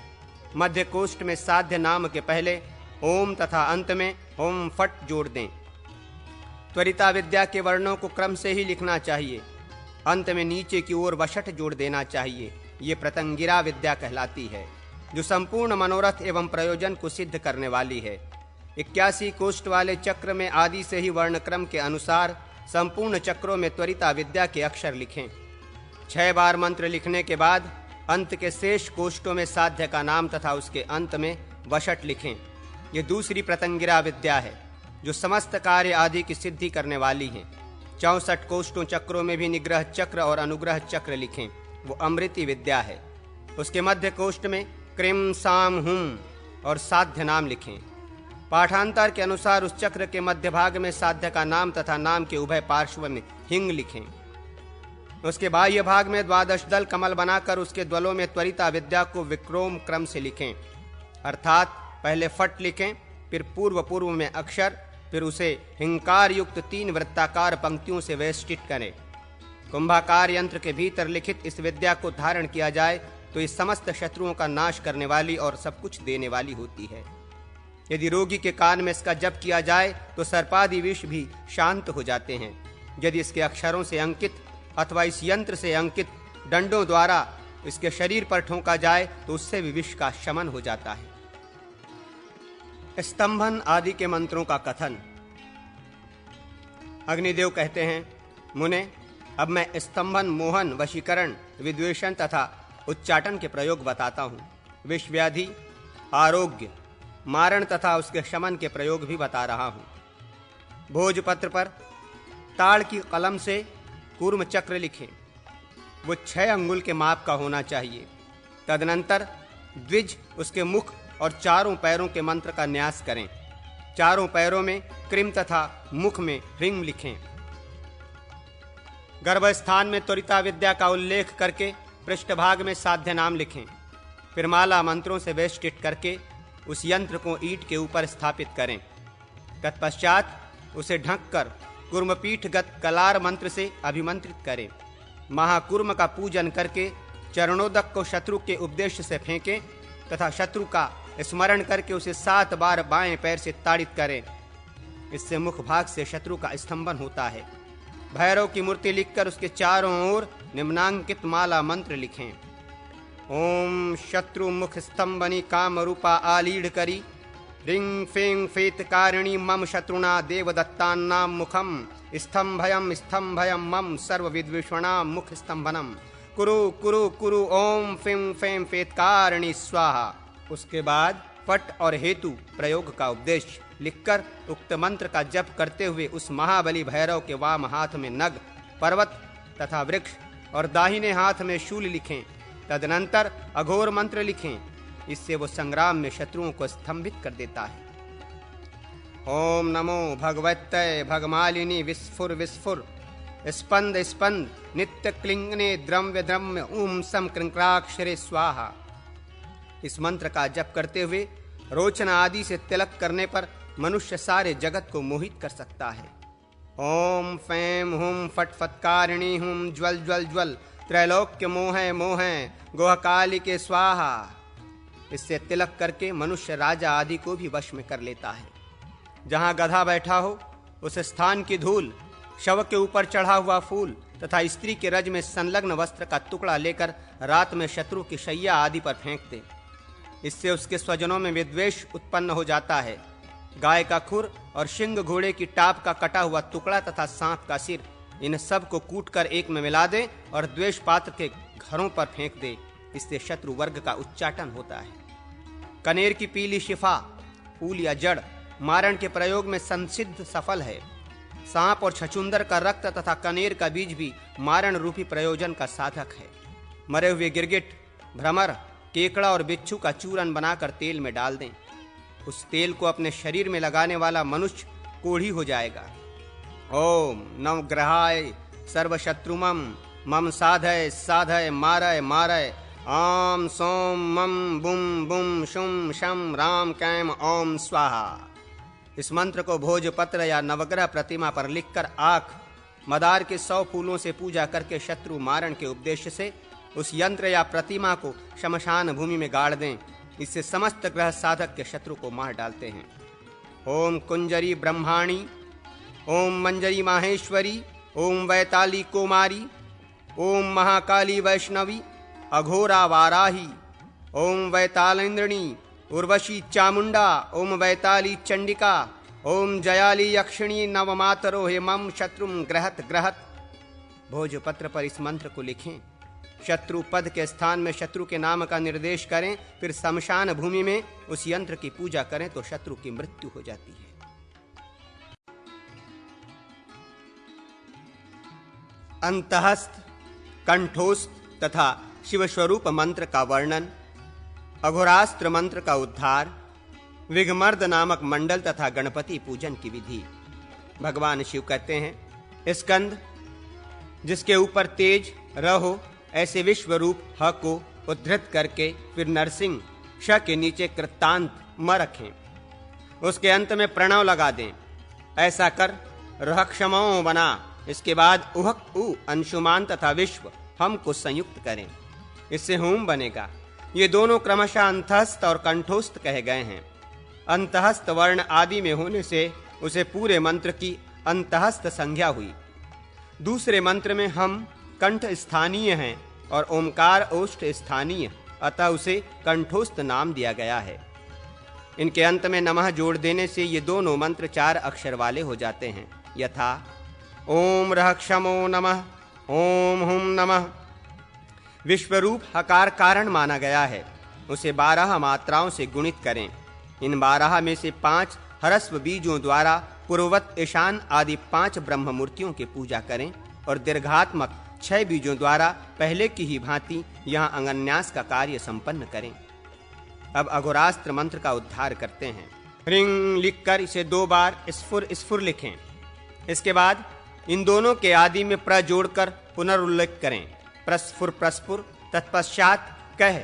[SPEAKER 2] मध्य कोष्ठ में साध्य नाम के पहले ओम तथा अंत में ओम फट जोड़ दें। त्वरिता विद्या के वर्णों को क्रम से ही लिखना चाहिए। अंत में नीचे की ओर वशट जोड़ देना चाहिए। ये प्रतंगिरा विद्या कहलाती है, जो संपूर्ण मनोरथ एवं प्रयोजन को सिद्ध करने वाली है। 81 कोष्ठ वाले चक्र में आदि से ही वर्णक्रम के अनुसार संपूर्ण चक्रों में त्वरिता विद्या के अक्षर लिखें। 6 बार मंत्र लिखने के बाद अंत के शेष कोष्ठों में साध्य का नाम तथा उसके अंत में वशट लिखें। ये दूसरी प्रतंगिरा विद्या है, जो समस्त कार्य आदि की सिद्धि करने वाली है। 64 कोष्ठों चक्रों में भी निग्रह चक्र और अनुग्रह चक्र लिखें। वो अमृति विद्या है। उसके मध्य कोष्ठ में क्रीम साम हुम और साध्य नाम लिखें। पाठांतर के अनुसार उस चक्र के मध्य भाग में साध्य का नाम तथा नाम के उभय पार्श्व में हिंग लिखें। उसके बाह्य भाग में 12 दल कमल बनाकर उसके द्वलों में त्वरिता विद्या को विक्रोम क्रम से लिखें। अर्थात पहले फट लिखें, फिर पूर्व में अक्षर, फिर उसे हिंकार युक्त 3 वृत्ताकार पंक्तियों से वेष्टित करें। कुंभाकार यंत्र के भीतर लिखित इस विद्या को धारण किया जाए तो इस समस्त शत्रुओं का नाश करने वाली और सब कुछ देने वाली होती है। यदि रोगी के कान में इसका जप किया जाए तो सर्पादि विष भी शांत हो जाते हैं। यदि इसके अक्षरों से अंकित अथवा इस यंत्र से अंकित डंडों द्वारा इसके शरीर पर ठोंका जाए तो उससे भी विष का शमन हो जाता है। स्तंभन आदि के मंत्रों का कथन। अग्निदेव कहते हैं, मुने, अब मैं स्तंभन, मोहन, वशीकरण, विद्वेषण तथा उच्चाटन के प्रयोग बताता हूँ। विष व्याधि, आरोग्य, मारण तथा उसके शमन के प्रयोग भी बता रहा हूँ। भोजपत्र पर ताड़ की कलम से कूर्म चक्र लिखें। वो 6 अंगुल के माप का होना चाहिए। तदनंतर द्विज, उसके मुख और चारों पैरों के मंत्र का न्यास करें। चारों पैरों में क्रीम तथा मुख में ह्रीं लिखें। गर्भस्थान में त्वरिता विद्या का उल्लेख करके पृष्ठभाग में साध्य नाम लिखें। फिर माला मंत्रों से वेष्टित करके उस यंत्र को ईंट के ऊपर स्थापित करें। तत्पश्चात उसे ढककर कुर्मपीठगत कलार मंत्र से अभिमंत्रित करें। महाकुर्म का पूजन करके चरणोदक को शत्रु के उपदेश से फेंकें तथा शत्रु का स्मरण करके उसे 7 बार बाएं पैर से ताड़ित करें। इससे मुख भाग से शत्रु का स्तंभन होता है। भैरव की मूर्ति लिखकर उसके चारों ओर निम्नांकित माला मंत्र लिखें। ओम शत्रु मुख स्तंभनी काम रूपा आलीढ़ करी रिंग फेंग फेत कारिणी मम शत्रुना देवदत्तान्नाम मुखम स्तंभयम मम सर्व विद्विषणाम मुख स्तंभनम कुरु कुरु कुरु ओम फिं फें फेतकारिणी स्वाहा। उसके बाद फट और हेतु प्रयोग का उपदेश लिखकर उक्त मंत्र का जप करते हुए उस महाबली भैरव के वाम हाथ में नग, पर्वत तथा वृक्ष और दाहिने हाथ में शूल लिखें। तदनंतर अघोर मंत्र लिखें। इससे वो संग्राम में शत्रुओं को स्तंभित कर देता है। ओम नमो भगवत्यै भगमालिनी विस्फुर विस्फुर स्पंद स्पंद नित्य क्लिंगने द्रव्य द्रम्य ऊम सम कृंक्राक्षरे स्वाहा। इस मंत्र का जप करते हुए रोचना आदि से तिलक करने पर मनुष्य सारे जगत को मोहित कर सकता है। ओम फैम हुम फट फटकारिणी हुम ज्वल ज्वल ज्वल त्रैलोक्य मोह मोह गोहकाली के स्वाहा। इससे तिलक करके मनुष्य राजा आदि को भी वश में कर लेता है। जहाँ गधा बैठा हो उस स्थान की धूल, शव के ऊपर चढ़ा हुआ फूल तथा स्त्री के रज में संलग्न वस्त्र का टुकड़ा लेकर रात में शत्रु की शैया आदि पर फेंक दे। इससे उसके स्वजनों में विद्वेष उत्पन्न हो जाता है। गाय का खुर और शिंग घोड़े की टाप का कटा हुआ टुकड़ा तथा सांप का सिर, इन सब को कूटकर एक में मिला दे और द्वेष पात्र के घरों पर फेंक दे। इससे शत्रु वर्ग का उच्चाटन होता है। कनेर की पीली शिफा, फूल या जड़ मारण के प्रयोग में संसिद्ध सफल है। सांप और छछुंदर का रक्त तथा कनेर का बीज भी मारण रूपी प्रयोजन का साधक है। मरे हुए गिरगिट भ्रमर, केकड़ा और बिच्छू का चूरन बनाकर तेल में डाल दें। उस तेल को अपने शरीर में लगाने वाला मनुष्य कोढ़ी हो जाएगा। ओम नवग्रहाय सर्वशत्रुमम मम साधय साधय मारय मारय ओम सोम मम बुम बुम शुम शम राम कैम ओम स्वाहा। इस मंत्र को भोजपत्र या नवग्रह प्रतिमा पर लिखकर आँख मदार के 100 फूलों से पूजा करके शत्रु मारण के उद्देश्य से उस यंत्र या प्रतिमा को शमशान भूमि में गाड़ दें। इससे समस्त ग्रह साधक के शत्रु को मार डालते हैं। ओम कुंजरी ब्रह्माणी, ओम मंजरी माहेश्वरी, ओम वैताली कुमारी, ओम महाकाली वैष्णवी, अघोरा वाराही, ओम वैतालेंद्रणी, उर्वशी चामुंडा, ओम वैताली चंडिका, ओम जयाली यक्षिणी नवमातरो हेमम शत्रुम ग्रहत ग्रहत। भोजपत्र पर इस मंत्र को लिखें। शत्रु पद के स्थान में शत्रु के नाम का निर्देश करें, फिर शमशान भूमि में उस यंत्र की पूजा करें तो शत्रु की मृत्यु हो जाती है। अंतहस्थ, कंठोस्थ तथा शिव स्वरूप मंत्र का वर्णन, अघोरास्त्र मंत्र का उद्धार, विघमर्द नामक मंडल तथा गणपति पूजन की विधि। भगवान शिव कहते हैं, स्कंद जिसके ऊपर तेज र हो ऐसे विश्व रूप ह को उद्धृत करके फिर नरसिंह श के नीचे कृतांत म रखें, उसके अंत में प्रणव लगा दें। ऐसा कर रह क्षमाओं बना। इसके बाद उहक उ अंशुमान तथा विश्व हम को संयुक्त करें, इससे होम बनेगा। ये दोनों क्रमशः अंतहस्थ और कंठोस्थ कहे गए हैं। अंतहस्थ वर्ण आदि में होने से उसे पूरे मंत्र की अंतहस्थ संज्ञा हुई। दूसरे मंत्र में हम कंठ स्थानीय हैं और ओमकार ओष्ठ स्थानीय, अतः उसे कंठोस्थ नाम दिया गया है। इनके अंत में नमः जोड़ देने से ये दोनों मंत्र 4 अक्षर वाले हो जाते हैं, यथा ओम रह क्षमो नमः, ओम हुम नमः। विश्वरूप हकार कारण माना गया है, उसे 12 मात्राओं से गुणित करें। इन 12 में से 5 हरस्व बीजों द्वारा पूर्ववत ईशान आदि 5 ब्रह्म मूर्तियों की पूजा करें और दीर्घात्मक 6 बीजों द्वारा पहले की ही भांति यहाँ अंगन्यास का कार्य संपन्न करें। अब अघोरास्त्र मंत्र का उद्धार करते हैं। रिंग लिखकर इसे 2 बार स्फुर स्फुर लिखें। इसके बाद इन दोनों के आदि में प्र जोड़कर पुनरुल्लेख करें। प्रस्फुर प्रस्फुर, तत्पश्चात कह,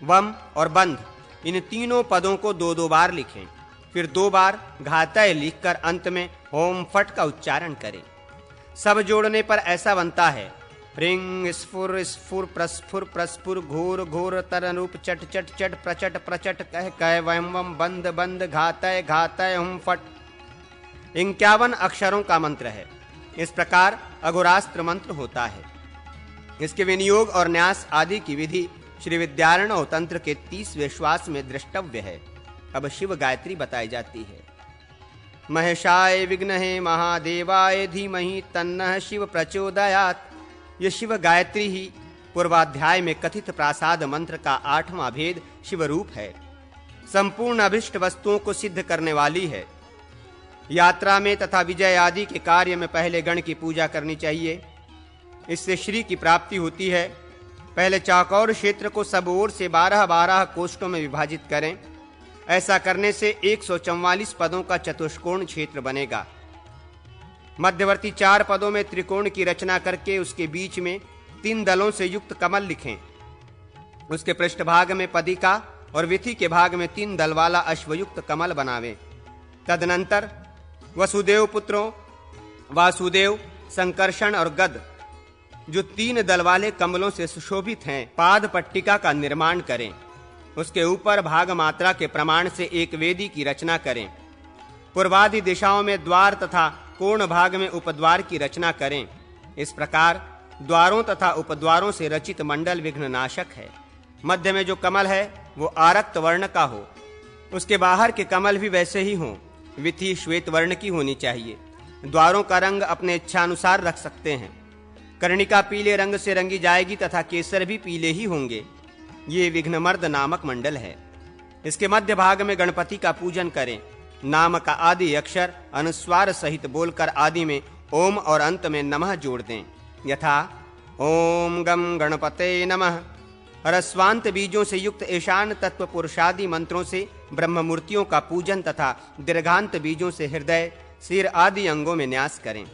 [SPEAKER 2] वम और बंध, इन तीनों पदों को 2-2 बार लिखें। फिर 2 बार घातय लिखकर अंत में ओम फट का उच्चारण करें। सब जोड़ने पर ऐसा बनता है, रिंग स्फुर स्फुर प्रस्फुर प्रस्फुर घोर घोर तरनरूप चट चट चट प्रचट प्रचट कह कह वम वम बंद बंद घातय घातय हुम फट। 51 अक्षरों का मंत्र है। इस प्रकार अघोरास्त्र मंत्र होता है। इसके विनियोग और न्यास आदि की विधि श्री विद्यारण्य तंत्र के 30वें श्वास में दृष्टव्य है। अब शिव गायत्री बताई जाती है। महेशाय विघ्नहे महादेवाय धीमहि तन्नः शिव प्रचोदयात्। ये शिव गायत्री ही पूर्वाध्याय में कथित प्रासाद मंत्र का 8वां भेद शिव रूप है। संपूर्ण अभिष्ट वस्तुओं को सिद्ध करने वाली है। यात्रा में तथा विजय आदि के कार्य में पहले गण की पूजा करनी चाहिए, इससे श्री की प्राप्ति होती है। पहले चौकोर क्षेत्र को सब ओर से 12-12 कोष्ठों में विभाजित करें। ऐसा करने से 144 पदों का चतुष्कोण क्षेत्र बनेगा। मध्यवर्ती 4 पदों में त्रिकोण की रचना करके उसके बीच में 3 दलों से युक्त कमल लिखें। उसके पृष्ठभाग में पदिका और विथि के भाग में 3 दल वाला अश्वयुक्त कमल बनावें। तदनंतर वसुदेव पुत्रों वासुदेव, संकर्षण और गद, जो 3 दल वाले कमलों से सुशोभित हैं, पाद पट्टिका का निर्माण करें। उसके ऊपर भाग मात्रा के प्रमाण से एक वेदी की रचना करें। पूर्वादि दिशाओं में द्वार तथा कोण भाग में उपद्वार की रचना करें। इस प्रकार द्वारों तथा उपद्वारों से रचित मंडल विघ्ननाशक है। मध्य में जो कमल है वो आरक्त वर्ण का हो। उसके बाहर के कमल भी वैसे ही हों। विथि श्वेत वर्ण की होनी चाहिए। द्वारों का रंग अपने इच्छानुसार रख सकते हैं। कर्णिका पीले रंग से रंगी जाएगी तथा केसर भी पीले ही होंगे। ये विघ्नमर्द नामक मंडल है। इसके मध्य भाग में गणपति का पूजन करें। नाम का आदि अक्षर अनुस्वार सहित बोलकर आदि में ओम और अंत में नमः जोड़ दें। यथा ओम गम गणपते नमः, ह्रस्वांत बीजों से युक्त ईशान तत्व पुरुषादि मंत्रों से ब्रह्म मूर्तियों का पूजन तथा दीर्घांत बीजों से हृदय, सिर आदि अंगों में न्यास करें।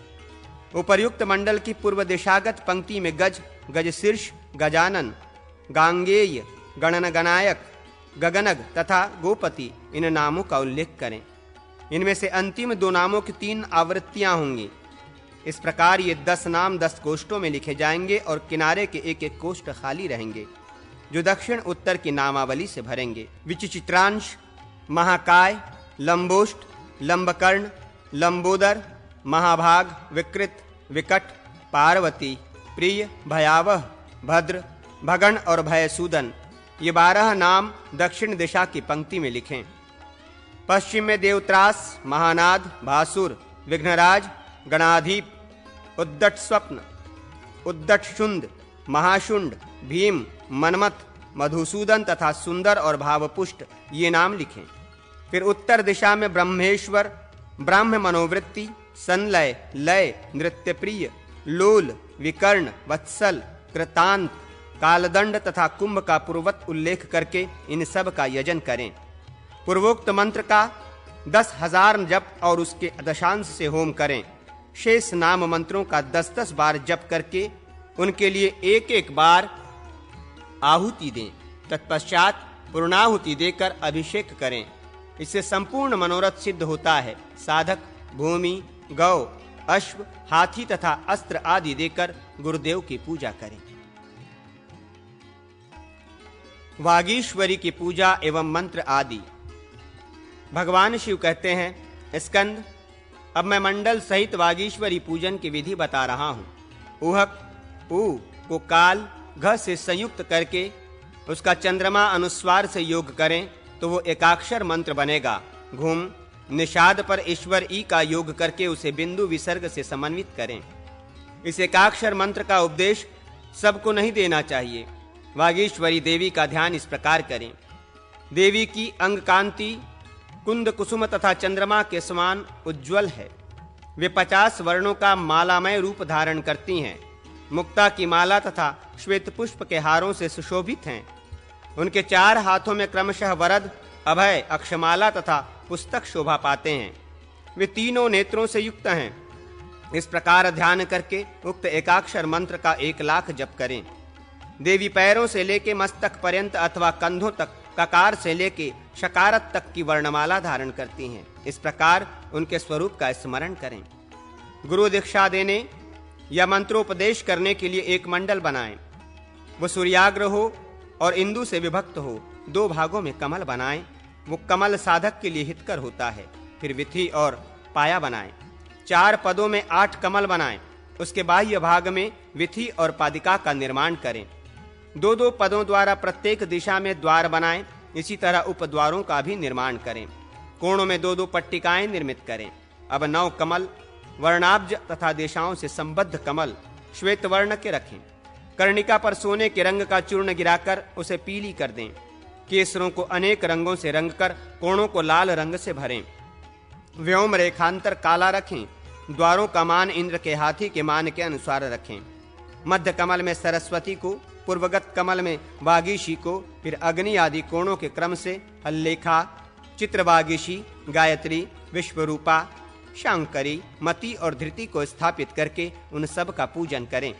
[SPEAKER 2] उपर्युक्त मंडल की पूर्व दिशागत पंक्ति में गज, गजशीर्ष, गजानन, गांगेय, गणनगनायक, गगनग तथा गोपति इन नामों का उल्लेख करें। इनमें से अंतिम 2 नामों की 3 आवृत्तियां होंगी। इस प्रकार ये 10 नाम 10 कोष्ठों में लिखे जाएंगे और किनारे के एक एक कोष्ठ खाली रहेंगे, जो दक्षिण उत्तर की नामावली से भरेंगे। विचित्रांश, महाकाय, लंबोष्ट, लंबकर्ण, लंबोदर, महाभाग, विकृत, विकट, पार्वती, प्रिय, भयावह, भद्र, भगण और भयसूदन, ये 12 नाम दक्षिण दिशा की पंक्ति में लिखें। पश्चिम में देवत्रास, महानाद, भासुर, विघ्नराज, गणाधीप, उद्दट स्वप्न, उद्दट शुंड, महाशुंड, भीम, मनमथ, मधुसूदन तथा सुंदर और भावपुष्ट ये नाम लिखें। फिर उत्तर दिशा में ब्रह्मेश्वर, ब्राह्म मनोवृत्ति, संलय, लय, नृत्यप्रिय, लोल, विकर्ण, वत्सल, कृतांत, कालदंड तथा कुंभ का पूर्ववत उल्लेख करके इन सब का यजन करें। पूर्वोक्त मंत्र का 10,000 जप और उसके दशांश से होम करें। शेष नाम मंत्रों का 10-10 बार जप करके उनके लिए एक-एक बार आहुति दें। तत्पश्चात पूर्णाहुति देकर अभिषेक करें। इससे संपूर्ण मनोरथ सिद्ध होता है। साधक भूमि, गौ, अश्व, हाथी तथा अस्त्र आदि देकर गुरुदेव की पूजा करें। वागीश्वरी की पूजा एवं मंत्र आदि। भगवान शिव कहते हैं, स्कंद, अब मैं मंडल सहित वागीश्वरी पूजन की विधि बता रहा हूं। उहक, उ को काल, घ से संयुक्त करके उसका चंद्रमा अनुस्वार से योग करें तो वो एकाक्षर मंत्र बनेगा। घुम, निषाद पर ईश्वर ई का योग करके उसे बिंदु विसर्ग से समन्वित करें। इस एकाक्षर मंत्र का उपदेश सबको नहीं देना चाहिए। वागीश्वरी देवी का ध्यान इस प्रकार करें। देवी की अंग कांति कुंद कुसुम तथा चंद्रमा के समान उज्ज्वल है। वे 50 वर्णों का मालामय रूप धारण करती हैं। मुक्ता की माला तथा श्वेत पुष्प के हारों से सुशोभित हैं। उनके 4 हाथों में क्रमशः वरद, अभय, अक्षमाला तथा पुस्तक शोभा पाते हैं। वे तीनों नेत्रों से युक्त हैं। इस प्रकार ध्यान करके उक्त एकाक्षर मंत्र का 1 लाख जप करें। देवी पैरों से लेके मस्तक पर्यंत अथवा कंधों तक, ककार से लेके शकारत तक की वर्णमाला धारण करती हैं। इस प्रकार उनके स्वरूप का स्मरण करें। गुरु दीक्षा देने या मंत्रोपदेश करने के लिए एक मंडल बनाएं। वो सूर्याग्र हो और इंदु से विभक्त हो। 2 भागों में कमल बनाएं। वो कमल साधक के लिए हितकर होता है। फिर विथि और पाया बनाएं। 4 पदों में 8 कमल बनाएं। उसके बाह्य भाग में विथि और पादिका का निर्माण करें। 2-2 पदों द्वारा प्रत्येक दिशा में द्वार बनाएं। इसी तरह उपद्वारों का भी निर्माण करें। कोणों में 2-2 पट्टिकाएं निर्मित करें। अब 9 कमल वर्णाब्ज तथा दिशाओं से संबद्ध कमल श्वेत वर्ण के रखें। कर्णिका पर सोने के रंग का चूर्ण गिराकर उसे पीली कर दें। केसरों को अनेक रंगों से रंगकर कोणों को लाल रंग से भरें। व्योम रेखांतर काला रखें। द्वारों का मान इंद्र के हाथी के मान के अनुसार रखें। मध्य कमल में सरस्वती को, पूर्वगत कमल में वागीशी को, फिर अग्नि आदि कोणों के क्रम से हल्लेखा, चित्रवागीशी, गायत्री, विश्वरूपा, शांकरी, मति और धृति को स्थापित करके उन सब का पूजन करें।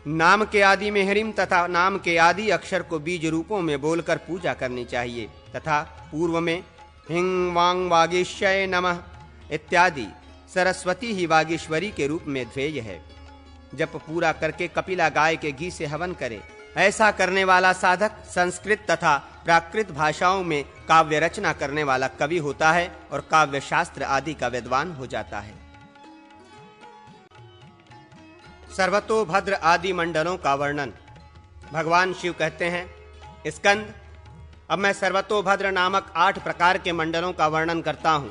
[SPEAKER 2] नाम के आदि में ह्रीम तथा नाम के आदि अक्षर को बीज रूपों में बोलकर पूजा करनी चाहिए तथा पूर्व में हिंग वांग वागीश्वय नमः इत्यादि सरस्वती ही वागीश्वरी के रूप में ध्येय है। जप पूरा करके कपिला गाय के घी से हवन करे। ऐसा करने वाला साधक संस्कृत तथा प्राकृत भाषाओं में काव्य रचना करने वाला कवि होता है और काव्य शास्त्र आदि का विद्वान हो जाता है। सर्वतोभद्र आदि मंडलों का वर्णन। भगवान शिव कहते हैं, स्कंद, अब मैं सर्वतोभद्र नामक 8 प्रकार के मंडलों का वर्णन करता हूं।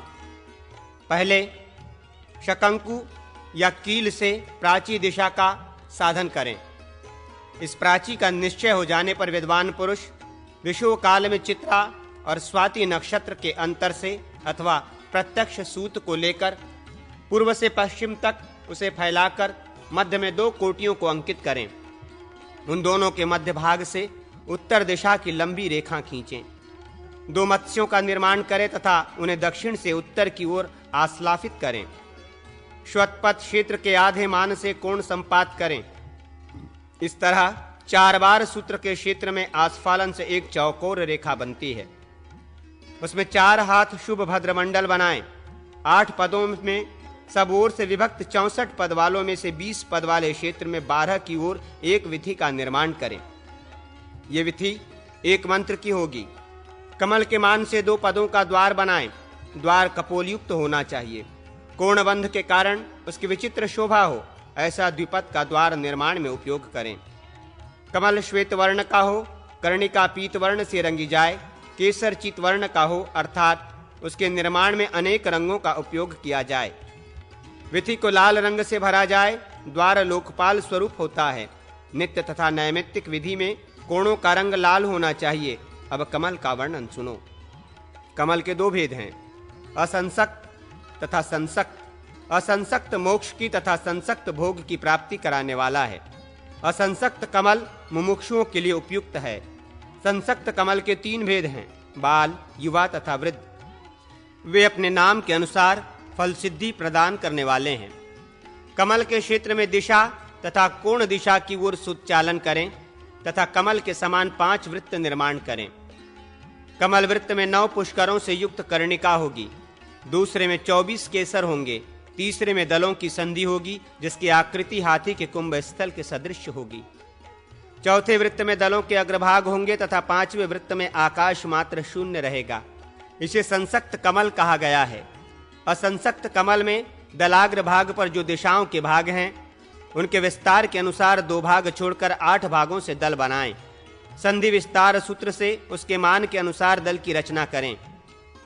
[SPEAKER 2] पहले शकंकु या कील से प्राची दिशा का साधन करें। इस प्राची का निश्चय हो जाने पर विद्वान पुरुष विषुव काल में चित्रा और स्वाति नक्षत्र के अंतर से अथवा प्रत्यक्ष सूत को लेकर पूर्व से पश्चिम तक उसे फैलाकर मध्य में 2 कोटियों को अंकित करें। उन दोनों के मध्य भाग से उत्तर दिशा की लंबी रेखा खींचें। 2 मत्स्यों का निर्माण करें तथा उन्हें दक्षिण से उत्तर की ओर आश्लाफित करें। श्वत्पथ क्षेत्र के आधे मान से कोण संपात करें। इस तरह 4 बार सूत्र के क्षेत्र में आस्फालन से एक चौकोर रेखा बनती है। उसमें 4 हाथ शुभ भद्रमंडल बनाएं। 8 पदों में सब ओर से विभक्त 64 पद वालों में से 20 पद वाले क्षेत्र में 12 की ओर एक विधि का निर्माण करें। ये विधि एक मंत्र की होगी। कमल के मान से 2 पदों का द्वार बनाएं। द्वार कपोलयुक्त होना चाहिए। कोणबंध के कारण उसकी विचित्र शोभा हो, ऐसा द्विपद का द्वार निर्माण में उपयोग करें। कमल श्वेत वर्ण का हो, कर्णिका पीत वर्ण से रंगी जाए, केसर चित वर्ण का हो, अर्थात उसके निर्माण में अनेक रंगों का उपयोग किया जाए। विधि को लाल रंग से भरा जाए। द्वार लोकपाल स्वरूप होता है। नित्य तथा नैमित्तिक विधि में कोणों का रंग लाल होना चाहिए। अब कमल का वर्णन सुनो। कमल के 2 भेद हैं, असंसक्त तथा संसक्त। असंसक्त मोक्ष की तथा संसक्त भोग की प्राप्ति कराने वाला है। असंसक्त कमल मुमुक्षुओं के लिए उपयुक्त है। संसक्त कमल के 3 भेद हैं, बाल, युवा तथा वृद्ध। वे अपने नाम के अनुसार फल सिद्धि प्रदान करने वाले हैं। कमल के क्षेत्र में दिशा तथा कोण दिशा की ओर सुचालन करें तथा कमल के समान 5 वृत्त निर्माण करें। कमल वृत्त में 9 पुष्करों से युक्त कर्णिका होगी। दूसरे में 24 केसर होंगे। तीसरे में दलों की संधि होगी, जिसकी आकृति हाथी के कुंभ स्थल के सदृश होगी। चौथे वृत्त में दलों के अग्रभाग होंगे तथा 5वें वृत्त में आकाश मात्र शून्य रहेगा। इसे संसक्त कमल कहा गया है। असंसक्त कमल में दलाग्र भाग पर जो दिशाओं के भाग हैं, उनके विस्तार के अनुसार 2 भाग छोड़कर 8 भागों से दल बनाएं। संधि विस्तार सूत्र से उसके मान के अनुसार दल की रचना करें।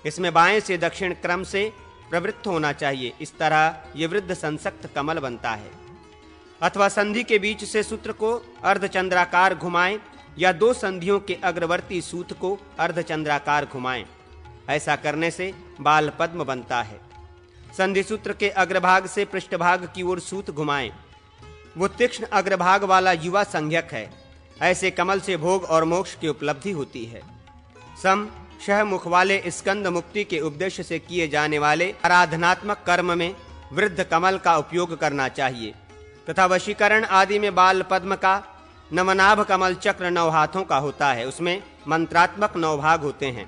[SPEAKER 2] इसमें बाएं से दक्षिण क्रम से प्रवृत्त होना चाहिए। इस तरह ये वृद्ध संसक्त कमल बनता है। अथवा संधि के बीच से सूत्र को अर्धचंद्राकार घुमाएं या 2 संधियों के अग्रवर्ती सूत को अर्धचंद्राकार घुमाएं। ऐसा करने से बाल पद्म बनता है। संधि सूत्र के अग्रभाग से पृष्ठभाग की ओर सूत घुमाएं। वो तीक्ष्ण अग्रभाग वाला युवा संज्ञक है। ऐसे कमल से भोग और मोक्ष की उपलब्धि होती है। सम शह मुख वाले स्कंद मुक्ति के उद्देश्य से किए जाने वाले आराधनात्मक कर्म में वृद्ध कमल का उपयोग करना चाहिए तथा वशीकरण आदि में बाल पद्म का नवनाभ कमल चक्र 9 हाथों का होता है। उसमें मंत्रात्मक 9 भाग होते हैं।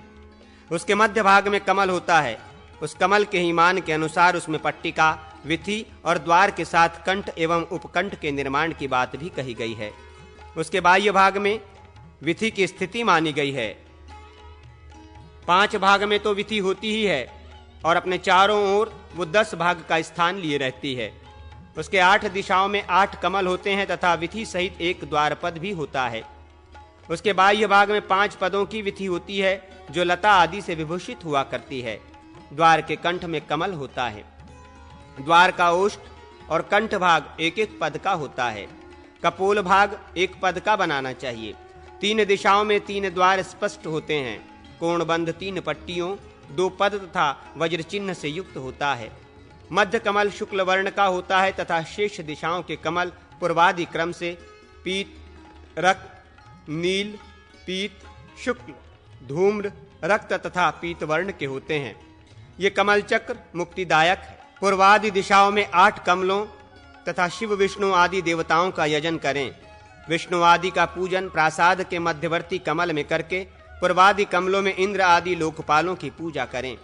[SPEAKER 2] उसके मध्य भाग में कमल होता है। उस कमल के ही मान के अनुसार उसमें पट्टिका, विथि और द्वार के साथ कंठ एवं उपकंठ के निर्माण की बात भी कही गई है। उसके बाह्य भाग में विथि की स्थिति मानी गई है। 5 भाग में तो विथि होती ही है और अपने चारों ओर वो 10 भाग का स्थान लिए रहती है। उसके 8 दिशाओं में 8 कमल होते हैं तथा विथि सहित एक द्वारपद भी होता है। उसके बाह्य भाग में 5 पदों की विथि होती है जो लता आदि से विभूषित हुआ करती है। द्वार के कंठ में कमल होता है। द्वार का ओष्ठ और कंठ भाग एक एक पद का होता है। कपोल भाग एक पद का बनाना चाहिए। 3 दिशाओं में 3 द्वार स्पष्ट होते हैं। कोणबंध 3 पट्टियों, 2 पद तथा वज्र चिन्ह से युक्त होता है। मध्य कमल शुक्ल वर्ण का होता है तथा शेष दिशाओं के कमल पूर्वादि क्रम से पीत, रक्त, नील, पीत, शुक्ल, धूम्र, रक्त तथा पीत वर्ण के होते हैं। ये कमल चक्र मुक्तिदायक है। पूर्वादि दिशाओं में 8 कमलों तथा शिव विष्णु आदि देवताओं का यजन करें। विष्णु आदि का पूजन प्रासाद के मध्यवर्ती कमल में करके पूर्वादि कमलों में इंद्र आदि लोकपालों की पूजा करें।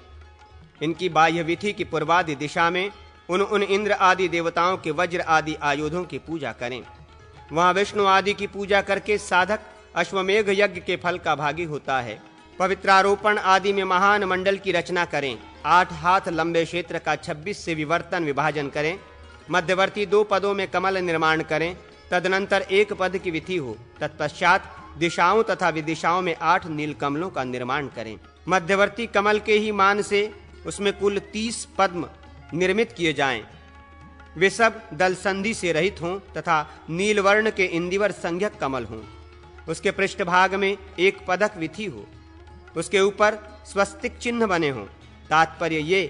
[SPEAKER 2] इनकी बाह्य विधि की पूर्वादि दिशा में उन इंद्र आदि देवताओं के वज्र आदि आयुधों की पूजा करें। वहां विष्णु आदि की पूजा करके साधक अश्वमेघ यज्ञ के फल का भागी होता है। पवित्रारोपण आदि में महान मंडल की रचना करें। 8 हाथ लंबे क्षेत्र का 26 से विवर्तन विभाजन करें। मध्यवर्ती 2 पदों में कमल निर्माण करें। तदनंतर 1 पद की विधि हो। तत्पश्चात दिशाओं तथा विदिशाओं में 8 नील कमलों का निर्माण करें। मध्यवर्ती कमल के ही मान से उसमें कुल 30 पद्म निर्मित किए जाएं। वे सब दल संधि से रहित हों तथा नीलवर्ण के इंदिवर संज्ञक कमल हों। उसके पृष्ठभाग में 1 पदक विधि हो। उसके ऊपर स्वस्तिक चिन्ह बने हों। तात्पर्य ये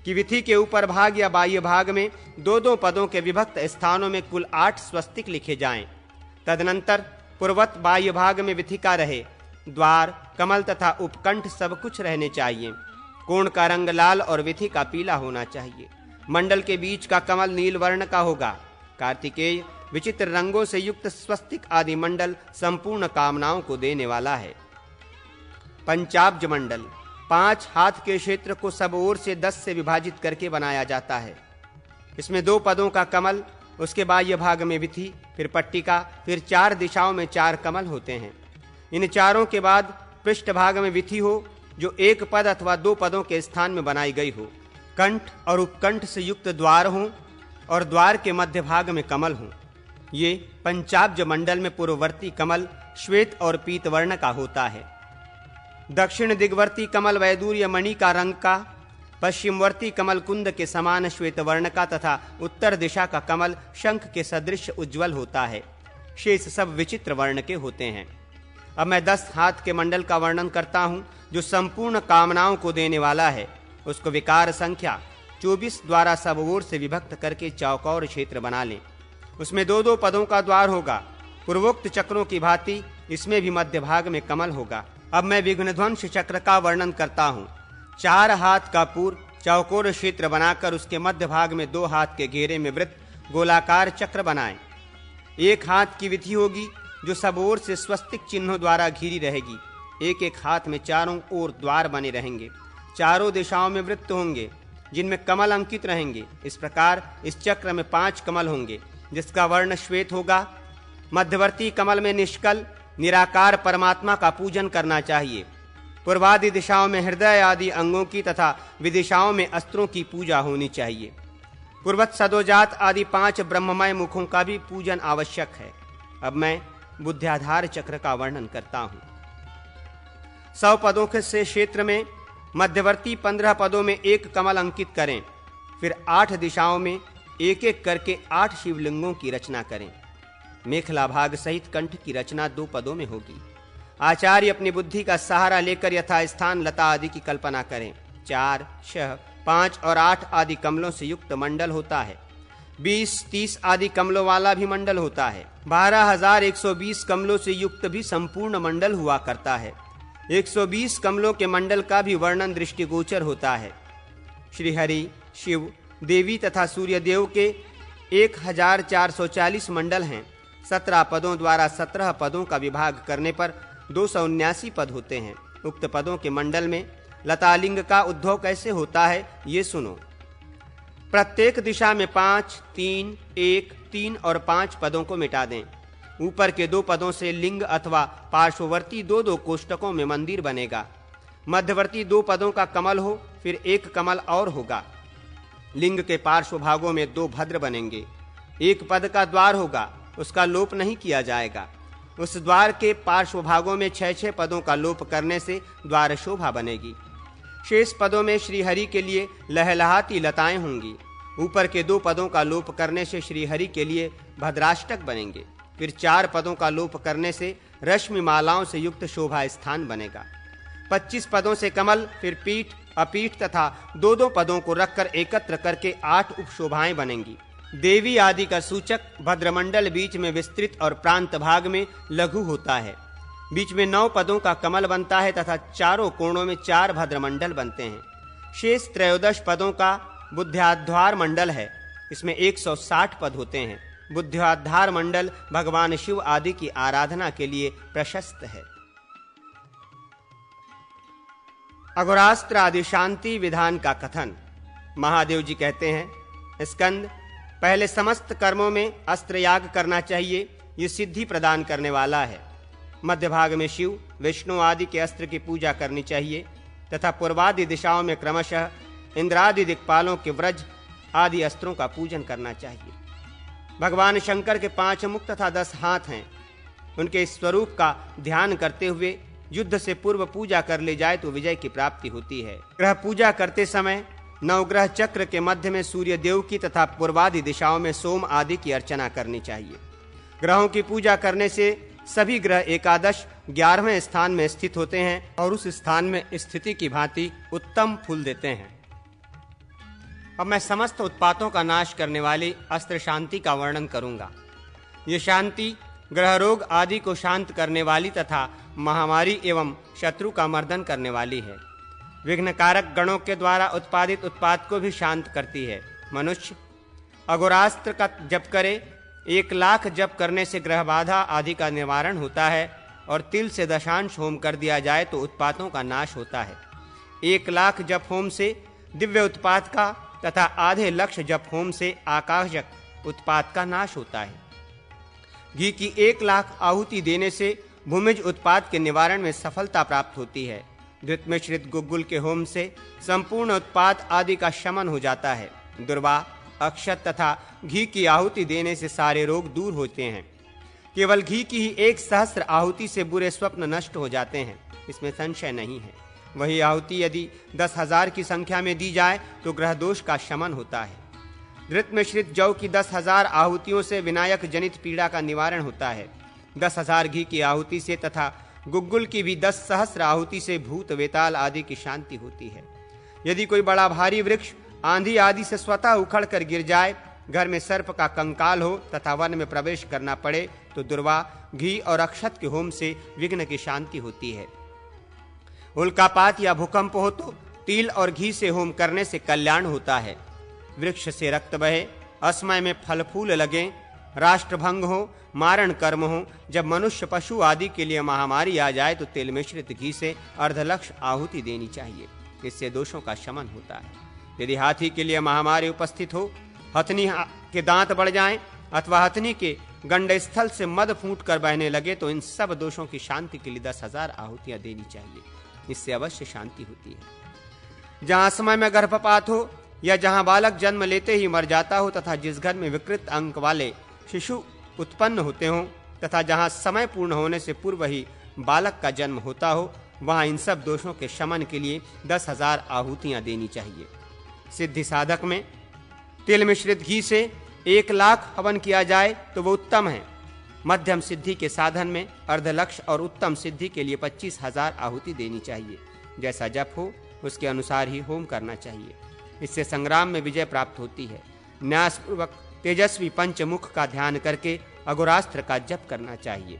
[SPEAKER 2] कि विधि के ऊपर भाग या बाह्य भाग में 2-2 पदों के विभक्त स्थानों में कुल 8 स्वस्तिक लिखे जाएं। तदनंतर पूर्वत बाह्य भाग में विथिका रहे। द्वार, कमल तथा उपकंठ सब कुछ रहने चाहिए। कोण का रंग लाल और विथिका पीला होना चाहिए। मंडल के बीच का कमल नील वर्ण का होगा। कार्तिकेय विचित्र रंगों से युक्त स्वस्तिक आदि मंडल संपूर्ण कामनाओं को देने वाला है। पंचाब्ज मंडल 5 हाथ के क्षेत्र को सब ओर से 10 से विभाजित करके बनाया जाता है। इसमें 2 पदों का कमल, उसके बाह्य भाग में विथि, फिर पट्टिका, फिर 4 दिशाओं में 4 कमल होते हैं। इन चारों के बाद पृष्ठ भाग में विथि हो, जो 1 पद अथवा 2 पदों के स्थान में बनाई गई हो। कंठ और उपकंठ से युक्त द्वार हो और द्वार के मध्य भाग में कमल हो। ये पंचाब्ज मंडल में पूर्ववर्ती कमल श्वेत और पीत वर्ण का होता है। दक्षिण दिग्वर्ती कमल वैदूर्य मणि का रंग का, पश्चिमवर्ती कमल कुंद के समान श्वेत वर्ण का तथा उत्तर दिशा का कमल शंख के सदृश उज्ज्वल होता है। शेष सब विचित्र वर्ण के होते हैं। अब मैं 10 हाथ के मंडल का वर्णन करता हूं, जो संपूर्ण कामनाओं को देने वाला है। उसको विकार संख्या 24 द्वारा सब ओर से विभक्त करके चौकोर क्षेत्र बना लें। उसमें 2-2 पदों का द्वार होगा। पूर्वोक्त चक्रों की भांति इसमें भी मध्य भाग में कमल होगा। अब मैं विघ्नध्वंस चक्र का वर्णन करता हूँ। 4 हाथ का पूर्व चौकोर क्षेत्र बनाकर उसके मध्य भाग में 2 हाथ के घेरे में वृत्त गोलाकार चक्र बनाएं। 1 हाथ की विधि होगी, जो सब ओर से स्वस्तिक चिन्हों द्वारा घिरी रहेगी। 1-1 हाथ में चारों ओर द्वार बने रहेंगे। चारों दिशाओं में वृत्त होंगे, जिनमें कमल अंकित रहेंगे। इस प्रकार इस चक्र में 5 कमल होंगे, जिसका वर्ण श्वेत होगा। मध्यवर्ती कमल में निष्कल निराकार परमात्मा का पूजन करना चाहिए। पूर्वादि दिशाओं में हृदय आदि अंगों की तथा विदिशाओं में अस्त्रों की पूजा होनी चाहिए। पूर्वत सदोजात आदि 5 ब्रह्ममय मुखों का भी पूजन आवश्यक है। अब मैं बुद्ध्याधार चक्र का वर्णन करता हूँ। 100 पदों के से क्षेत्र में मध्यवर्ती 15 पदों में 1 कमल अंकित करें। फिर 8 दिशाओं में 1-1 करके 8 शिवलिंगों की रचना करें। मेखला भाग सहित कंठ की रचना 2 पदों में होगी। आचार्य अपनी बुद्धि का सहारा लेकर यथास्थान लता आदि की कल्पना करें। 4, 6, 5 और 8 आदि कमलों से युक्त मंडल होता है। 20, 30 आदि कमलों वाला भी मंडल होता है। 12,120 कमलों से युक्त भी संपूर्ण मंडल हुआ करता है। 120 कमलों के मंडल का भी वर्णन दृष्टिगोचर होता है। श्री हरि, शिव, देवी तथा सूर्यदेव के 1440 मंडल हैं। 17 पदों द्वारा 17 पदों का विभाग करने पर 279 पद होते हैं। उक्त पदों के मंडल में लतालिंग का उद्भव कैसे होता है, ये सुनो। प्रत्येक दिशा में 5, 3, 1, 3 और 5 पदों को मिटा दें। ऊपर के 2 पदों से लिंग अथवा पार्श्ववर्ती 2-2 कोष्टकों में मंदिर बनेगा। मध्यवर्ती 2 पदों का कमल हो, फिर 1 कमल और होगा। लिंग के पार्श्व भागों में 2 भद्र बनेंगे। 1 पद का द्वार होगा, उसका लोप नहीं किया जाएगा। उस द्वार के पार्श्व भागों में 6-6 पदों का लोप करने से द्वार शोभा बनेगी। शेष पदों में श्री हरि के लिए लहलहाती लताएं होंगी। ऊपर के 2 पदों का लोप करने से श्री हरि के लिए भद्राष्टक बनेंगे। फिर 4 पदों का लोप करने से रश्मि मालाओं से युक्त शोभा स्थान बनेगा। 25 पदों से कमल, फिर पीठ, अपीठ तथा 2-2 पदों को रखकर एकत्र करके 8 उपशोभाएं बनेंगी। देवी आदि का सूचक भद्रमंडल बीच में विस्तृत और प्रांत भाग में लघु होता है। बीच में 9 पदों का कमल बनता है तथा चारों कोणों में 4 भद्रमंडल बनते हैं। शेष 13 पदों का बुद्ध्याधार मंडल है। इसमें 160 पद होते हैं। बुद्ध्याधार मंडल भगवान शिव आदि की आराधना के लिए प्रशस्त है। अघोरास्त्र आदि शांति विधान का कथन। महादेव जी कहते हैं, स्कंद, पहले समस्त कर्मों में अस्त्र याग करना चाहिए, ये सिद्धि प्रदान करने वाला है। मध्य भाग में शिव, विष्णु आदि के अस्त्र की पूजा करनी चाहिए तथा पूर्वादि दिशाओं में क्रमशः इंद्रादि दिक्पालों के व्रज आदि अस्त्रों का पूजन करना चाहिए। भगवान शंकर के 5 मुख तथा 10 हाथ हैं। उनके स्वरूप का ध्यान करते हुए युद्ध से पूर्व पूजा कर ले जाए तो विजय की प्राप्ति होती है। ग्रह पूजा करते समय नवग्रह चक्र के मध्य में सूर्य देव की तथा पूर्वादि दिशाओं में सोम आदि की अर्चना करनी चाहिए। ग्रहों की पूजा करने से सभी ग्रह एकादश 11वें स्थान में स्थित होते हैं और उस स्थान में स्थिति की भांति उत्तम फूल देते हैं। अब मैं समस्त उत्पातों का नाश करने वाली अस्त्र शांति का वर्णन करूंगा। ये शांति ग्रह रोग आदि को शांत करने वाली तथा महामारी एवं शत्रु का मर्दन करने वाली है। विघ्नकारक गणों के द्वारा उत्पादित उत्पाद को भी शांत करती है। मनुष्य अघोरास्त्र का जप करे, 1,00,000 जप करने से ग्रह बाधा आदि का निवारण होता है और तिल से दशांश होम कर दिया जाए तो उत्पातों का नाश होता है। 1,00,000 जप होम से दिव्य उत्पात का तथा आधे लक्ष जप होम से आकाशक उत्पात का नाश होता है। घी की 1,00,000 आहुति देने से भूमिज उत्पात के निवारण में सफलता प्राप्त होती है। घृत मिश्रित गुग्गुल के होम से संपूर्ण उत्पात आदि का शमन हो जाता है। दुर्वा, अक्षत तथा घी की आहुति देने से सारे रोग दूर होते हैं। केवल घी की ही 1,000 आहुति से बुरे स्वप्न नष्ट हो जाते हैं, इसमें संशय नहीं है। वही आहुति यदि 10,000 की संख्या में दी जाए तो ग्रह दोष का शमन होता है। घृत मिश्रित जौ की 10,000 आहुतियों से विनायक जनित पीड़ा का निवारण होता है। 10,000 घी की आहुति से तथा गुग्गुल की भी 10,000 आहुति से भूत वेताल आदि की शांति होती है। यदि कोई बड़ा भारी वृक्ष आंधी आदि से स्वतः उखड़ कर गिर जाए, घर में सर्प का कंकाल हो तथा वन में प्रवेश करना पड़े तो दुर्वा, घी और अक्षत के होम से विघ्न की शांति होती है। उल्कापात या भूकंप हो तो तिल और घी से होम करने से कल्याण होता है। वृक्ष से रक्त बहे, असमय में फल फूल लगे, राष्ट्रभंग हो, मारण कर्म हो, जब मनुष्य पशु आदि के लिए महामारी आ जाए तो तिल मिश्रित घी से अर्धलक्ष आहुति देनी चाहिए। इससे दोषों का शमन होता है। यदि हाथी के लिए महामारी उपस्थित हो, हथनी के दांत बढ़ जाएं अथवा हथनी के गंडस्थल से मद फूट कर बहने लगे तो इन सब दोषों की शांति के लिए 10,000 आहुतियां देनी चाहिए। इससे अवश्य शांति होती है। जहां समय में गर्भपात हो या जहां बालक जन्म लेते ही मर जाता हो तथा जिस घर में विकृत अंक वाले शिशु उत्पन्न होते हों तथा जहां समय पूर्ण होने से पूर्व ही बालक का जन्म होता हो, वहां इन सब दोषों के शमन के लिए 10,000 आहुतियां देनी चाहिए। सिद्धि साधक में तिल मिश्रित घी से 1,00,000 हवन किया जाए तो वो उत्तम है। मध्यम सिद्धि के साधन में अर्धलक्ष और उत्तम सिद्धि के लिए 25,000 आहुति देनी चाहिए। जैसा जप हो उसके अनुसार ही होम करना चाहिए। इससे संग्राम में विजय प्राप्त होती है। न्यासपूर्वक तेजस्वी पंचमुख का ध्यान करके अघोरास्त्र का जप करना चाहिए।